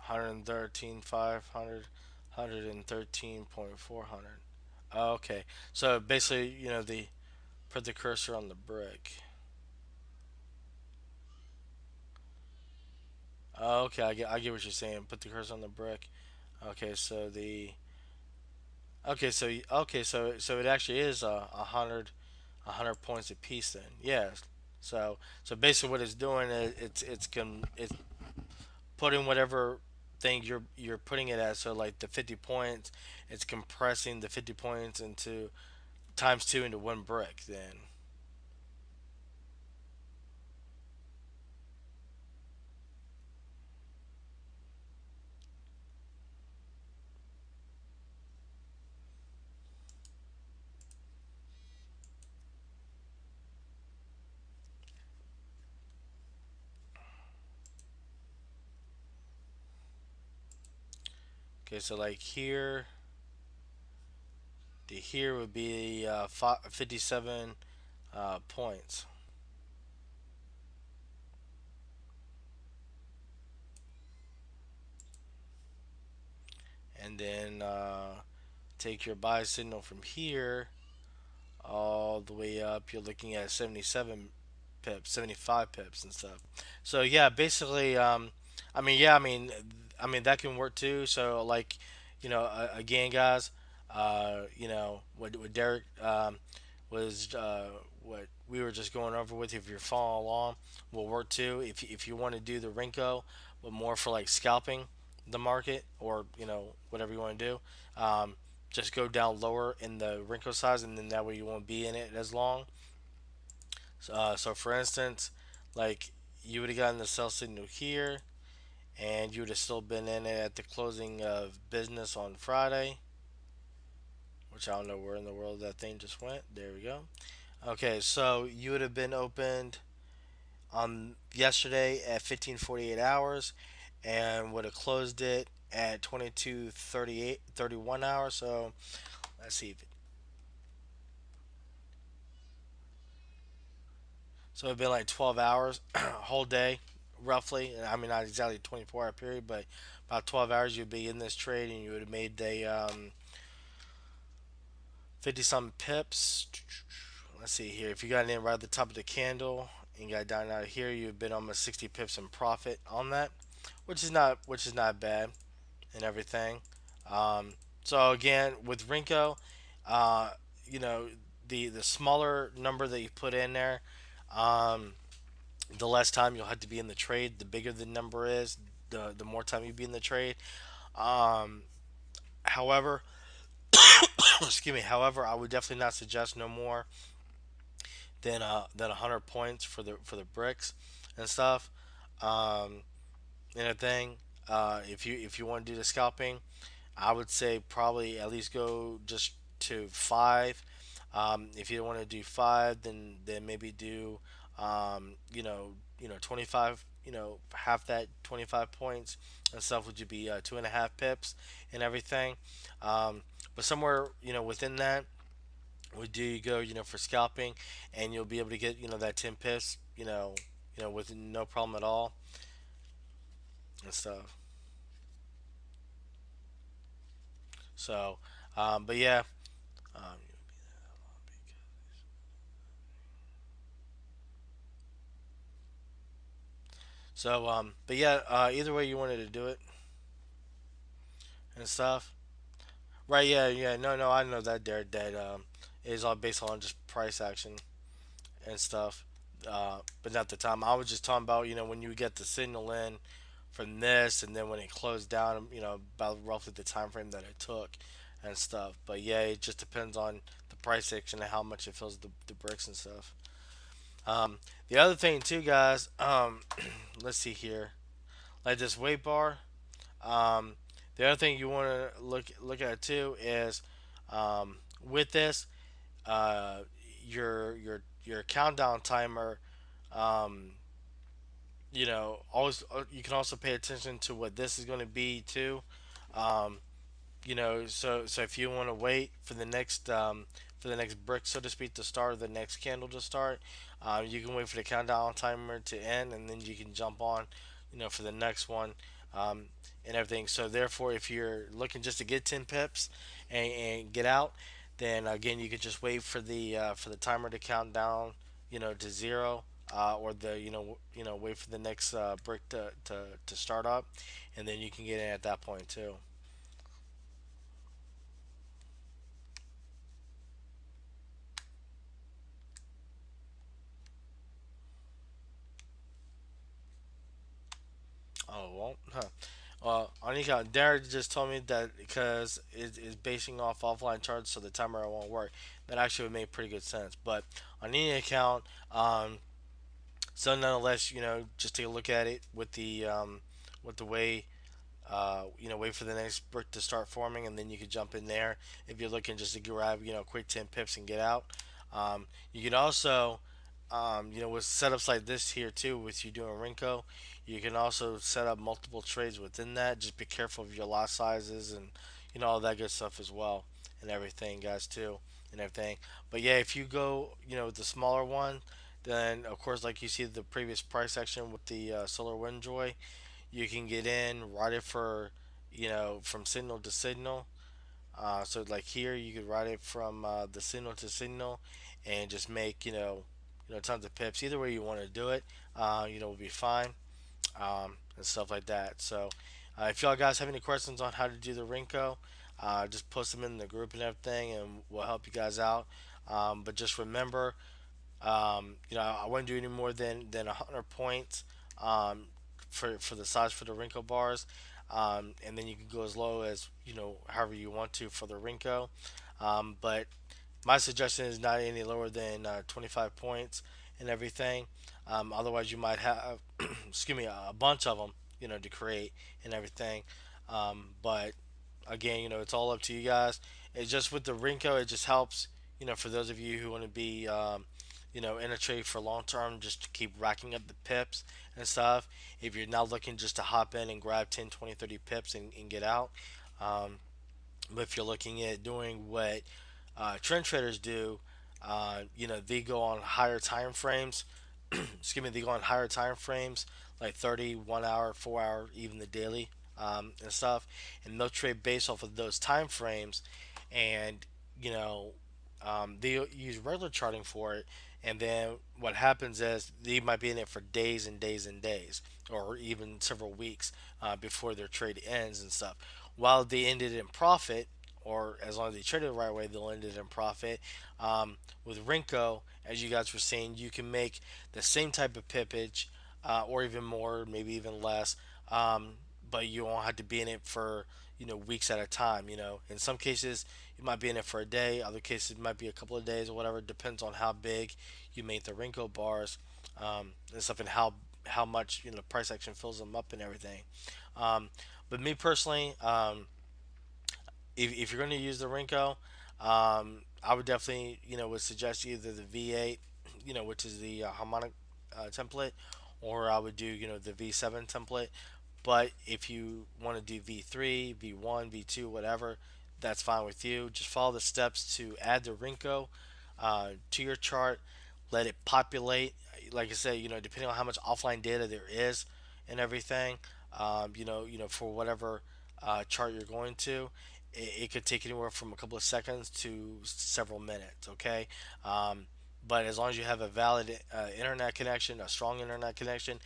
113.500. 113.400. Oh, okay. So basically, the put the cursor on the brick. Oh, okay, I get what you're saying. Put the cursor on the brick. Okay, so the okay, so it actually is a hundred points a piece then. Yeah. So basically, what it's doing is it's putting whatever thing you're putting it at. So like the 50 points, it's compressing the 50 points into times two into one brick. Then okay, so like here, the here would be 57 points, and then take your buy signal from here all the way up. You're looking at 77 pips, 75 pips and stuff. So yeah, basically, I mean that can work too. So like, again, guys, what Derek was what we were just going over with. If you're following along, will work too. If you want to do the Renko, but more for like scalping the market or whatever you want to do. Just go down lower in the Renko size, and then that way you won't be in it as long. So for instance, like you would have gotten the sell signal here, and you would have still been in it at the closing of business on Friday, which I don't know where in the world that thing just went. There we go. Okay, so you would have been opened on yesterday at 15:48 hours, and would have closed it at 22:38, 31 hours. So let's see. So it'd been like 12 hours, whole day, roughly. I mean, not exactly 24-hour period, but about 12 hours you'd be in this trade, and you would have made the 50 some pips. Let's see here. If you got in right at the top of the candle and got down out here, you've been almost 60 pips in profit on that, which is not bad and everything. Um, so again, with Rinko, uh, you know, the smaller number that you put in there, um, the less time you'll have to be in the trade. The bigger the number is, the more time you be in the trade. Um, however, excuse me. However, I would definitely not suggest no more than 100 points for the bricks and stuff. Um, and a thing, if you want to do the scalping, I would say probably at least go just to five. If you don't want to do five, then maybe do 25. Half that 25 points and stuff would you be 2.5 pips and everything. Um, but somewhere within that would do you go for scalping, and you'll be able to get that 10 pips with no problem at all and stuff. So, but yeah. Um, but yeah, either way you wanted to do it. and stuff. Right? Yeah, yeah. No, no, I know that there that is all based on just price action and stuff. But not the time. I was just talking about when you get the signal in from this, and then when it closed down, about roughly the time frame that it took and stuff. But yeah, it just depends on the price action and how much it fills the bricks and stuff. The other thing too, guys. Let's see here, like this weight bar. Um, the other thing you want to look at too is with this, uh, your countdown timer. Um, always you can also pay attention to what this is going to be too. Um, so if you want to wait for the next brick, so to speak, to start, or the next candle to start, you can wait for the countdown timer to end, and then you can jump on, for the next one, um, and everything. So therefore, if you're looking just to get 10 pips and get out, then again you could just wait for the timer to count down, to zero. Or the wait for the next brick to start up, and then you can get in at that point too. Oh well, huh. Anika, Derek just told me that because it's basing off offline charts, so the timer won't work. That actually would make pretty good sense. But on any account, so nonetheless, just take a look at it with the way wait for the next brick to start forming, and then you could jump in there if you're looking just to grab, quick 10 pips and get out. You can also, with setups like this here too, with you doing Renko, you can also set up multiple trades within that. Just be careful of your lot sizes and, all that good stuff as well, and everything, guys, too, and everything. But yeah, if you go, with the smaller one, then of course, like you see the previous price action with the Solar Windjoy, you can get in, ride it for, from signal to signal. So like here, you could ride it from the signal to signal, and just make tons of pips. Either way you want to do it, will be fine, and stuff like that. So if y'all guys have any questions on how to do the Renko, just post them in the group and everything, and we'll help you guys out. But just remember, I wouldn't do any more than 100 points for the size for the Renko bars, and then you can go as low as however you want to for the Renko. But my suggestion is not any lower than 25 points and everything. Otherwise, you might have excuse me a bunch of them to create and everything. But again, it's all up to you guys. It's just with the Renko, it just helps for those of you who want to be in a trade for long term, just to keep racking up the pips and stuff. If you're not looking just to hop in and grab 10, 20, 30 pips and get out, um, but if you're looking at doing what trend traders do, they go on higher time frames. Excuse me, they go on higher time frames like 30, 1 hour, 4 hour, even the daily, and stuff, and they'll trade based off of those time frames, and you know they use regular charting for it, and then what happens is they might be in it for days and days and days, or even several weeks before their trade ends and stuff. While they ended in profit, or as long as they traded the right way, they'll end it in profit. With Renko, as you guys were saying, you can make the same type of pippage, or even more, maybe even less. But you won't have to be in it for weeks at a time. In some cases you might be in it for a day. Other cases it might be a couple of days or whatever. It depends on how big you make the Renko bars, and stuff, and how much price action fills them up and everything. Um, but me personally, if you're going to use the Renko, I would definitely would suggest either the V8, which is the harmonic template, or I would do the V7 template. But if you want to do V3, V1, V2, whatever, that's fine with you. Just follow the steps to add the Renko to your chart. Let it populate. Like I said, depending on how much offline data there is and everything, for whatever chart you're going to, it could take anywhere from a couple of seconds to several minutes. Okay. But as long as you have a valid internet connection, a strong internet connection,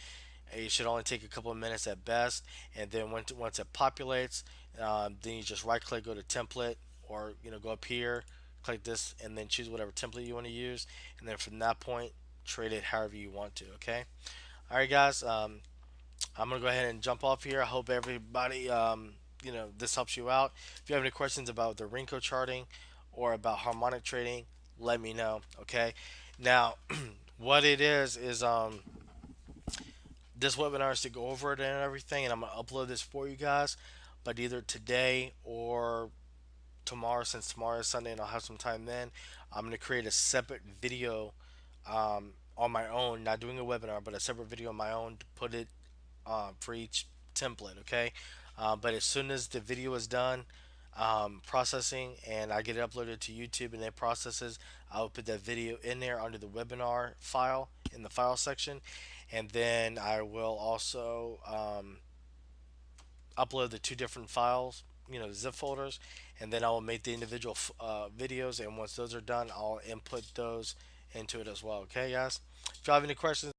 it should only take a couple of minutes at best, and then once it populates, Then you just right click, go to template, or go up here, click this, and then choose whatever template you want to use, and then from that point, trade it however you want to. Okay. All right, guys. I'm gonna go ahead and jump off here. I hope everybody, this helps you out. If you have any questions about the Renko charting or about harmonic trading, let me know. Okay. Now, what it is this webinar is to go over it and everything, and I'm gonna upload this for you guys. But either today or tomorrow, since tomorrow is Sunday and I'll have some time then, I'm gonna create a separate video on my own, not doing a webinar, but a separate video on my own to put it for each template. Okay. But as soon as the video is done processing and I get it uploaded to YouTube and it processes, I will put that video in there under the webinar file in the file section, and then I will also upload the two different files, zip folders, and then I will make the individual videos. And once those are done, I'll input those into it as well. Okay, guys. If you have any questions,